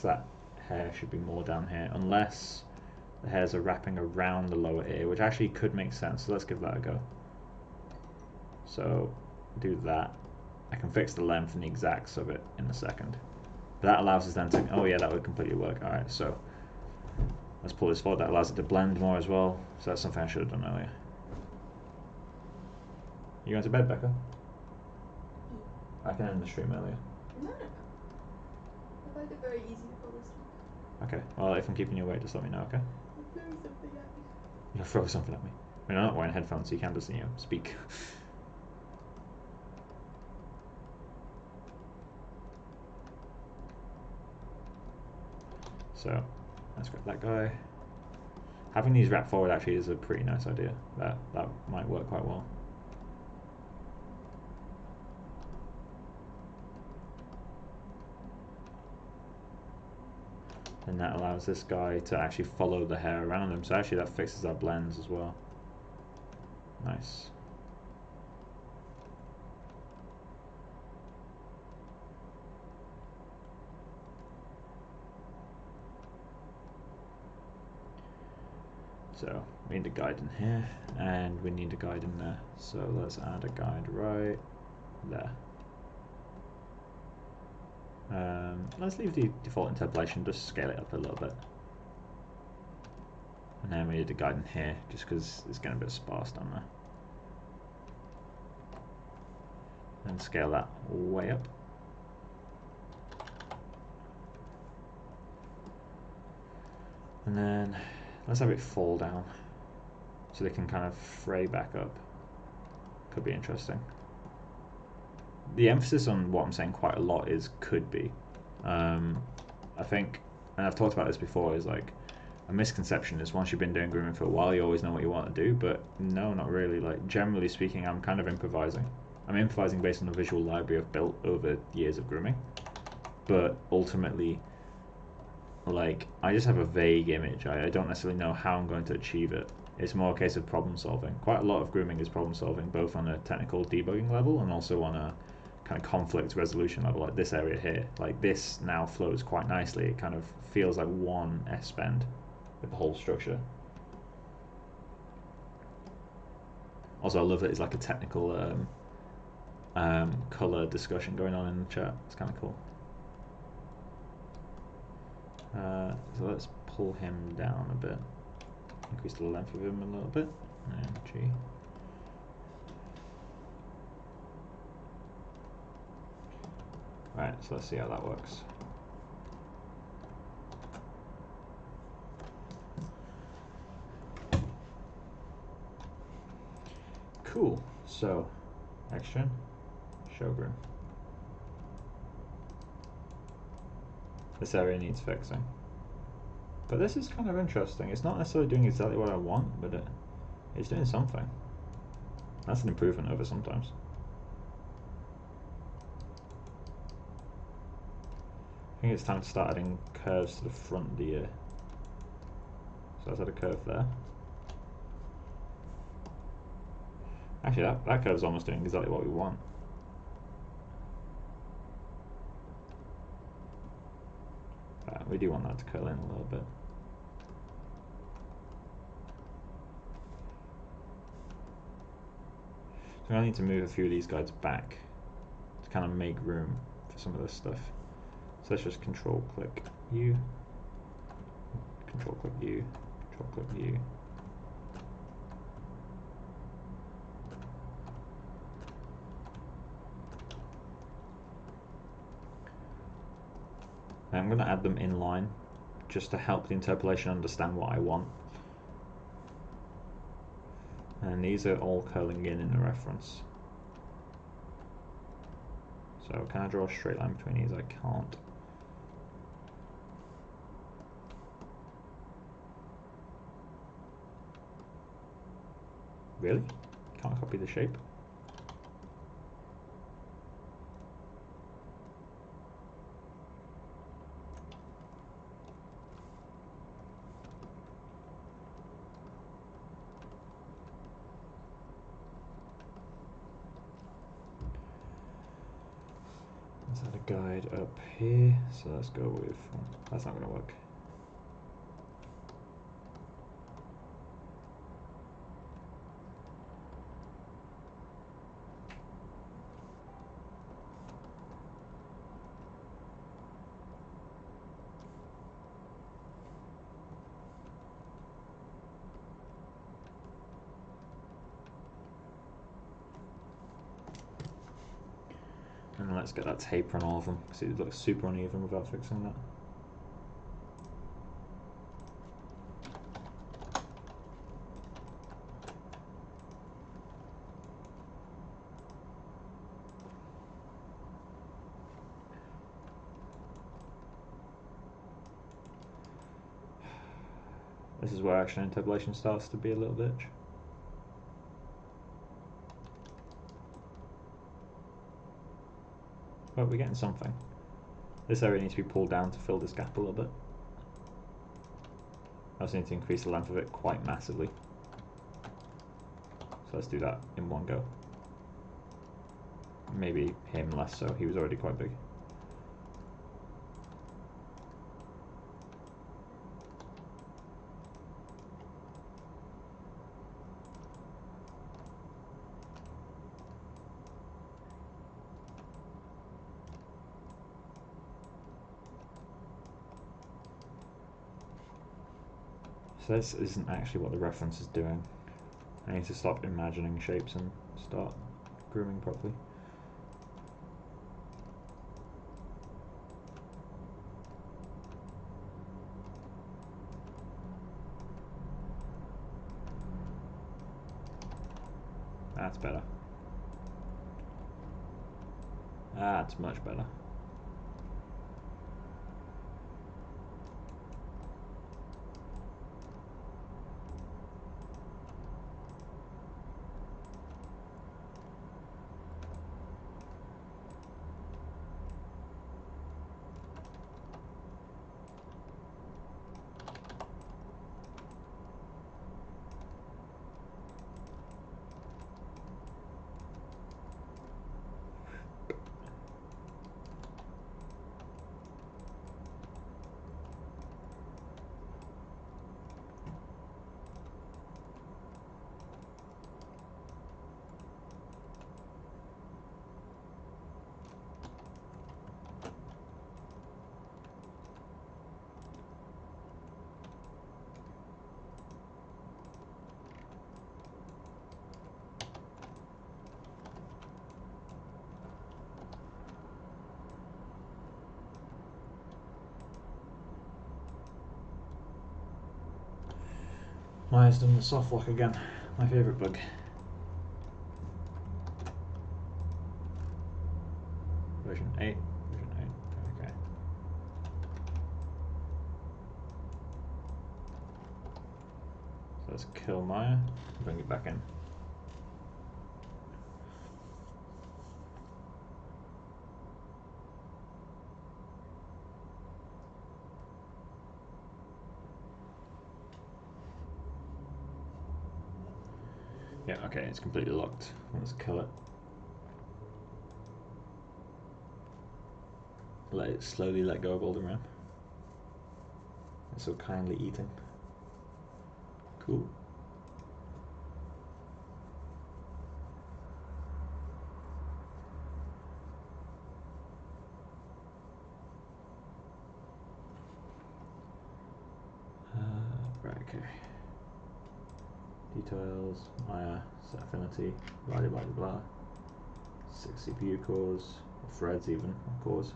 that hair should be more down here, unless the hairs are wrapping around the lower ear, which actually could make sense. So let's give that a go. So do that. I can fix the length and the exacts of it in a second. But that allows us then to... Oh yeah, that would completely work. Alright, so let's pull this forward. That allows it to blend more as well. So that's something I should have done earlier. You going to bed, Becca? I can end the stream earlier. No. I find it very easy to fall asleep. Okay, well, if I'm keeping you awake, just let me know, okay? I'll throw something at me. You'll throw something at me. I mean, I'm not wearing headphones, so you can just, you know, speak. So, let's grab that guy. Having these wrap forward actually is a pretty nice idea. That might work quite well. And that allows this guy to actually follow the hair around him. So actually that fixes our blends as well. Nice. So we need a guide in here, and we need a guide in there. So let's add a guide right there. Let's leave the default interpolation, just scale it up a little bit. And then we need a guide in here, just because it's getting a bit sparse down there. and scale that way up. And then let's have it fall down so they can kind of fray back up. Could be interesting. The emphasis on what I'm saying quite a lot is could be. I think, and I've talked about this before, is like a misconception is once you've been doing grooming for a while, you always know what you want to do, but no, not really. Like, generally speaking, I'm kind of improvising. I'm improvising based on a visual library I've built over years of grooming, but ultimately, like, I just have a vague image. I don't necessarily know how I'm going to achieve it. It's more a case of problem solving. Quite a lot of grooming is problem solving, both on a technical debugging level and also on a kind of conflict resolution level, like this area here. Like, this now flows quite nicely. It kind of feels like one S-bend with the whole structure. Also, I love that it's like a technical color discussion going on in the chat. It's kind of cool. So let's pull him down a bit. Increase the length of him a little bit. And G. Right, so let's see how that works. Cool. So, action, show groom. This area needs fixing. But this is kind of interesting. It's not necessarily doing exactly what I want, but it's doing something. That's an improvement over sometimes. I think it's time to start adding curves to the front of the ear. So let's add a curve there. Actually, that curve's almost doing exactly what we want. We do want that to curl in a little bit. So I need to move a few of these guys back to kind of make room for some of this stuff. So let's just control click U, control click U, control click U. And I'm going to add them in line just to help the interpolation understand what I want. And these are all curling in the reference. So can I draw a straight line between these? I can't. Really? Can't copy the shape? Let's add a guide up here. So let's go with, that's not going to work. And let's get that taper on all of them, because it looks super uneven without fixing that. This is where action interpolation starts to be a little bitch. But we're getting something. This area needs to be pulled down to fill this gap a little bit. I also need to increase the length of it quite massively. So let's do that in one go. Maybe him less so, he was already quite big. So this isn't actually what the reference is doing. I need to stop imagining shapes and start grooming properly. That's better. That's much better. Maya's done the soft lock again. My favourite bug. Version 8. Version 8. Okay. So let's kill Maya. Bring it back in. Yeah, okay, it's completely locked. Let's kill it. Let it slowly let go of Alderman. It's so kindly eating. Cool. Right, okay. Details, Maya, set affinity, blah blah blah blah. 6 CPU cores, or threads even, of course.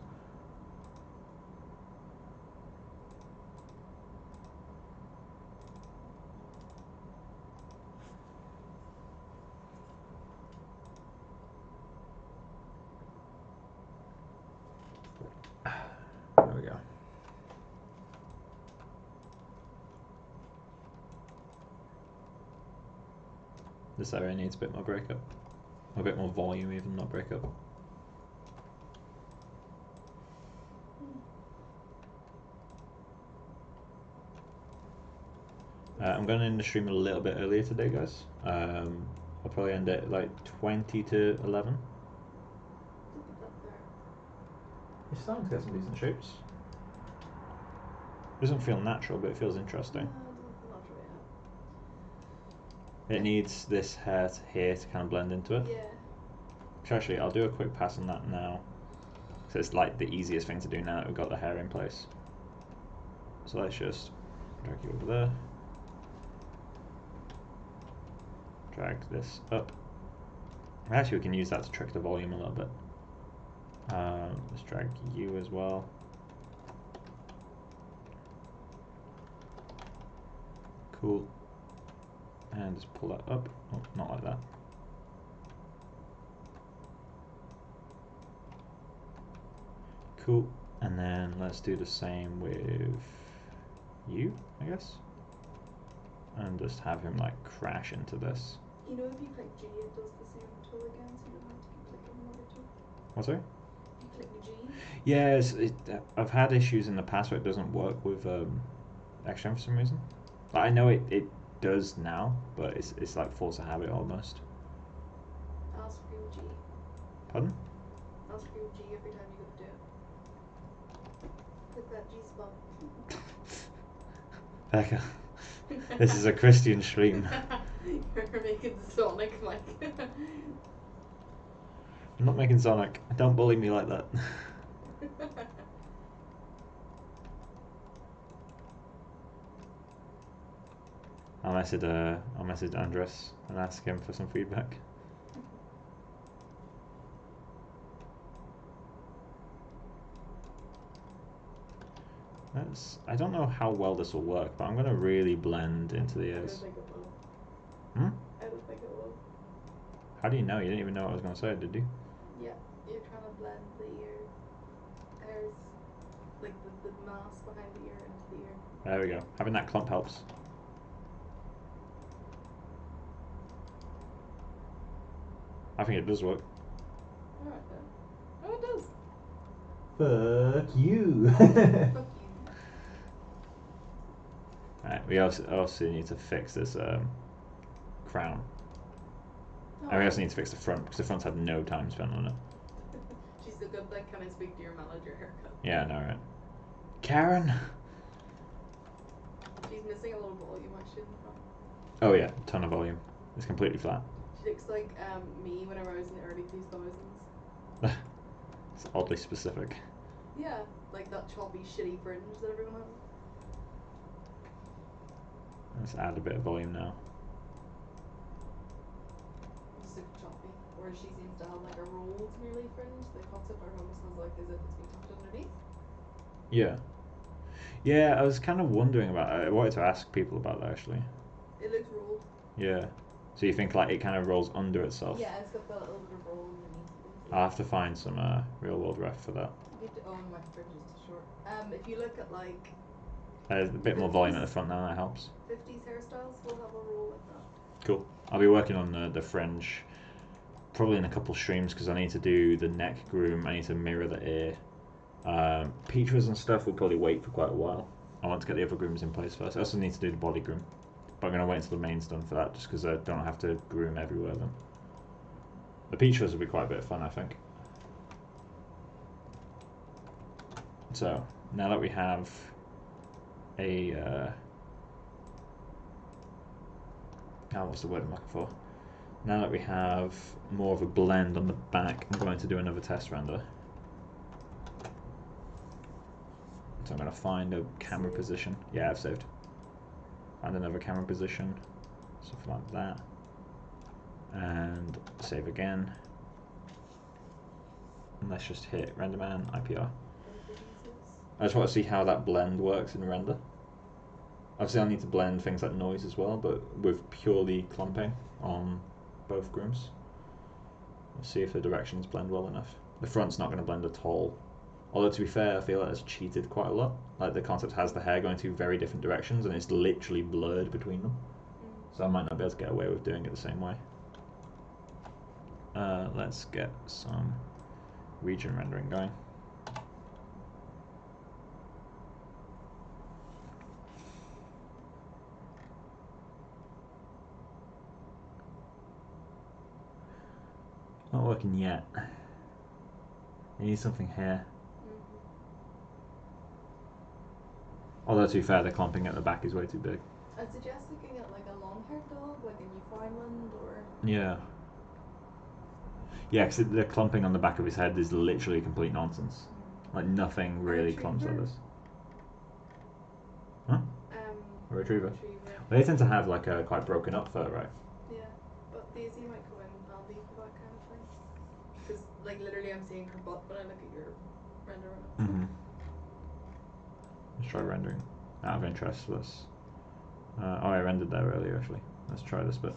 There we go. This area needs a bit more breakup. A bit more volume even, not breakup. I'm going to end the stream a little bit earlier today, guys. I'll probably end it like 20 to 11. You're starting to get some decent shapes. Doesn't feel natural, but it feels interesting. No, it doesn't feel natural yet. It needs this hair here to kind of blend into it. Yeah. Which actually, I'll do a quick pass on that now. So it's like the easiest thing to do now that we've got the hair in place. So let's just drag you over there. Drag this up. Actually, we can use that to trick the volume a little bit. Let's drag you as well. Cool. And just pull that up. Oh, not like that. Cool. And then let's do the same with you, I guess. And just have him like crash into this. You know, if you click G, it does the same tool again, so you don't have to keep clicking the other tool. What's that? If you click the G. Yeah, I've had issues in the past where it doesn't work with Xgen for some reason. Like, I know it does now, but it's like force of habit almost. I'll scream G. Pardon? I'll scream G every time you go to do it. Click that G spot. Becca, this is a Christian stream. You're making Sonic, Mike. I'm not making Sonic. Don't bully me like that. I'll message Andres and ask him for some feedback. I don't know how well this will work, but I'm going to really blend into the ears. I don't think it will. Hmm? I don't think it will. How do you know? You didn't even know what I was going to say, did you? Yeah, you're trying to blend the ear hairs, like the mass behind the ear into the ear. There we go. Having that clump helps. I think it does work. Alright then. Oh, it does. Fuck you. Fuck you. Alright, we also need to fix this crown. And we Oh. also need to fix the front, because the front's had no time spent on it. She's a good, like, can I speak to your manager haircut? Yeah, I know, right? Karen! She's missing a lot of volume actually in the front. Oh yeah, ton of volume. It's completely flat. She looks like me whenever I was in the early 2000s. It's oddly specific. Yeah, like that choppy, shitty fringe that everyone has. Let's add a bit of volume now. Super choppy. Whereas she seems to have like a rolled nearly fringe. The concept art almost has like as if it's been tucked underneath. Yeah. Yeah, I was kind of wondering about I wanted to ask people about that actually. It looks rolled. Yeah. So you think like it kind of rolls under itself? Yeah, it's got that little bit of roll underneath. I'll have to find some real world ref for that. Oh, my fringe is too short. If you look at like There's a bit more volume at the front now, that helps. 50s hairstyles will have a roll like that. Cool. I'll be working on the fringe probably in a couple streams because I need to do the neck groom, I need to mirror the ear. Peaches and stuff will probably wait for quite a while. I want to get the other grooms in place first. I also need to do the body groom. But I'm going to wait until the main's done for that just because I don't have to groom everywhere then. The peaches will be quite a bit of fun, I think. So, now that we have a... what's the word I'm looking for? Now that we have more of a blend on the back, I'm going to do another test render. So I'm going to find a camera position. Yeah, I've saved. Find another camera position. Something like that. And save again. And let's just hit RenderMan IPR. I just want to see how that blend works in render. Obviously I'll need to blend things like noise as well, but with purely clumping on both grooms. Let's see if the directions blend well enough. The front's not going to blend at all. Although to be fair, I feel like it's cheated quite a lot. Like the concept has the hair going two very different directions and it's literally blurred between them. So I might not be able to get away with doing it the same way. Let's get some region rendering going. Not working yet. You need something here. Although to be fair, the clumping at the back is way too big. I'd suggest looking at like a long-haired dog, like a Newfoundland or... Yeah. Yeah, because the clumping on the back of his head is literally complete nonsense. Like nothing really clumps like this. Huh? A retriever. They tend to have like a quite broken up fur, right? Yeah, but Daisy might come in handy for that kind of thing. Because like literally I'm seeing her butt when I look at your render on it. Let's try rendering. Out of interest, let's... I rendered that earlier actually. Let's try this bit.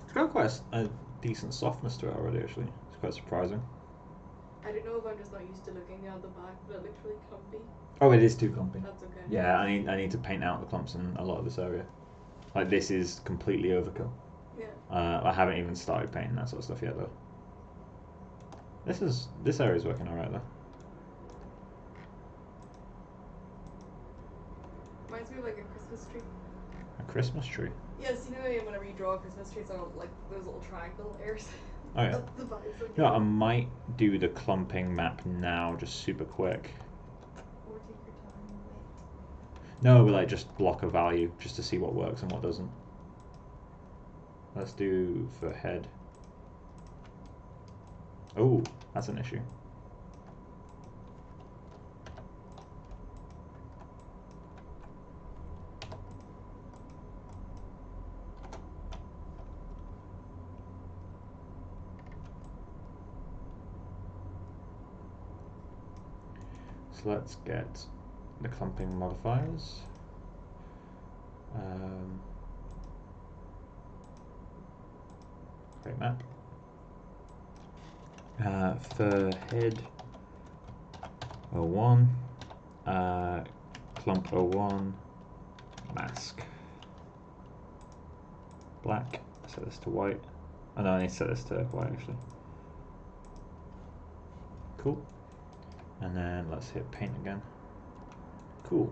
It's got quite a decent softness to it already actually. It's quite surprising. I don't know if I'm just not used to looking at the back, but it looks really clumpy. Oh, it is too clumpy. That's okay. Yeah, I need to paint out the clumps in a lot of this area. Like this is completely overkill. Yeah. I haven't even started painting that sort of stuff yet though. This area is working alright though. Reminds me of like a Christmas tree. A Christmas tree? Yes, you know whenever you draw a Christmas tree, it's all like those little triangle airs. Oh yeah. That's the vibes. You know what, I might do the clumping map now, just super quick. Or take your time and wait. No, but like just block a value just to see what works and what doesn't. Let's do for head. Oh, that's an issue. So let's get the clumping modifiers. Create map. For head 01, clump 01, mask. Black, set this to white. Oh no, I need to set this to white actually. Cool. And then let's hit paint again. Cool.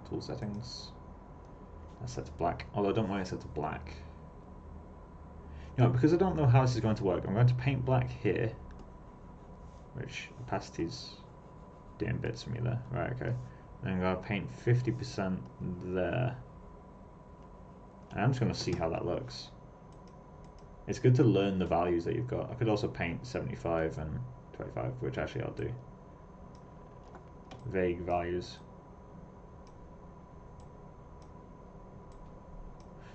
Tool settings. Let's set to black. Although I don't want it set to black. You know, because I don't know how this is going to work, I'm going to paint black here. Which opacity's doing bits for me there. Right, okay. And I'm going to paint 50% there. And I'm just going to see how that looks. It's good to learn the values that you've got. I could also paint 75 and 25, which actually I'll do. Vague values.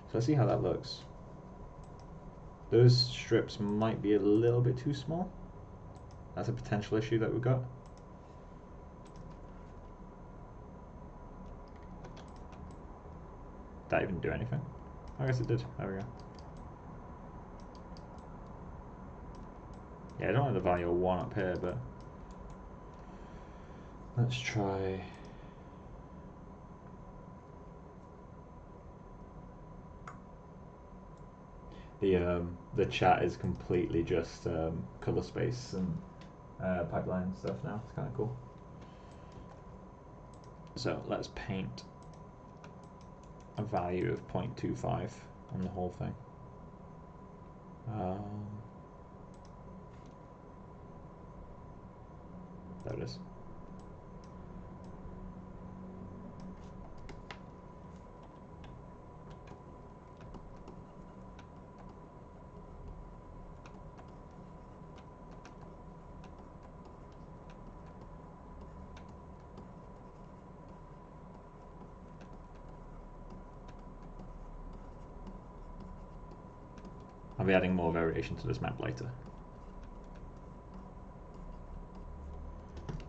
So let's see how that looks. Those strips might be a little bit too small. That's a potential issue that we've got. Did that even do anything? I guess it did. There we go. Yeah, I don't have the value of 1 up here, but let's try. The chat is completely just color space and pipeline stuff now. It's kind of cool. So let's paint a value of 0.25 on the whole thing. There it is. I'll be adding more variation to this map later.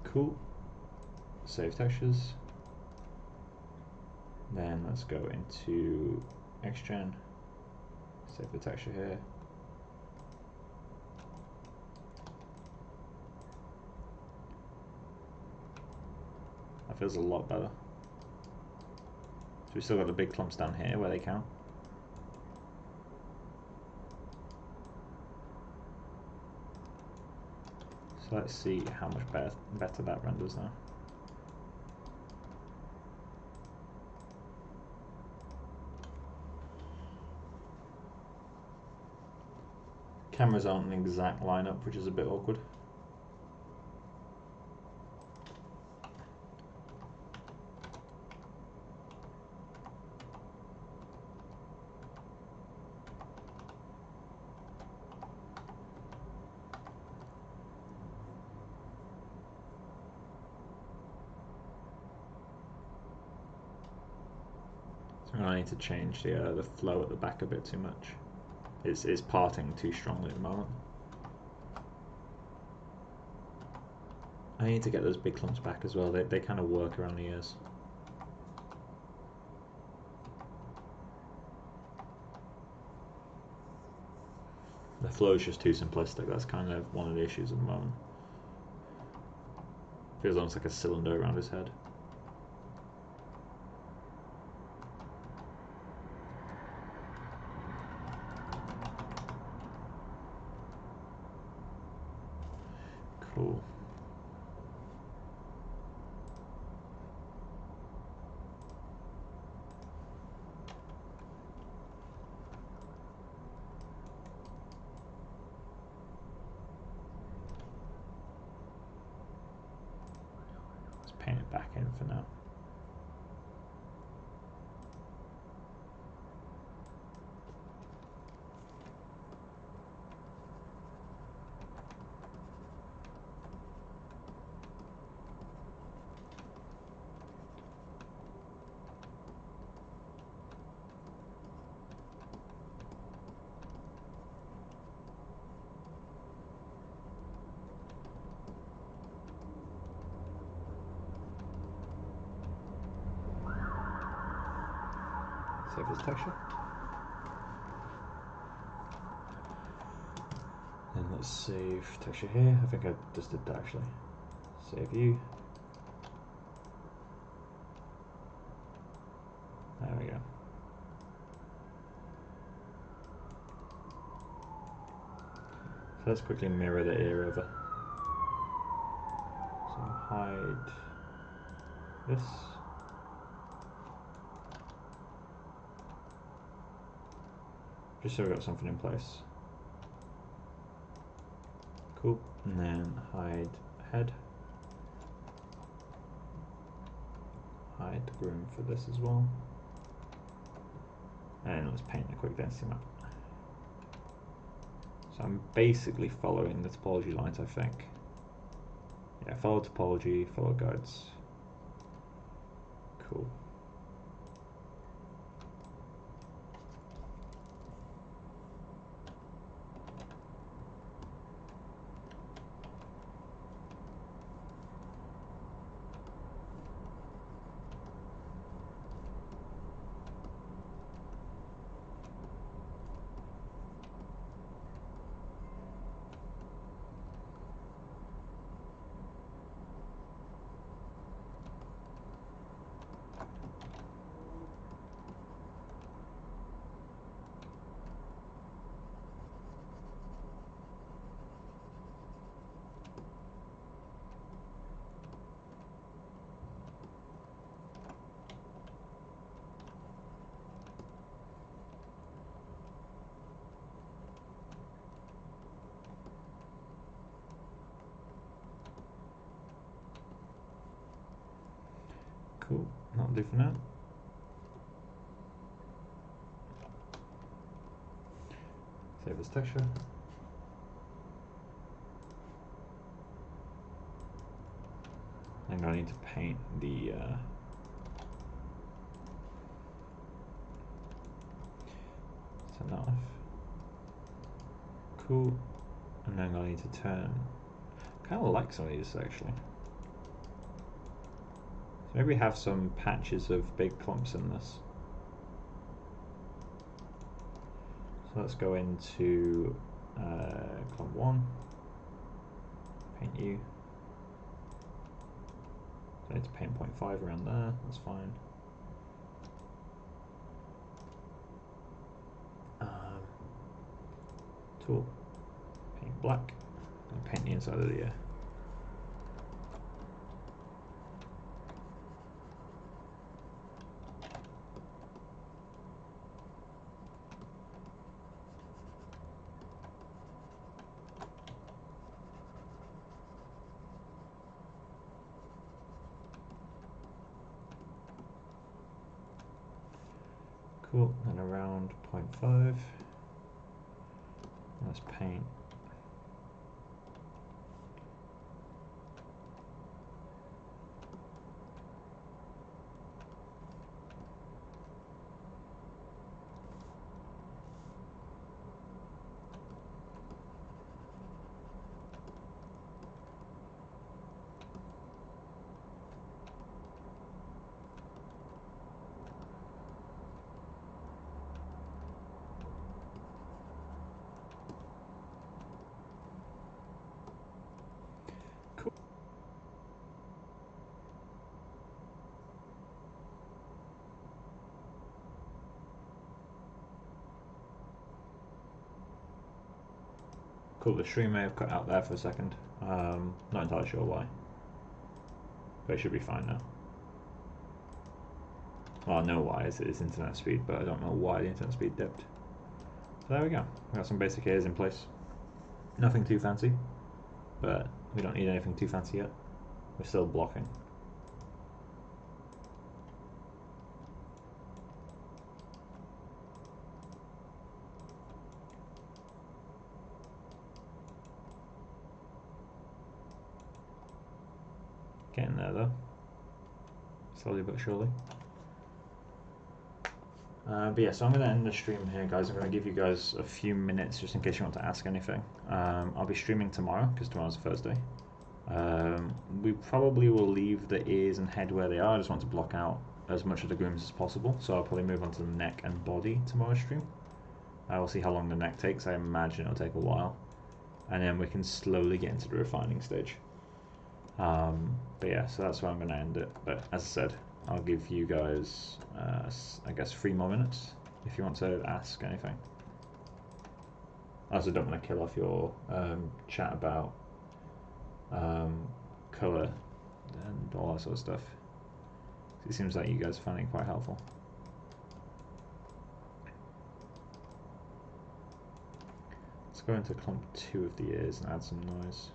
Cool. Save textures. Then let's go into XGen. Save the texture here. That feels a lot better. So we still got the big clumps down here where they count. So let's see how much better that renders now. Cameras aren't an exact lineup, which is a bit awkward. I need to change the flow at the back a bit too much. It's parting too strongly at the moment. I need to get those big clumps back as well. They kind of work around the ears. The flow is just too simplistic. That's kind of one of the issues at the moment. Feels almost like a cylinder around his head. Cool. Let's paint it back in for now. Save as texture. And let's save texture here. I think I just did that actually. Save you. There we go. So let's quickly mirror the ear over. So hide this. Just so we've got something in place. Cool. And then hide head. Hide the groom for this as well. And let's paint a quick density map. So I'm basically following the topology lines, I think. Yeah, follow topology, follow guides. Cool. Cool, that'll do for now. Save this texture. I'm going to need to paint the turn that off. Cool. And then I'm going to need to turn. Kind of like some of these actually. So maybe have some patches of big clumps in this. So let's go into clump 1. Paint you. So I need to paint 0.5 around there, that's fine. Tool, paint black, and paint the inside of the ear. Cool, and around 0.5. Let's paint. Cool, the stream may have cut out there for a second. Not entirely sure why. But it should be fine now. Well, I know why, it's internet speed, but I don't know why the internet speed dipped. So there we go. We got some basic ears in place. Nothing too fancy, but we don't need anything too fancy yet. We're still blocking. Getting there though, slowly but surely. But yeah, so I'm going to end the stream here, guys. I'm going to give you guys a few minutes just in case you want to ask anything. I'll be streaming tomorrow because tomorrow's Thursday. We probably will leave the ears and head where they are. I just want to block out as much of the grooms as possible, so I'll probably move on to the neck and body tomorrow's stream. I will see how long the neck takes. I imagine it'll take a while, and then we can slowly get into the refining stage. But yeah, so that's where I'm going to end it. But as I said, I'll give you guys, I guess, 3 more minutes if you want to ask anything. I also don't want to kill off your chat about colour and all that sort of stuff. It seems like you guys are finding it quite helpful. Let's go into clump 2 of the ears and add some noise.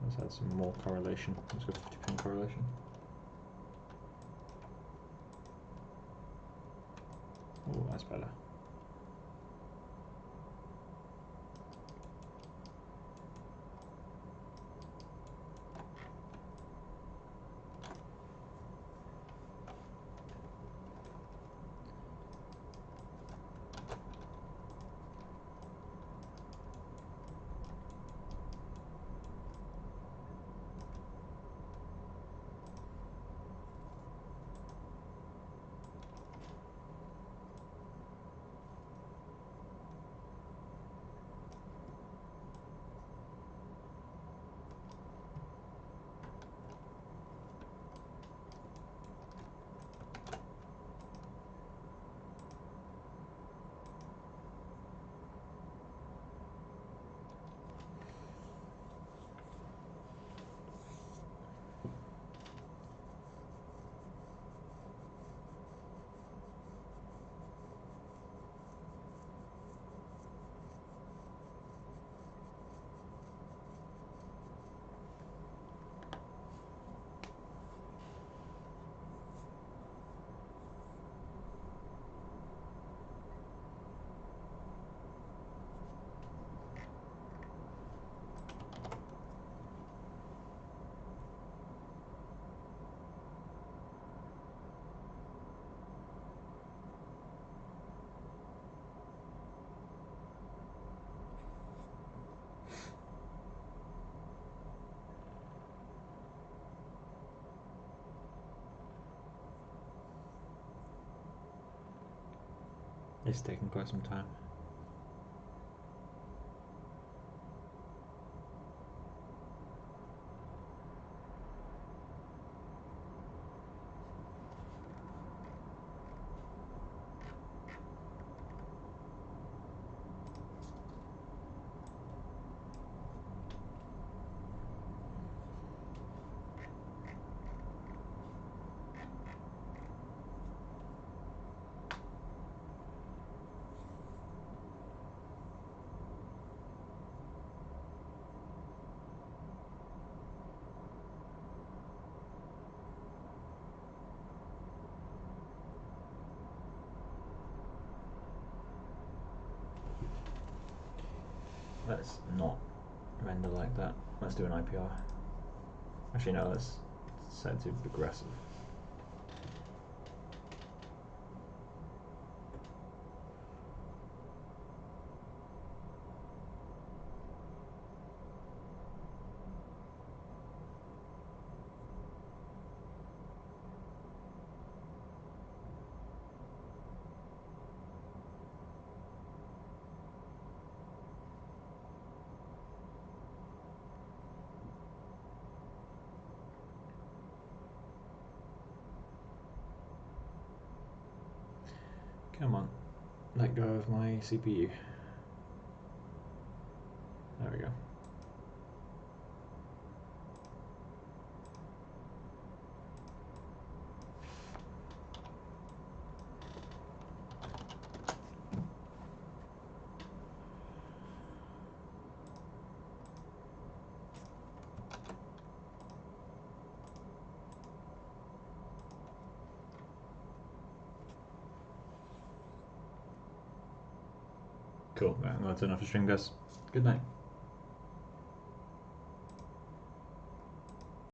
Let's add some more correlation. Let's go 50% correlation. Oh, that's better. It's taking quite some time. Let's not render like that. Let's do an IPR. Actually, no, let's set it to progressive. Come on, let go of my CPU. There we go. Cool, right, I'm going to turn off the stream, guys. Good night.